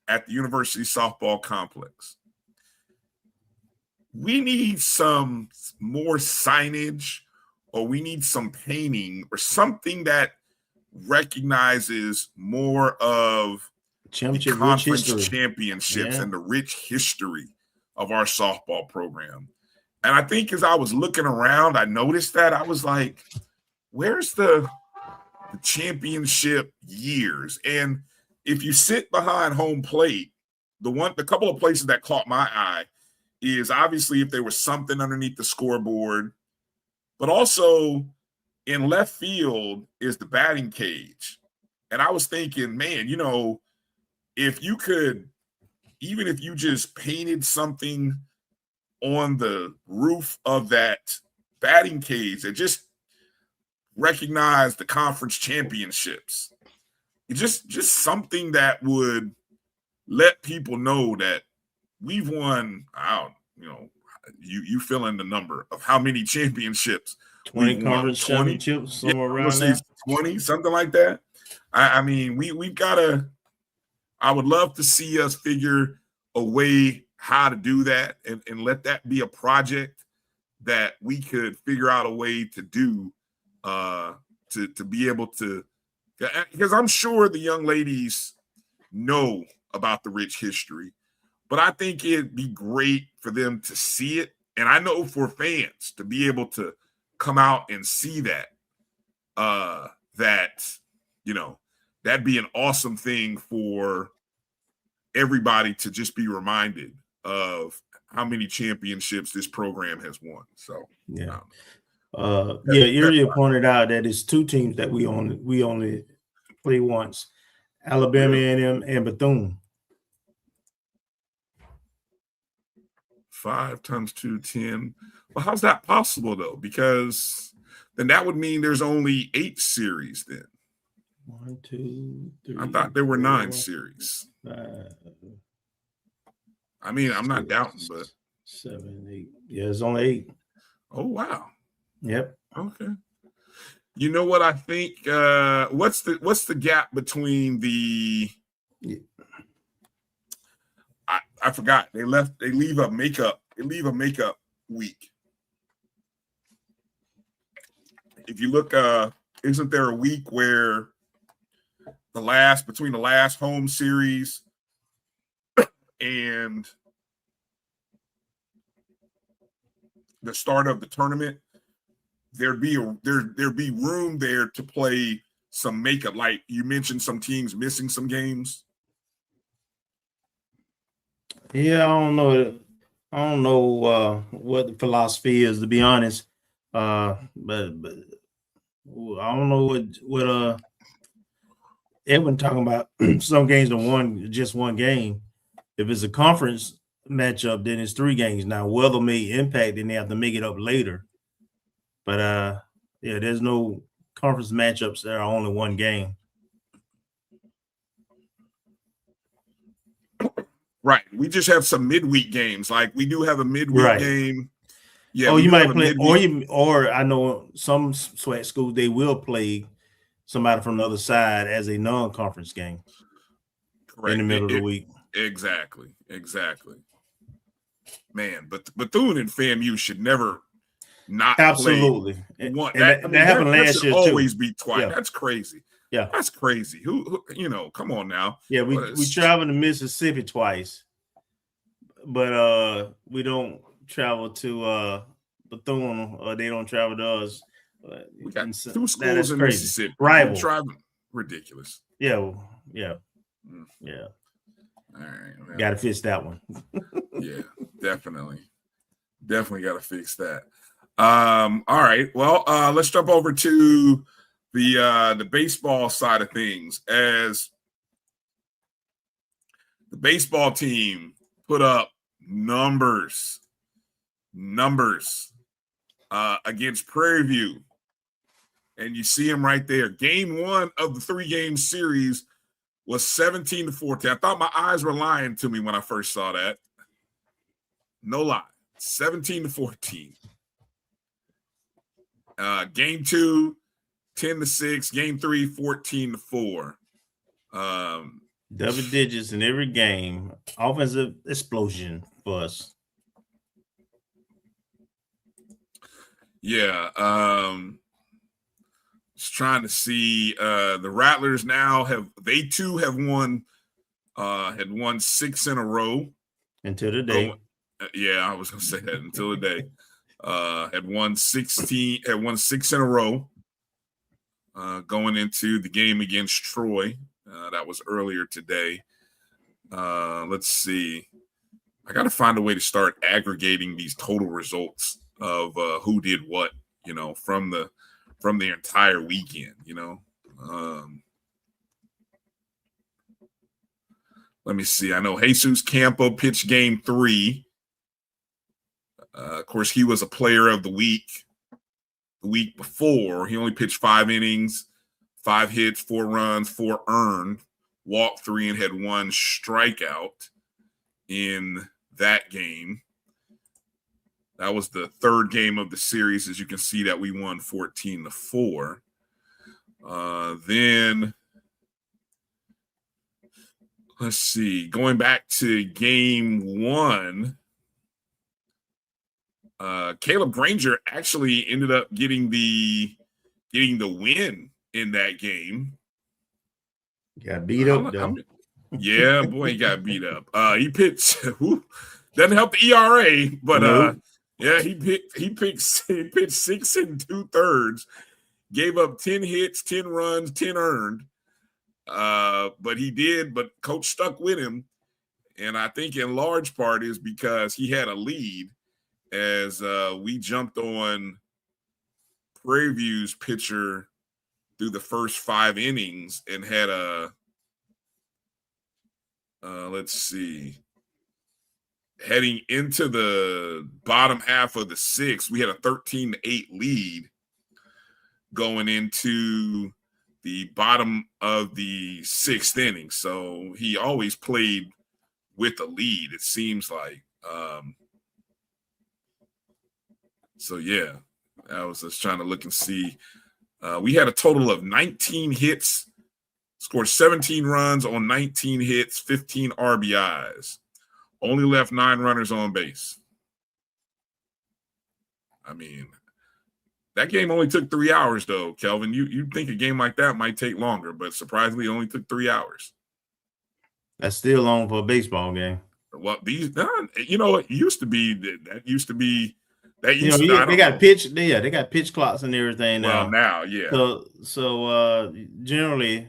at the University Softball Complex, we need some more signage, or we need some painting or something that recognizes more of the conference championships and the rich history of our softball program. And I think as I was looking around, I noticed that. I was like, where's the championship years? And if you sit behind home plate, the couple of places that caught my eye is obviously if there was something underneath the scoreboard, but also in left field is the batting cage. And I was thinking, man, if you could, even if you just painted something on the roof of that batting cage that just recognize the conference championships, just something that would let people know that we've won. You fill in the number of how many championships. 20 conference championships, somewhere around there. 20, something like that. I mean, we've got to. I would love to see us figure a way how to do that and let that be a project that we could figure out a way to do to be able to, because I'm sure the young ladies know about the rich history, but I think it'd be great for them to see it. And I know for fans to be able to come out and see that, that'd be an awesome thing for everybody to just be reminded of how many championships this program has won. So, yeah. Iria pointed out that it's 2 teams that we only play once: Alabama A&M and Bethune. 5 times 2, 10. Well, how's that possible though? Because then that would mean there's only 8 series then. 1, 2, 3. I thought there were 9 4, series. 5. I mean, I'm not doubting, but 7, 8. Yeah, it's only 8. Oh, wow. Yep. Okay. You know what I think? What's the gap between the? I forgot. They leave a makeup week. If you look, isn't there a week where between the last home series and the start of the tournament, there'd be room there to play some makeup. Like you mentioned, some teams missing some games. Yeah, I don't know what the philosophy is, to be honest. But I don't know what Edwin talking about. Some games are just one game. If it's a conference matchup, then it's 3 games. Now weather may impact, and they have to make it up later. But yeah, there's no conference matchups that are only one game. Right. We just have some midweek games. Like we do have a midweek game. Yeah. Oh, you might play, or I know some SWAC schools, they will play somebody from the other side as a non-conference game. Correct. In the middle of the week. Exactly. Man, but Bethune and FAMU should never not absolutely play one. That happened last year too. Always be twice. Yeah. That's crazy. Yeah, that's crazy. Who come on now. Yeah, we travel to Mississippi twice, but we don't travel to Bethune, or they don't travel to us. We got 2 schools in Mississippi. Rival. Ridiculous. Yeah. All right. Got to fix that one. Yeah, definitely got to fix that. All right. Well, let's jump over to the baseball side of things, as the baseball team put up numbers against Prairie View, and you see them right there. Game 1 of the 3-game series was 17-14. I thought my eyes were lying to me when I first saw that. No lie, 17-14. Game 2, 10-6. Game 3, 14-4. Double digits in every game. Offensive explosion for us. Yeah. Just trying to see. The Rattlers now had won 6 in a row. Until today. I was gonna say that until today. Had won 6 in a row. Going into the game against Troy. That was earlier today. Let's see. I got to find a way to start aggregating these total results of who did what, from the entire weekend, Let me see. I know Jesus Campo pitched game 3. Of course, he was a player of the week. The week before, he only pitched 5 innings, 5 hits, 4 runs, 4 earned, walked 3, and had 1 strikeout in that game. That was the 3rd game of the series. As you can see, that we won 14-4. Then let's see. Going back to game 1. Caleb Granger actually ended up getting the win in that game. Got beat up though. Yeah, boy, he got beat up. He pitched. Doesn't help the ERA, but yeah, he pitched 6 2/3, gave up 10 hits, 10 runs, 10 earned. But coach stuck with him, and I think in large part is because he had a lead. As we jumped on Prairie View's pitcher through the first 5 innings and had let's see, heading into the bottom half of the 6th, we had a 13-8 lead going into the bottom of the 6th inning. So he always played with a lead, it seems like. So yeah, I was just trying to look and see. We had a total of 19 hits, scored 17 runs on 19 hits, 15 RBIs. Only left 9 runners on base. I mean, that game only took 3 hours, though, Kelvin. You'd think a game like that might take longer, but surprisingly, it only took 3 hours. That's still long for a baseball game. Well, it used to be that used to be that You used know, to. they got pitch. They got pitch clocks and everything now. Well, now, yeah. So generally,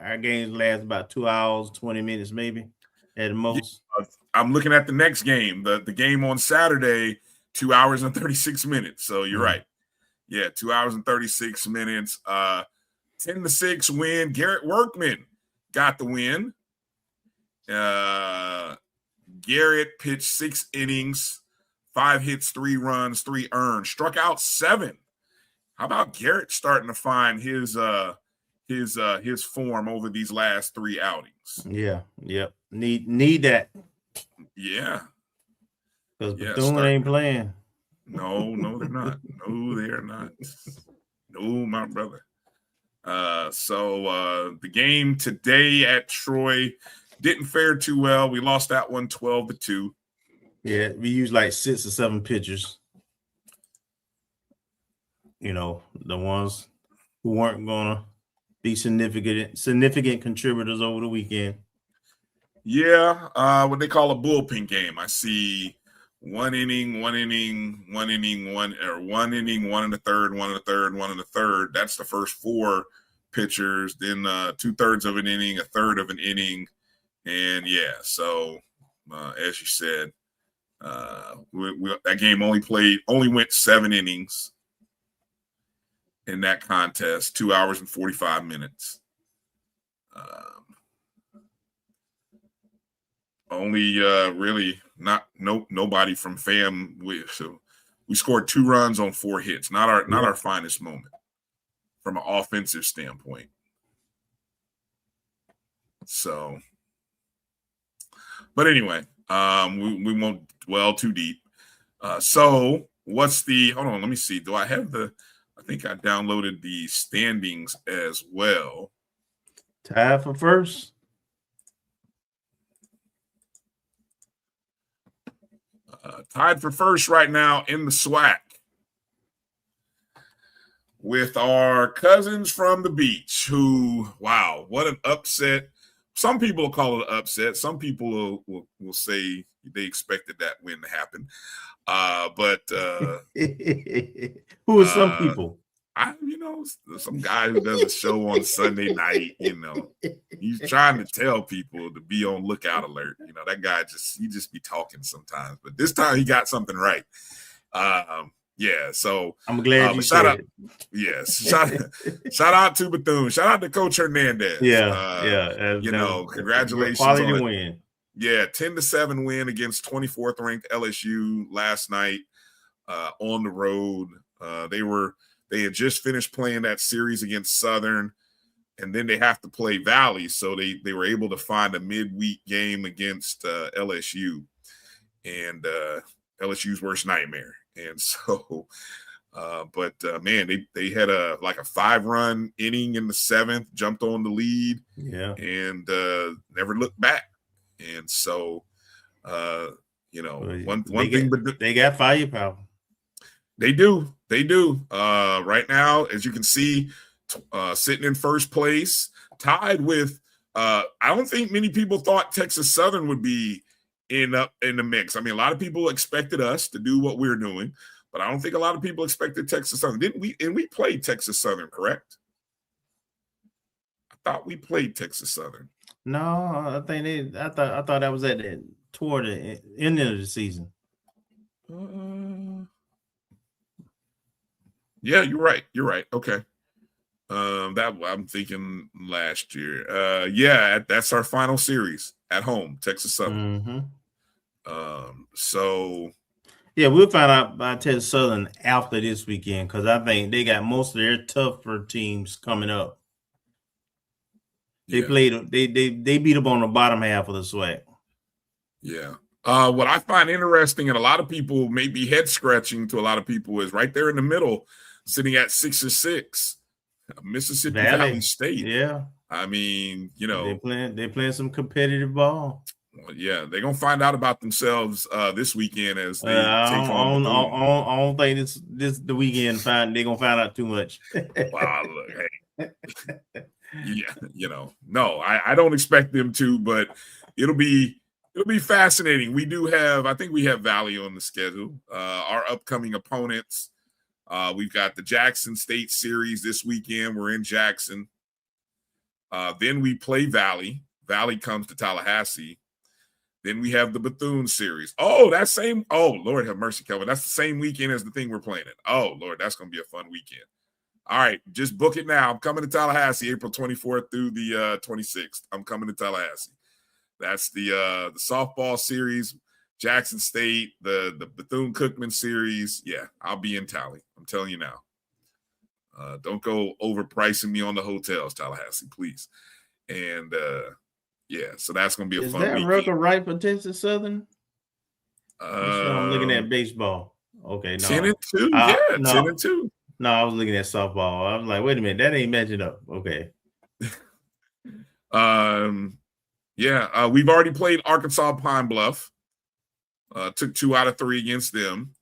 our games last about 2 hours, 20 minutes, maybe at the most. I'm looking at the next game, the game on Saturday, 2 hours and 36 minutes. So you're right. Yeah, 2 hours and 36 minutes. 10-6 win. Garrett Workman got the win. Garrett pitched 6 innings, 5 hits, 3 runs, 3 earned, struck out 7. How about Garrett starting to find his form over these last 3 outings? Yeah, yep. Need that. Yeah. Because Bethune ain't playing. No, they're not. No, they are not. No, my brother. So the game today at Troy didn't fare too well. We lost that one 12-2. Yeah, we used like 6 or 7 pitchers. You know, the ones who weren't gonna be significant contributors over the weekend. Yeah, what they call a bullpen game. I see 1 inning, 1 inning, 1 inning, 1 inning, 1 in the third, 1 in the third, 1 in the third. That's the first 4 pitchers. Then 2/3 of an inning, 1/3 of an inning, and yeah. So as you said, that game only went 7 innings in that contest, 2 hours and 45 minutes. Only really nobody from FAMU. So we scored 2 runs on 4 hits. Not our finest moment from an offensive standpoint. So, but anyway, we won't dwell too deep. So what's the? Hold on, let me see. Do I have the? I think I downloaded the standings as well. Tied for first. Tied for first right now in the SWAC with our cousins from the beach who, wow, what an upset. Some people will call it an upset. Some people will say they expected that win to happen. But who are some people? Some guy who does a show on Sunday night, he's trying to tell people to be on lookout alert. That guy just be talking sometimes, but this time he got something right. Yeah, so I'm glad you said it. Yes, shout out to Bethune. Shout out to Coach Hernandez. Yeah. Congratulations. Quality win. Yeah, 10-7 win against 24th ranked LSU last night on the road. They had just finished playing that series against Southern, and then they have to play Valley. So they were able to find a midweek game against LSU, and LSU's worst nightmare. And so, man, they had a 5-run inning in the 7th, jumped on the lead, and never looked back. And so, one thing, but they got firepower. They do. Right now, as you can see, sitting in first place, tied with. I don't think many people thought Texas Southern would be in the mix. I mean, a lot of people expected us to do what we're doing, but I don't think a lot of people expected Texas Southern. Didn't we? And we played Texas Southern, correct? I thought we played Texas Southern. No, I thought that was toward the end of the season. Yeah, you're right. Okay. That I'm thinking last year. That's our final series at home, Texas Southern. So yeah, we'll find out about Texas Southern after this weekend because I think they got most of their tougher teams coming up. They beat up on the bottom half of the SWAC. Yeah. What I find interesting, and a lot of people may be head scratching to a lot of people, is right there in the middle, sitting at 6-6, Mississippi Valley State. Yeah, I mean, you know, they're playing some competitive ball. Well, yeah, they're gonna find out about themselves this weekend as they take I on. don't think this the weekend. They're gonna find out too much. Wow, look, hey. Yeah, you know, no, I don't expect them to, but it'll be fascinating. We do have, I think we have Valley on the schedule. Our upcoming opponents, we've got the Jackson State series this weekend. We're in Jackson. Then we play Valley. Valley comes to Tallahassee. Then we have the Bethune series. Oh, that same. Oh, Lord have mercy, Kelvin. That's the same weekend as the thing we're playing at. Oh, Lord, that's going to be a fun weekend. All right, just book it now. I'm coming to Tallahassee, April 24th through the 26th. I'm coming to Tallahassee. That's the softball series, Jackson State, the Bethune-Cookman series. Yeah, I'll be in Tally. I'm telling you now. Don't go overpricing me on the hotels, Tallahassee, please. And yeah, so that's going to be a fun weekend. Is that record right for Texas Southern? I'm looking at baseball. Okay, no. 10-2, yeah, 10-2. No, I was looking at softball. I was like, wait a minute, that ain't matching up. Okay. Yeah, we've already played Arkansas Pine Bluff. Took 2 out of 3 against them.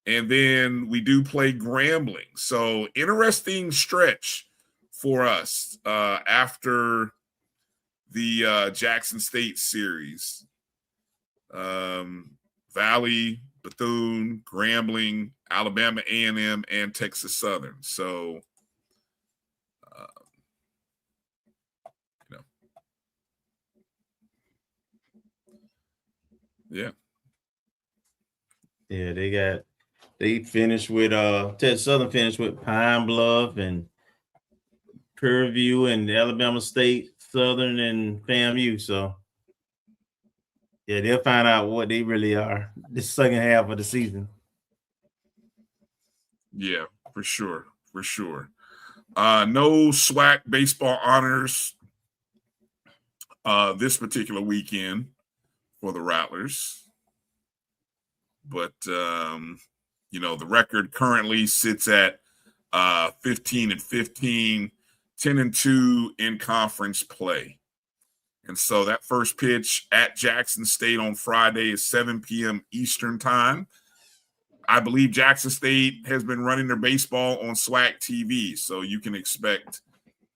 And then we do play Grambling. So interesting stretch for us after the Jackson State series. Valley, Bethune, Grambling, Alabama A&M, and Texas Southern. So, you know, yeah. Yeah, they finished with Texas Southern finished with Pine Bluff and Prairie View and Alabama State, Southern, and FAMU. So yeah, they'll find out what they really are this second half of the season. Yeah, for sure. For sure. No SWAC baseball honors this particular weekend for the Rattlers. But, you know, the record currently sits at 15-15, 10-2 in conference play. And so that first pitch at Jackson State on Friday is 7 p.m. Eastern time. I believe Jackson State has been running their baseball on SWAC TV, so you can expect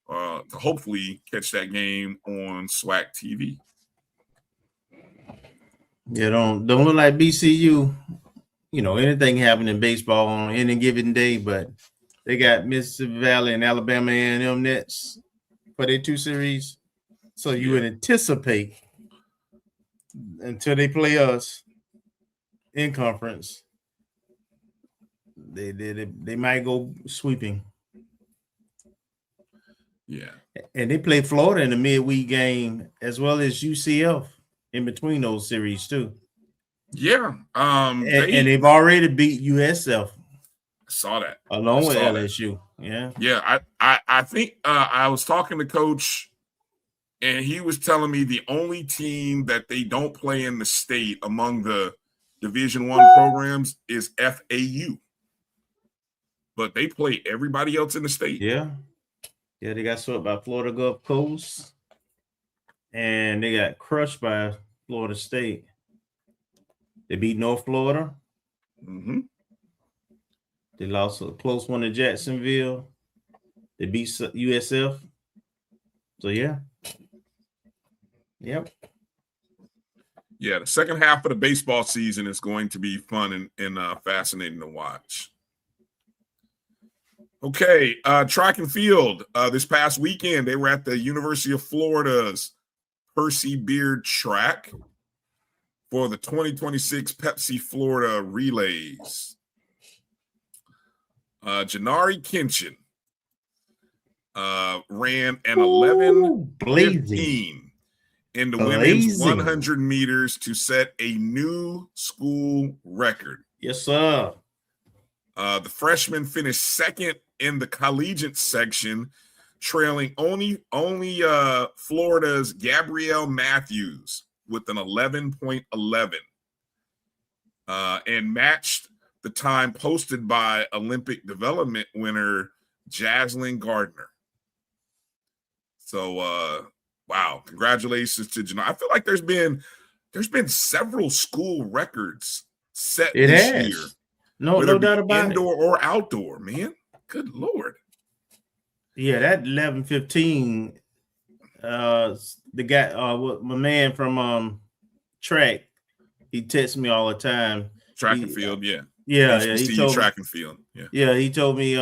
to hopefully catch that game on SWAC TV. Yeah, don't look like BCU. You know, anything happen in baseball on any given day, but they got Mississippi Valley and Alabama A&M Nets for their 2 series. So you would anticipate until they play us in conference, they might go sweeping. Yeah. And they play Florida in the midweek game as well as UCF in between those series too. Yeah. And they've already beat USF. I saw that. Along with LSU. Yeah. Yeah. I think I was talking to Coach, and he was telling me the only team that they don't play in the state among the Division I programs is FAU. But they play everybody else in the state. Yeah. Yeah, they got swept by Florida Gulf Coast. And they got crushed by Florida State. They beat North Florida. Mm-hmm. They lost a close one to Jacksonville. They beat USF. So, yeah. Yep. Yeah, the second half of the baseball season is going to be fun and fascinating to watch. Okay, track and field. This past weekend, they were at the University of Florida's Percy Beard track for the 2026 Pepsi Florida Relays. Janari Kinchin ran an 11:15 in the women's 100 meters to set a new school record. Yes, sir. The freshman finished second in the collegiate section, trailing only Florida's Gabrielle Matthews with an 11.11 and matched the time posted by Olympic development winner Jaslyn Gardner. So, wow, congratulations to Janai. I feel like there's been several school records set this year. No doubt about it. Indoor or outdoor, man. Good Lord. Yeah, that 11:15. The guy, my man from track, he texts me all the time. Track and field, yeah. Yeah. He told track and field, yeah. Yeah, he told me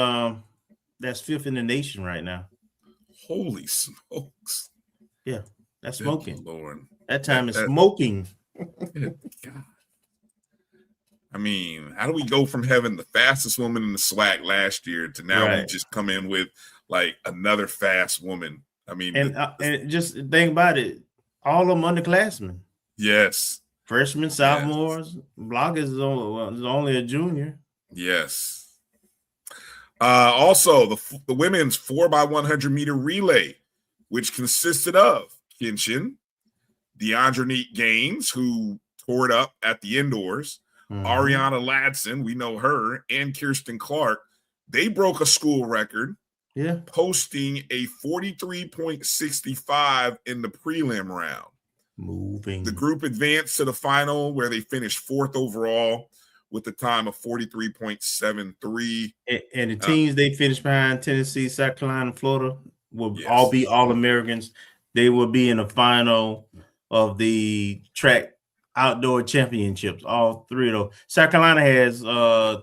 that's 5th in the nation right now. Holy smokes! Yeah, that's smoking. Lord, that time is smoking. God. I mean, how do we go from having the fastest woman in the SWAC last year to now we just come in with like another fast woman? I mean, and just think about it, all of them underclassmen. Yes, freshmen, sophomores. Block is only a junior. Yes. Also, the women's 4x100 meter relay, which consisted of Kenshin, DeAndre Gaines, who tore it up at the indoors, Ariana Ladson, we know her, and Kirsten Clark. They broke a school record, posting a 43.65 in the prelim round. Moving. The group advanced to the final where they finished 4th overall with a time of 43.73. And the teams they finished behind, Tennessee, South Carolina, and Florida, will all be All-Americans. They will be in the final of the track outdoor championships, all 3 of those. South Carolina has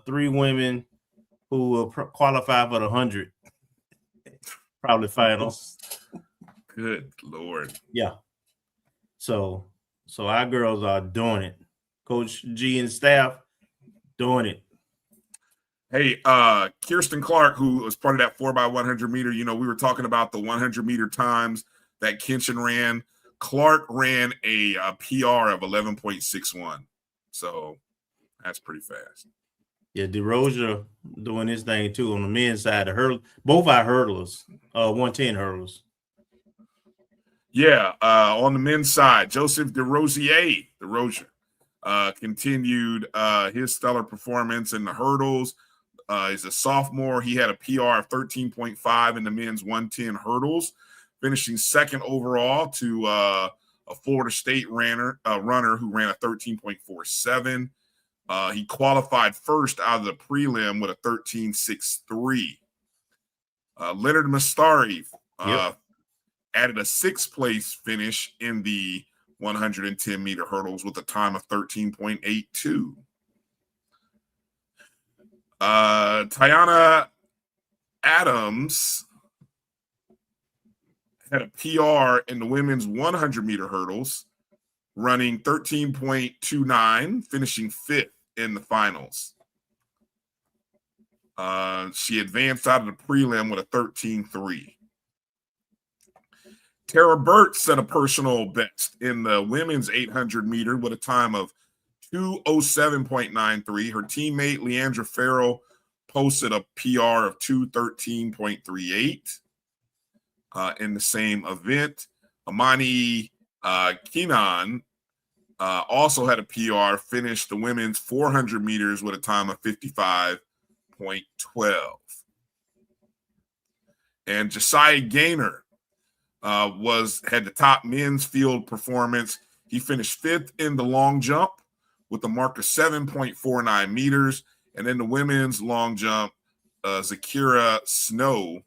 3 women who will qualify for the 100, probably finals. Good Lord. Yeah. So our girls are doing it. Coach G and staff doing it. Hey, Kirsten Clark, who was part of that 4x100 meter, we were talking about the 100 meter times that Kenshin ran. Clark ran a PR of 11.61. So that's pretty fast. Yeah, DeRosa doing his thing too on the men's side. Both our hurdlers, 110 hurdlers. Yeah, on the men's side, Joseph DeRosier continued his stellar performance in the hurdles. He's a sophomore. He had a PR of 13.5 in the men's 110 hurdles, finishing 2nd overall to a Florida State runner who ran a 13.47. He qualified first out of the prelim with a 13.63. Leonard Mastari added a 6th place finish in the 110 meter hurdles with a time of 13.82. Tiana Adams had a PR in the women's 100 meter hurdles, running 13.29, finishing 5th in the finals. She advanced out of the prelim with a 13.3. Tara Burt set a personal best in the women's 800 meter with a time of 2:07.93. Her teammate Leandra Farrell posted a PR of 2:13.38 in the same event. Amani Keenan also had a PR, finished the women's 400 meters with a time of 55.12. And Josiah Gaynor had the top men's field performance. He finished 5th in the long jump with a mark of 7.49 meters. And then the women's long jump, Zakira Snow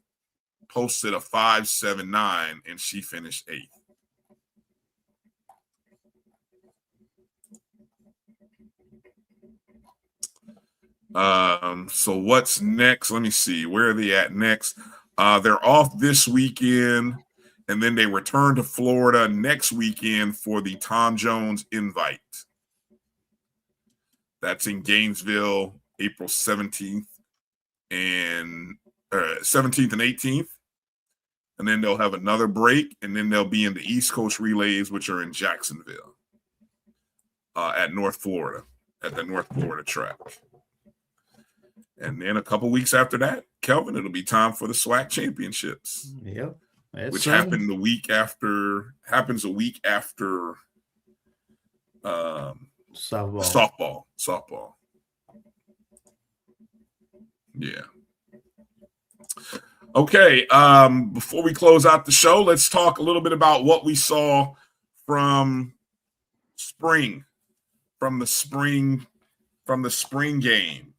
posted a 5.79, and she finished 8th. So what's next? Let me see. Where are they at next? They're off this weekend, and then they return to Florida next weekend for the Tom Jones Invite. That's in Gainesville, April 17th and 18th. And then they'll have another break, and then they'll be in the East Coast Relays, which are in Jacksonville at North Florida, at the North Florida track. And then a couple weeks after that, Kelvin, it'll be time for the SWAC championships. Yep. Which happens a week after Softball. Yeah. Okay. Before we close out the show, let's talk a little bit about what we saw from the spring game.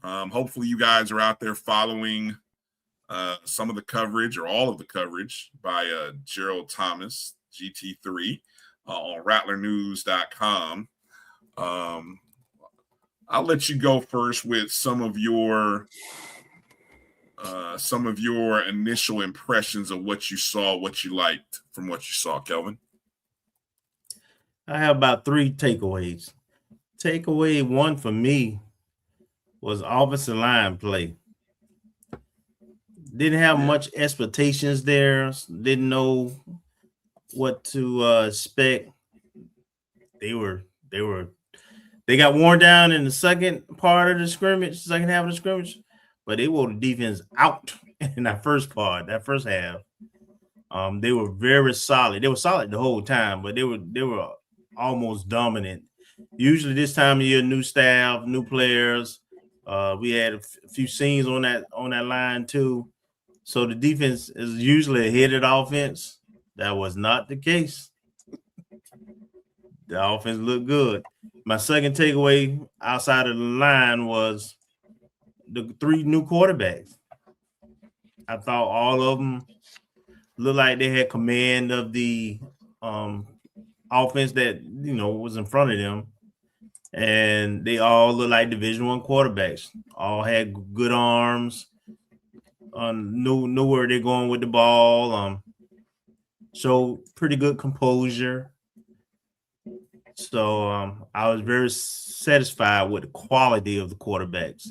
Hopefully you guys are out there following some of the coverage or all of the coverage by Gerald Thomas, GT3, on rattlernews.com. I'll let you go first with some of your initial impressions of what you saw, what you liked from what you saw, Kelvin. I have about 3 takeaways. Takeaway 1 for me was offensive line play. Didn't have much expectations there. Didn't know what to expect. They got worn down in the second half of the scrimmage, but they wore the defense out in that first half. They were very solid. They were solid the whole time, but they were almost dominant. Usually this time of year, new staff, new players. We had a few scenes on that line too. So the defense is usually ahead of the offense. That was not the case. The offense looked good. My second takeaway outside of the line was the 3 new quarterbacks. I thought all of them looked like they had command of the offense that was in front of them, and they all look like Division I quarterbacks. All had good arms, knew where they're going with the ball. Showed pretty good composure. So I was very satisfied with the quality of the quarterbacks.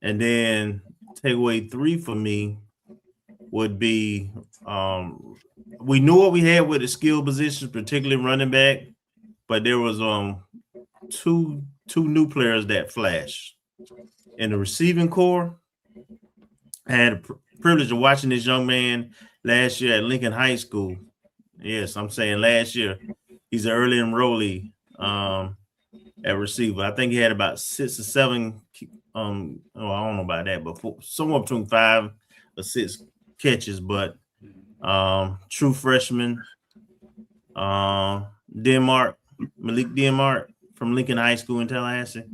And then takeaway 3 for me would be we knew what we had with the skill positions, particularly running back, but there was two new players that flashed. In the receiving core, I had the privilege of watching this young man last year at Lincoln High School. Yes, I'm saying last year. He's an early enrollee at receiver. I think he had about 6 or 7. I don't know about that, but somewhere between 5 or 6 catches. But true freshman, Malik Denmark from Lincoln High School in Tallahassee.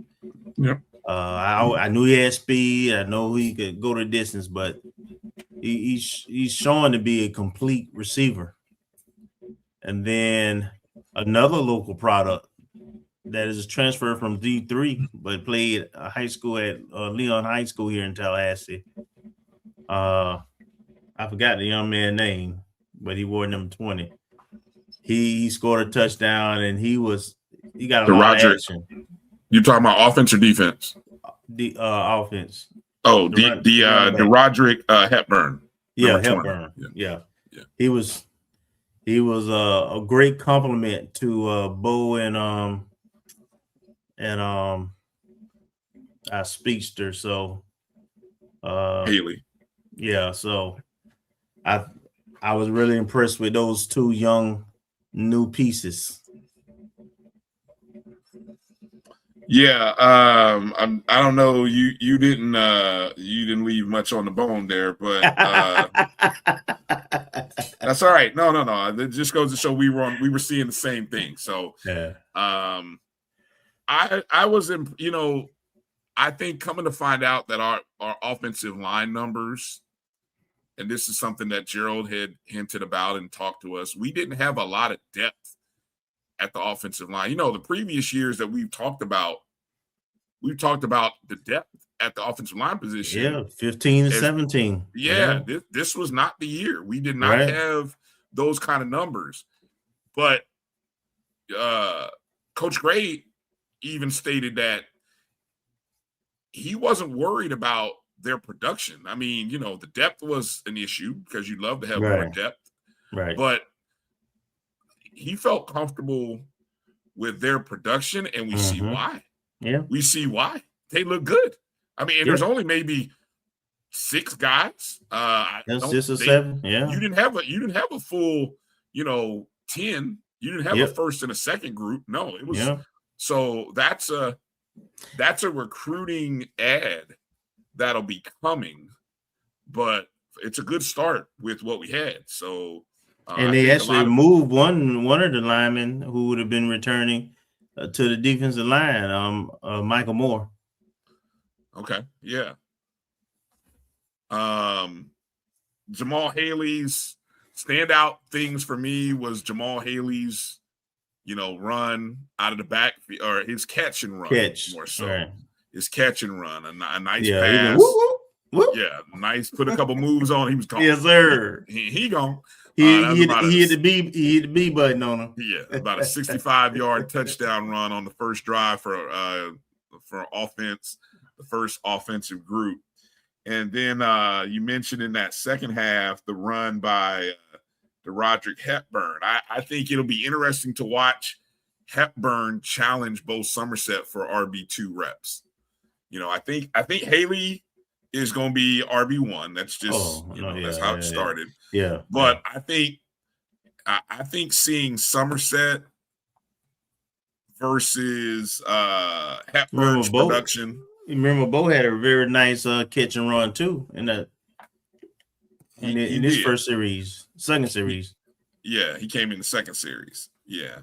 Yep. I knew he had speed. I know he could go the distance, but he's showing to be a complete receiver. And then another local product that is transferred from D3, but played high school at Leon High School here in Tallahassee. I forgot the young man's name, but he wore number 20. He scored a touchdown, and he got a lot of action. You talking about offense or defense? The offense. Oh, the Roderick Hepburn. Yeah, Hepburn. Yeah. He was a great compliment to Bo and our speedster. So Haley. Yeah, so I was really impressed with those 2 young new pieces. Yeah, I don't know. You didn't leave much on the bone there, but that's all right. No. It just goes to show we were seeing the same thing. So yeah. I was I think coming to find out that our offensive line numbers, and this is something that Gerald had hinted about and talked to us, we didn't have a lot of depth at the offensive line. The previous years that we've talked about the depth at the offensive line position. Yeah, 15 and 17. Yeah. This was not the year. We did not have those kind of numbers. But Coach Gray even stated that he wasn't worried about their production. I mean, the depth was an issue because you'd love to have more depth. Right. But he felt comfortable with their production, and we see why. Yeah. We see why. They look good. I mean, there's only maybe 6 guys. That's just a 7. Yeah. You didn't have a full, 10 You didn't have a first and a second group. No, it was so that's a recruiting ad that'll be coming, but it's a good start with what we had. So and they actually moved one of the linemen who would have been returning to the defensive line, Michael Moore. Okay, yeah. Jamal Haley's standout things for me was Jamal Haley's, run out of the back, or his catch and run more so. Right. His catch and run, a nice pass. Whoop, whoop. Yeah, nice. Put a couple moves on. He was gone. Yes, sir. He gone. He hit the B button on him. Yeah, about a 65-yard touchdown run on the first drive for offense, the first offensive group. And then you mentioned in that second half the run by Roderick Hepburn. I think it'll be interesting to watch Hepburn challenge Bo Somerset for RB2 reps. I think Haley is going to be RB1. That's just that's how it started. Yeah, but I think seeing Somerset versus Hepburn's production. Remember, Bo had a very nice catch and run too in his first series, second series. Yeah, he came in the second series. Yeah.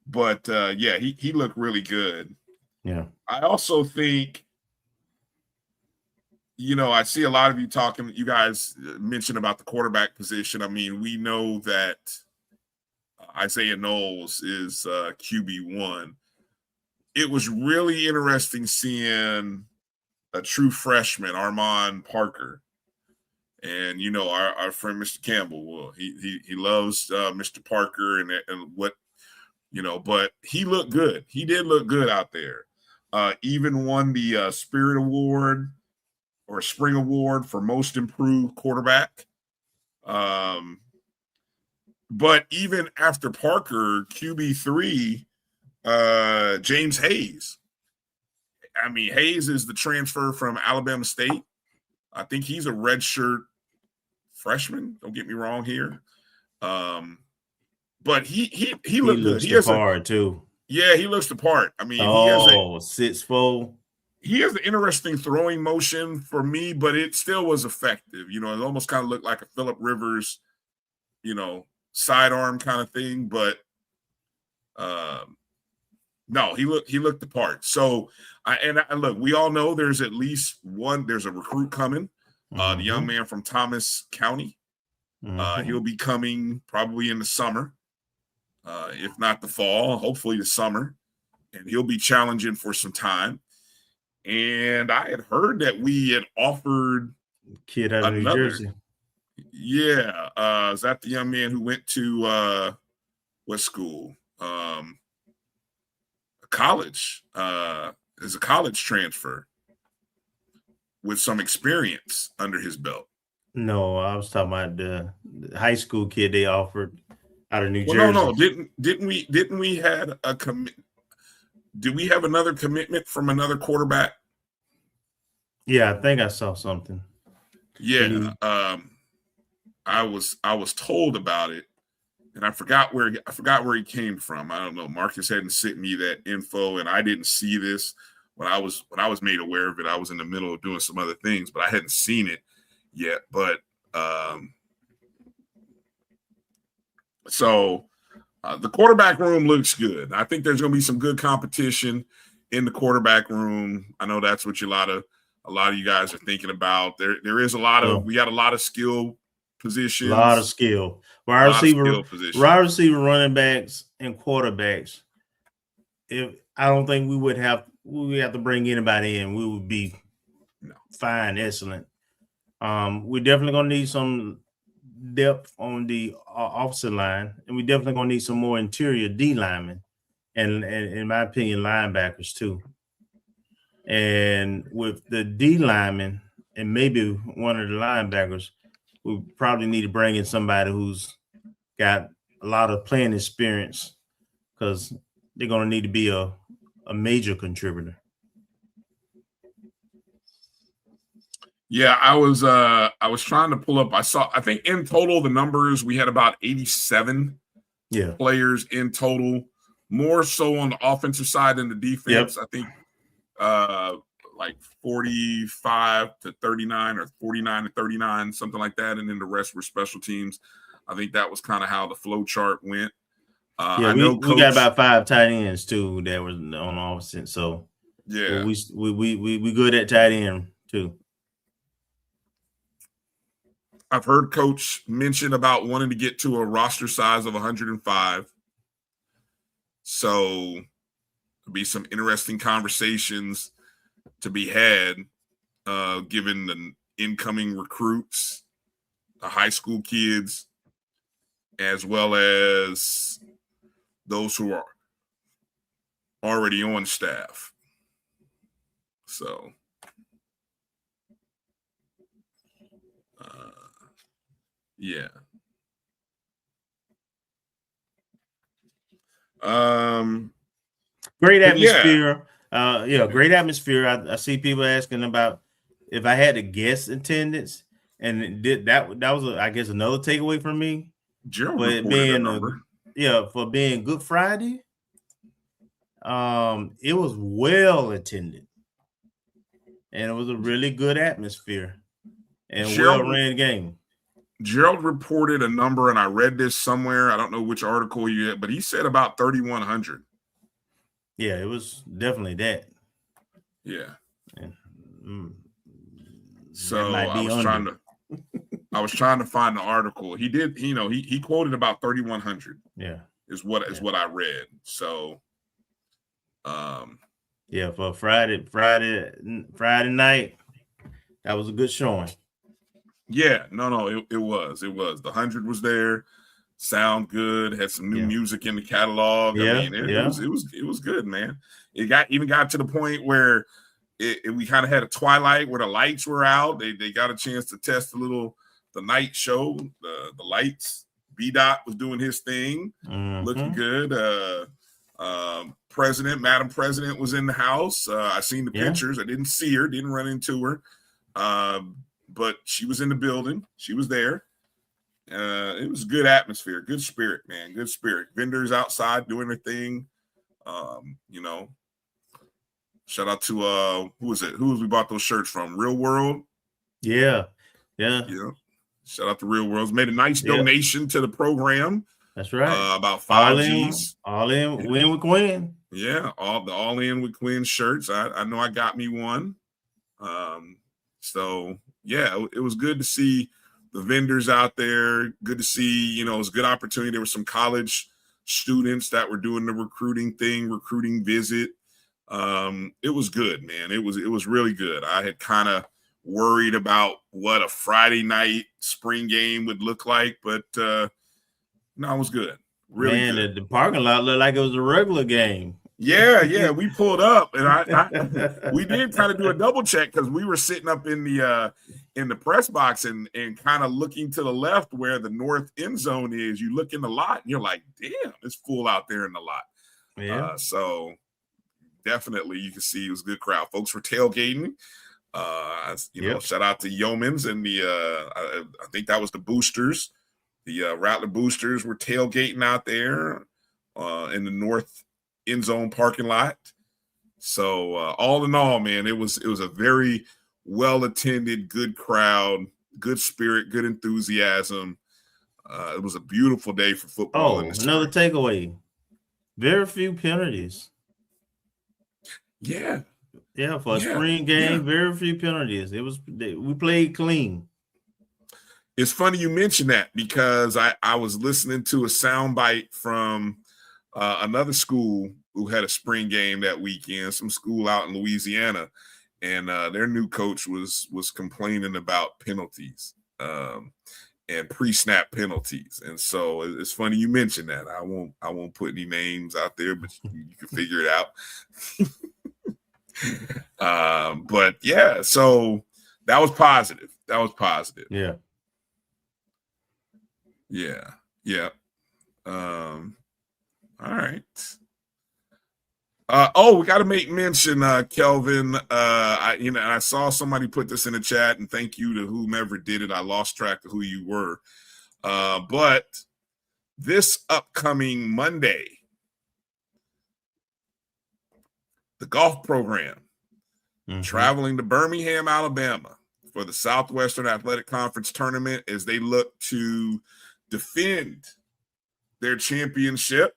But he looked really good. Yeah. I also think, I see a lot of you guys mentioned about the quarterback position. I mean, we know that Isaiah Knowles is QB1. It was really interesting seeing a true freshman, Armand Parker. And, our friend, Mr. Campbell, well, he loves Mr. Parker and what, but he looked good. He did look good out there. Even won the Spirit Award or Spring Award for Most Improved Quarterback. But even after Parker, QB3, James Hayes. I mean, Hayes is the transfer from Alabama State. I think he's a redshirt freshman. Don't get me wrong here. But he looked good. He looks the part too. Yeah, he looks the part. I mean, he has 6'4". He has an interesting throwing motion for me, but it still was effective. It almost kind of looked like a Phillip Rivers, sidearm kind of thing. But no, he looked the part. So, look, we all know there's at least one. There's a recruit coming. The young man from Thomas County. He'll be coming probably in the summer, if not the fall, hopefully the summer, and he'll be challenging for some time. And I had heard that we had offered kid out of New Jersey. Yeah, is that the young man who went to what school? College. Is a college transfer with some experience under his belt. No, I was talking about the high school kid they offered out of New Jersey. No. Didn't we had a commit? Did we have another commitment from another quarterback? Yeah, I think I saw something. Yeah, I was told about it, and I forgot where he came from. I don't know. Marcus hadn't sent me that info, and I didn't see this when I was made aware of it. I was in the middle of doing some other things, but I hadn't seen it yet. But so the quarterback room looks good. I think there's going to be some good competition in the quarterback room. I know that's what a lot of you guys are thinking about. There is we got a lot of skill positions. A lot of skill. Wide receiver, running backs, and quarterbacks. I don't think we would have to bring anybody in. We would be fine, excellent. We're definitely gonna need some depth on the offensive line, and we're definitely gonna need some more interior D linemen, and in my opinion, linebackers too. And with the D linemen and maybe one of the linebackers, we probably need to bring in somebody who's got a lot of playing experience, because they're gonna need to be a major contributor. Yeah, I was trying to pull up. I think in total the numbers we had about 87 players in total, more so on the offensive side than the defense. I think like 45 to 39 or 49 to 39, something like that, and then the rest were special teams. I think that was kind of how the flow chart went. I know we got about 5 tight ends too that was on offense. So yeah, we good at tight end too. I've heard Coach mention about wanting to get to a roster size of 105. So there'll be some interesting conversations to be had, given the incoming recruits, the high school kids, as well as those who are already on staff. So yeah. Great atmosphere. Great atmosphere. I see people asking about if I had to guess attendance, and that was I guess another takeaway from me. Gerald reported that number. For being Good Friday, it was well attended, and it was a really good atmosphere and well-ran game. Gerald reported a number, and I read this somewhere. I don't know which article you had, but he said about 3,100. Yeah, it was definitely that. Yeah. So I was trying to find the article. He did, he quoted about 3,100. Yeah. Is what I read. So for Friday night, that was a good showing. Yeah, no, it was. The 100 was there. Sound good. Had some new music in the catalog. It was good, man. It got to the point where we kind of had a twilight where the lights were out. They got a chance to test the night show, the lights. B-Dot was doing his thing, looking good. Madam President was in the house. I seen the pictures. I didn't see her, didn't run into her. But she was in the building. She was there. It was a good atmosphere, good spirit, man, good spirit. Vendors outside doing their thing. Shout out to who was it? We bought those shirts from? Real World. Yeah. Shout out to Real Worlds. Made a nice donation to the program. That's right. About 5 G's. All in win with Quinn. Yeah, all in with Quinn shirts. I know I got me one. So yeah, it was good to see the vendors out there. Good to see, it was a good opportunity. There were some college students that were doing the recruiting visit. It was good, man. It was really good. I had kind of worried about what a Friday night spring game would look like, but no, it was good. Really good. The parking lot looked like it was a regular game. Yeah, we pulled up, and we did kind of do a double check because we were sitting up in the press box and kind of looking to the left where the north end zone is. You look in the lot, and you're like, damn, it's full out there in the lot. Yeah. So definitely, you can see it was a good crowd. Folks were tailgating. Shout out to Yeomans and I think that was the Boosters. The Rattler Boosters were tailgating out there in the north end zone parking lot. So all in all, man, it was a very well attended, good crowd, good spirit, good enthusiasm. It was a beautiful day for football. Another takeaway: very few penalties. Yeah, for a spring game, very few penalties. We played clean. It's funny you mention that because I was listening to a soundbite from another school who had a spring game that weekend, some school out in Louisiana, and their new coach was complaining about penalties and pre-snap penalties. And so it's funny you mention that. I won't put any names out there, but you can figure it out. But yeah, so that was positive. Yeah. All right. We got to make mention, Kelvin. I saw somebody put this in the chat, and thank you to whomever did it. I lost track of who you were. But this upcoming Monday, the golf program traveling to Birmingham, Alabama for the Southwestern Athletic Conference tournament as they look to defend their championship.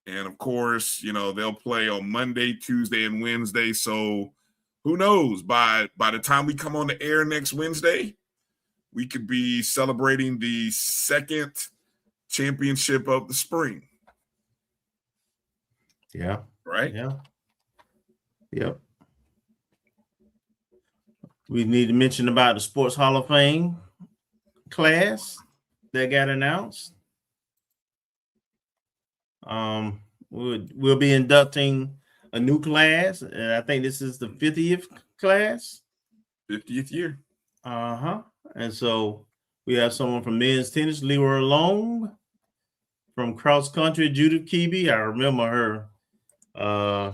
And of course, they'll play on Monday, Tuesday, and Wednesday. So who knows? By the time we come on the air next Wednesday, we could be celebrating the second championship of the spring. Yeah. Right? Yeah. Yep. We need to mention about the Sports Hall of Fame class that got announced. We'll be inducting a new class, and I think this is the 50th class. 50th year. And so we have someone from men's tennis, Leroy Long, from cross country, Judith Keeby. I remember her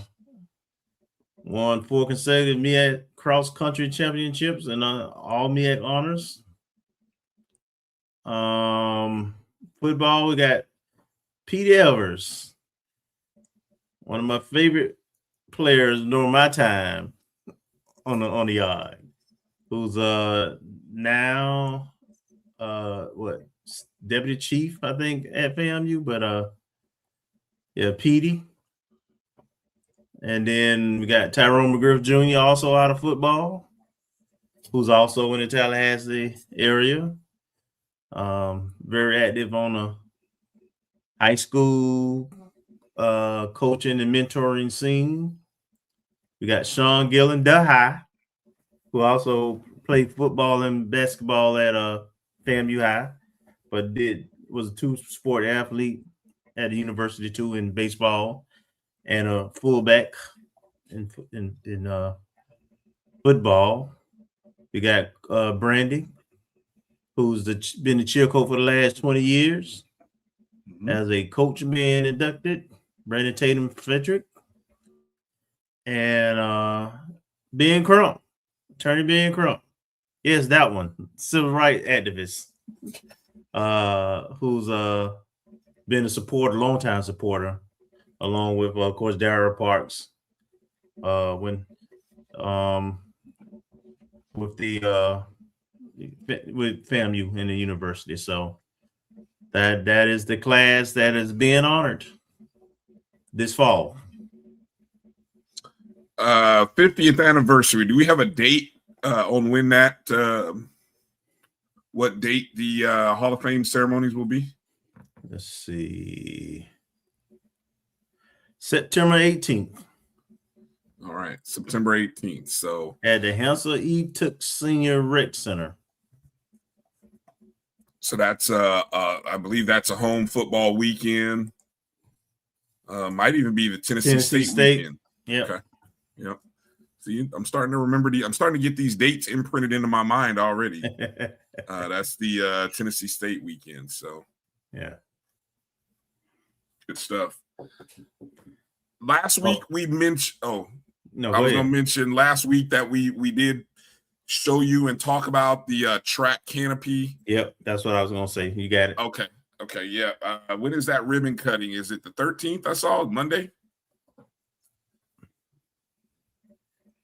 won 4 consecutive MEAC cross country championships and all MEAC honors. Football, we got Pete Evers, one of my favorite players during my time on the yard, who's now deputy chief, I think, at FAMU, but Petey. And then we got Tyrone McGriff Jr. also out of football, who's also in the Tallahassee area. Very active on the high school coaching and mentoring scene. We got Sean Gillen, High, who also played football and basketball at FAMU High, but was a 2-sport athlete at the university too in baseball, and a fullback in football. We got Brandy, who's been the cheer coach for the last 20 years. As a coach being inducted, Brandon Tatum Frederick, and Ben Crump, attorney Ben Crump. Yes, that one, civil rights activist, who's been a longtime supporter, along with, of course, Dara Parks, with FAMU and the university. So that is the class that is being honored this fall. 50th anniversary. Do we have a date on when what date the Hall of Fame ceremonies will be? Let's see. September 18th. All right, September 18th. So at the Hansel E. Took Senior Rec Center. So that's I believe that's a home football weekend. Might even be the Tennessee State weekend. Yeah. Okay. Yep. See, I'm starting to remember I'm starting to get these dates imprinted into my mind already. That's the Tennessee State weekend. So yeah. Good stuff. Last week we mentioned I was gonna mention last week that we did show you and talk about the track canopy. Yep, that's what I was gonna say. You got it. Okay, yeah. When is that ribbon cutting? Is it the 13th? I saw Monday.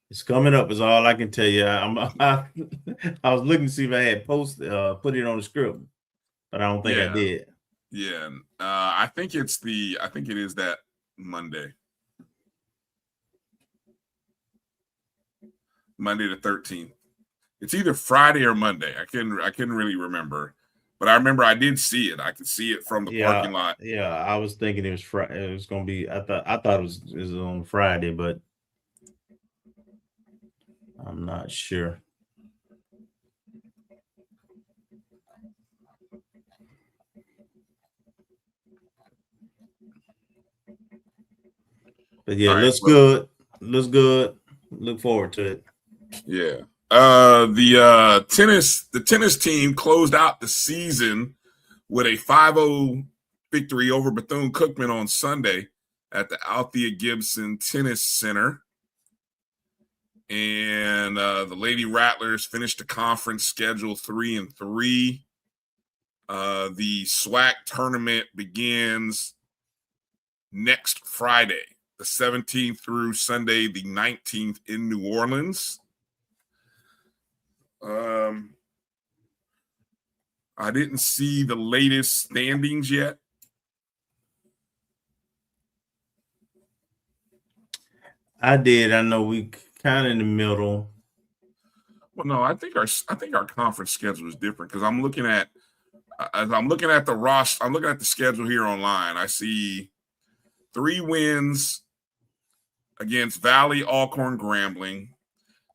It's coming up is all I can tell you. I was looking to see if I had put it on the script, but I don't think I did. Yeah, I think it is that Monday. Monday the 13th. It's either Friday or Monday. I couldn't really remember, but I remember I did see it. I could see it from the parking lot. Yeah, I was thinking it was Friday. It was going to be. I thought it was on Friday, but I'm not sure. But yeah, looks good. Looks good. Look forward to it. Yeah. The tennis team closed out the season with a 5-0 victory over Bethune-Cookman on Sunday at the Althea Gibson Tennis Center. And the Lady Rattlers finished the conference schedule 3-3. The SWAC tournament begins next Friday, the 17th through Sunday, the 19th in New Orleans. I didn't see the latest standings yet. I did. I know we kind of in the middle. Well, no, I think our conference schedule is different because I'm looking at the roster. I'm looking at the schedule here online. I see 3 wins against Valley, Alcorn, Grambling.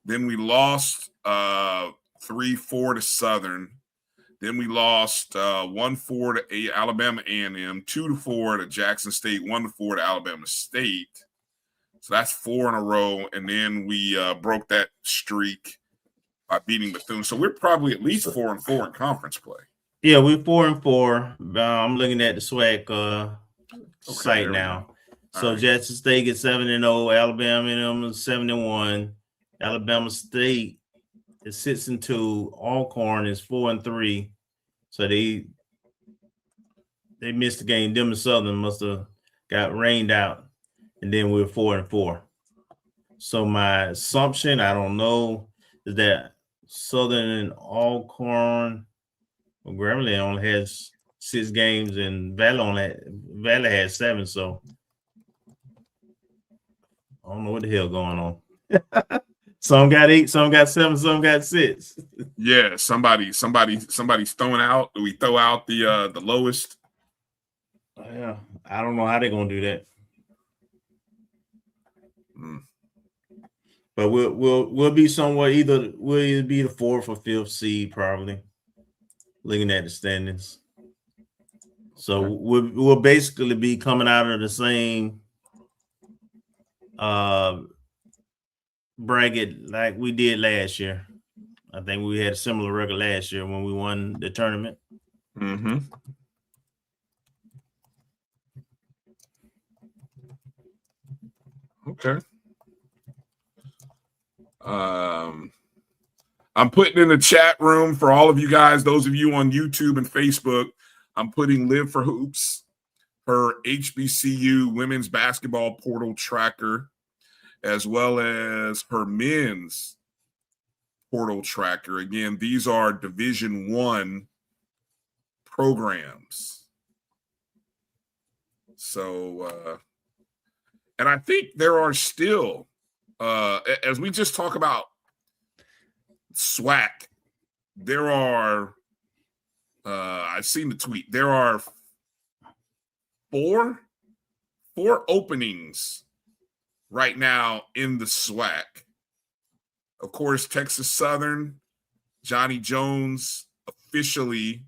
Then we lost 3-4 to Southern. Then we lost 1-4 to Alabama A&M, 2-4 to Jackson State, 1-4 to Alabama State. So that's 4 in a row. And then we broke that streak by beating Bethune. So we're probably at least 4-4 in conference play. Yeah, we're 4-4. I'm looking at the SWAC site now. So Jackson State gets 7-0. Alabama A&M is 7-1. Alabama State is 6-2. Alcorn is 4-3. So they missed the game. Them and Southern must have got rained out. And then we're 4-4. So my assumption, I don't know, is that Southern and Alcorn, well, Grambling only has 6 games, and Valley has 7. So I don't know what the hell going on. Some got 8, some got 7, some got 6. Yeah, somebody's throwing out. Do we throw out the lowest? Yeah, I don't know how they're gonna do that. But we'll be somewhere we'll either be the 4th or 5th seed probably. Looking at the standings, so we'll basically be coming out of the same bracket like we did last year. I think we had a similar record last year when we won the tournament. Mm-hmm. Okay. I'm putting in the chat room for all of you guys, those of you on YouTube and Facebook, I'm putting Live for Hoops, her HBCU women's basketball portal tracker, as well as her men's portal tracker. Again, these are Division I programs. So, and I think there are still, as we just talk about SWAC, there are, I've seen the tweet, there are four openings right now in the SWAC. Of course, Texas Southern, Johnny Jones officially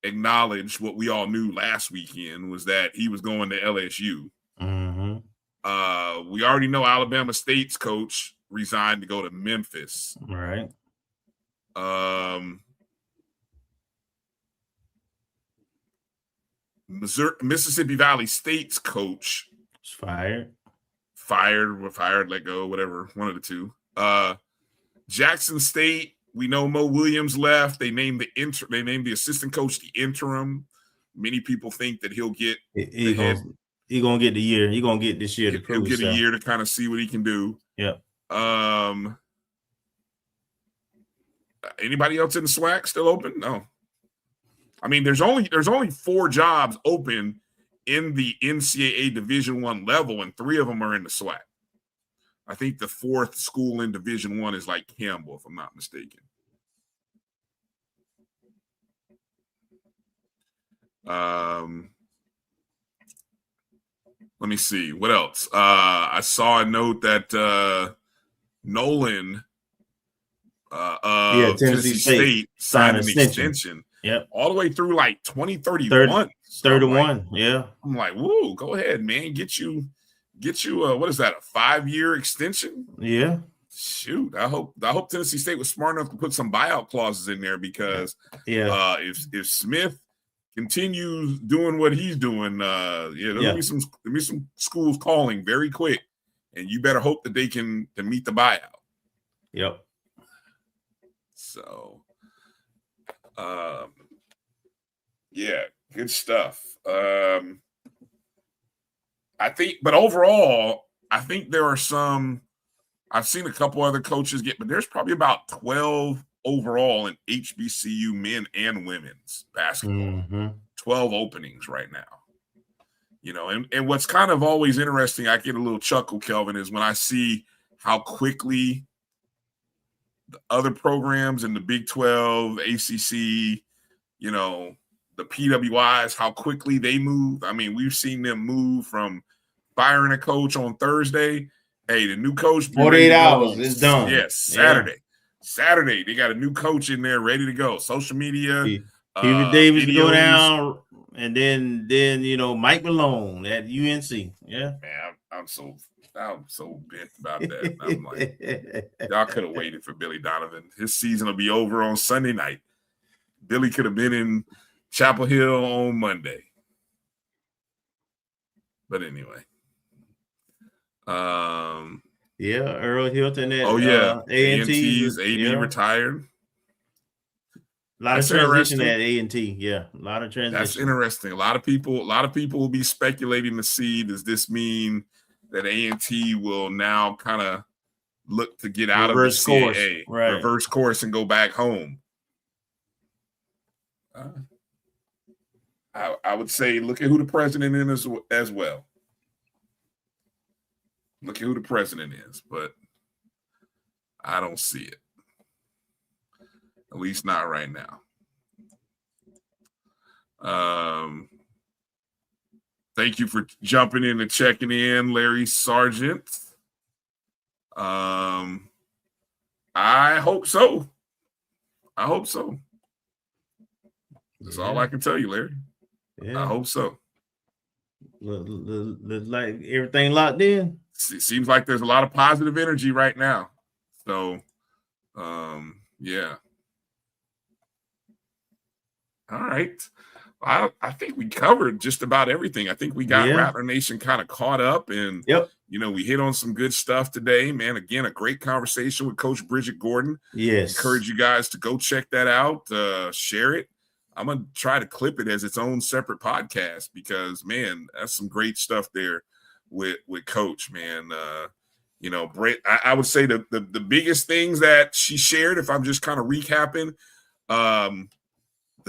acknowledged what we all knew last weekend, was that he was going to LSU. Mm-hmm. We already know Alabama State's coach resigned to go to Memphis. Right. Mississippi Valley State's coach was fired, let go, whatever, one of the two. Jackson State, we know Mo Williams left. They named the assistant coach the interim. Many people think that he'll get he gonna get the year. He gonna get this year to prove he'll get a year to kind of see what he can do. Yeah. Anybody else in the SWAC still open? No. I mean, there's only 4 jobs open in the NCAA Division I level, and 3 of them are in the SWAC. I think the 4th school in Division I is like Campbell, if I'm not mistaken. Let me see. What else? I saw a note that Nolan Tennessee State signed an extension. Yep. All the way through like 2031. 31. Yeah. I'm like, woo, go ahead, man. Get you what is that, a 5-year extension? Yeah. Shoot. I hope Tennessee State was smart enough to put some buyout clauses in there, because if Smith continues doing what he's doing, there'll be some schools calling very quick, and you better hope that they can meet the buyout. Yep. So, good stuff. I think, but overall, I think there are some. I've seen a couple other coaches but there's probably about 12 overall in HBCU men and women's basketball. 12 openings right now. And what's kind of always interesting, I get a little chuckle, Kelvin, is when I see how quickly the other programs in the Big 12, ACC, the PWIs, how quickly they move. I mean, we've seen them move from firing a coach on Thursday. Hey, the new coach, 48 hours, it's done. Yes, Saturday. Saturday, they got a new coach in there ready to go. Social media. Hubert Davis go down, and then Mike Malone at UNC. Yeah, man, I'm so bent about that. I'm like, y'all could have waited for Billy Donovan. His season will be over on Sunday night. Billy could have been in Chapel Hill on Monday. But anyway. Earl Hilton at A&T's AD retired. A lot of transition at A&T. Yeah, a lot of transition. That's interesting. A lot of people will be speculating to see, does this mean that A&T will now kind of look to get out of the CAA, reverse course, and go back home? I would say look at who the president is as well. Look at who the president is, but I don't see it. At least not right now. Thank you for jumping in and checking in, Larry Sargent. I hope so. That's all I can tell you, Larry. I hope so. Looks like everything locked in. It seems like there's a lot of positive energy right now. So, yeah. All right. I think we covered just about everything. I think we got Rattler Nation kind of caught up, and we hit on some good stuff today, man. Again, a great conversation with Coach Bridgette Gordon. Yes. Encourage you guys to go check that out, share it. I'm going to try to clip it as its own separate podcast because, man, that's some great stuff there with Coach, man. Brett, I would say the biggest things that she shared, if I'm just kind of recapping, the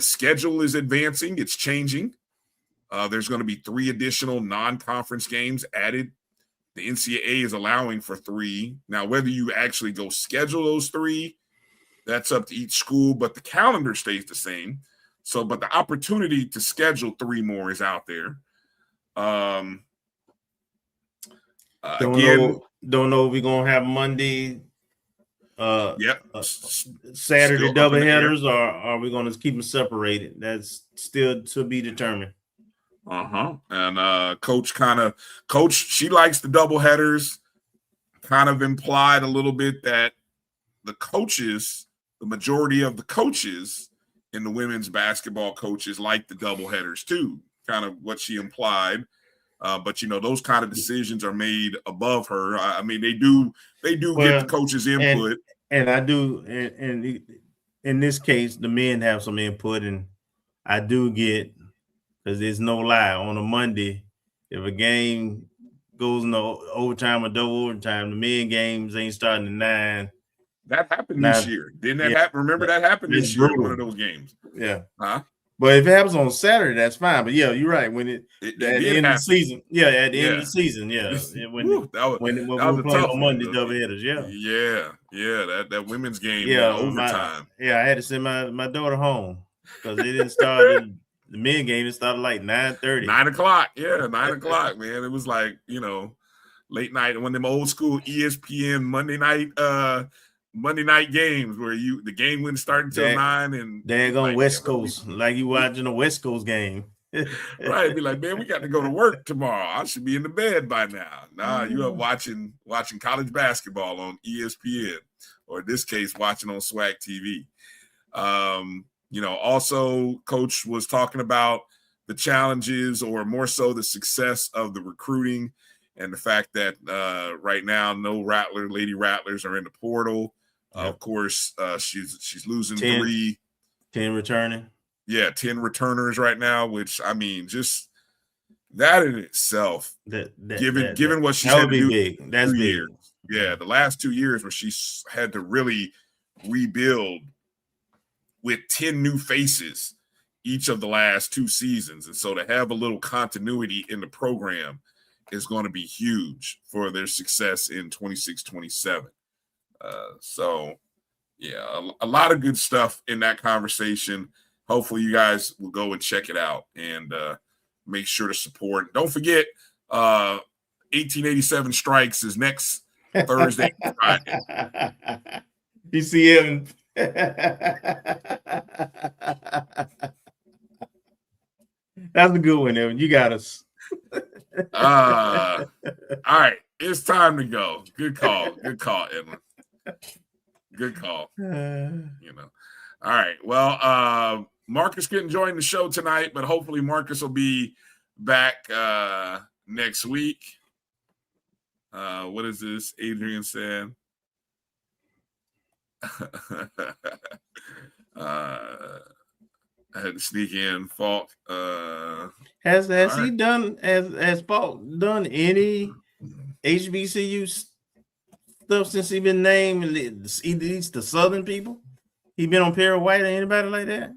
schedule is advancing. It's changing. There's going to be 3 additional non-conference games added. The NCAA is allowing for 3. Now, whether you actually go schedule those 3, that's up to each school, but the calendar stays the same. So, but the opportunity to schedule 3 more is out there. Don't know if we're gonna have Monday. Saturday doubleheaders, or are we gonna keep them separated? That's still to be determined. And Coach, she likes the doubleheaders. Kind of implied a little bit that the majority of the coaches in the women's basketball coaches like the doubleheaders too. Kind of what she implied. But those kind of decisions are made above her. I mean, they do get the coach's input. And I do, and in this case, the men have some input, and I do get, because there's no lie, on a Monday, if a game goes into overtime or double overtime, the men games ain't starting at 9. That happened this year. Didn't that happen? Remember that happened this year in one of those games. Yeah. Huh? But if it happens on Saturday, that's fine. But yeah, you're right. When at the end of the season, at the end of the season, when we play on Monday doubleheaders, that women's game, overtime. I had to send my daughter home because it didn't start. The men game, it started like 9:30. 9 o'clock, 9 o'clock, man. It was like late night, one of them old school ESPN Monday night games where the game wouldn't start until 9, and they're on West Coast, like you watching a West Coast game. Right, be like, man, we got to go to work tomorrow. I should be in the bed by now. Nah, you up watching college basketball on ESPN, or in this case, watching on SWAC TV. Also Coach was talking about the challenges, or more so the success of the recruiting, and the fact that right now no Lady Rattlers are in the portal. Yep. Of course, she's losing 10 returning. Yeah, 10 returners right now, which I mean, just that in itself, given what she had to do big. That's big. Years. Yeah, the last 2 years where she had to really rebuild with 10 new faces each of the last 2 seasons. And so to have a little continuity in the program is going to be huge for their success in 26-27. So, yeah, a lot of good stuff in that conversation. Hopefully you guys will go and check it out and make sure to support. Don't forget, 1887 Strikes is next Thursday and Friday. You see him. That's a good one, Evan. You got us. All right, it's time to go. Good call, Evan. Good call. All right. Well, Marcus couldn't join the show tonight, but hopefully Marcus will be back next week. What is this? Adrian said. I had to sneak in Falk. Has he done has Falk done any HBCU stuff since he been named? At least the Southern people. He been on Perry White or anybody like that?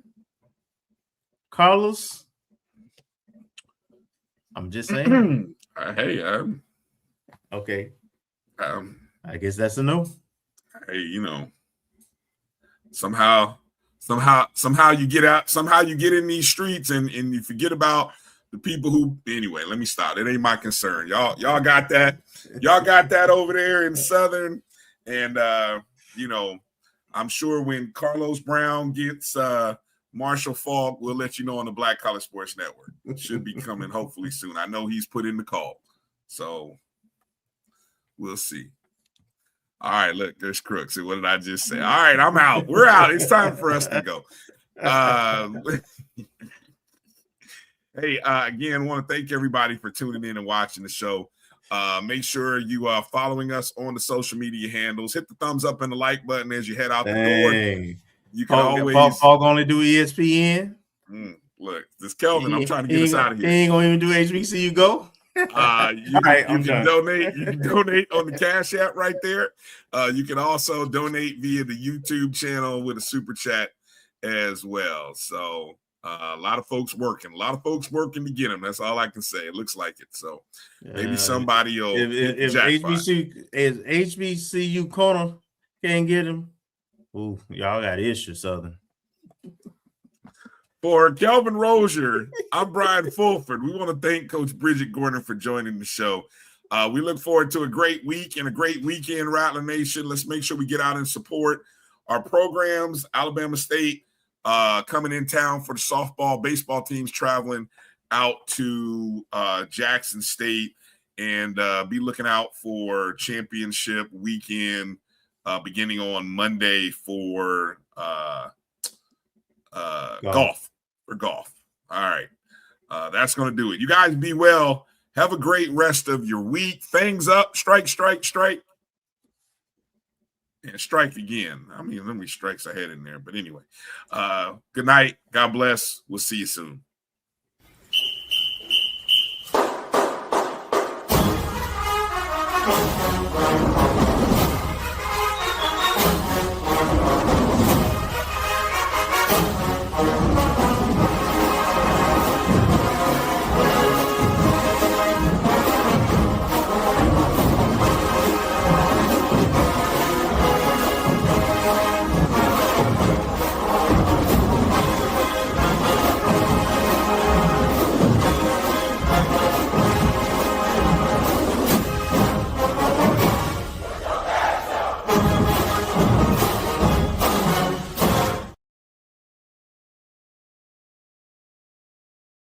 Carlos? I'm just saying. Hey, okay. I guess that's a no. Hey, somehow you get out, somehow you get in these streets and you forget about the people who, anyway, let me stop. It ain't my concern. Y'all got that. Y'all got that over there in Southern. And, I'm sure when Carlos Brown gets Marshall Falk, we'll let you know on the Black College Sports Network. It should be coming hopefully soon. I know he's put in the call. So we'll see. All right, look, there's Crooks. What did I just say? All right, I'm out. We're out. It's time for us to go. Hey, again, want to thank everybody for tuning in and watching the show. Make sure you are following us on the social media handles. Hit the thumbs up and the like button as you head out the door. You can always only do ESPN. Look, this Kelvin. I'm trying to get us out of here. He ain't gonna even do HBCU Go. You can donate. You can donate on the Cash App right there. You can also donate via the YouTube channel with a super chat as well. So a lot of folks working to get them. That's all I can say. It looks like it. So maybe somebody will. If HBCU corner can't get them, ooh, y'all got issues, Southern. For Kelvin Rozier, I'm Bryan Fulford. We want to thank Coach Bridgette Gordon for joining the show. We look forward to a great week and a great weekend, Rattler Nation. Let's make sure we get out and support our programs. Alabama State coming in town for the softball, baseball teams traveling out to Jackson State, and be looking out for championship weekend beginning on Monday for golf. All right. That's going to do it. You guys be well. Have a great rest of your week. Things up. Strike. And strike again. I mean, let me strikes ahead in there. But anyway, good night. God bless. We'll see you soon.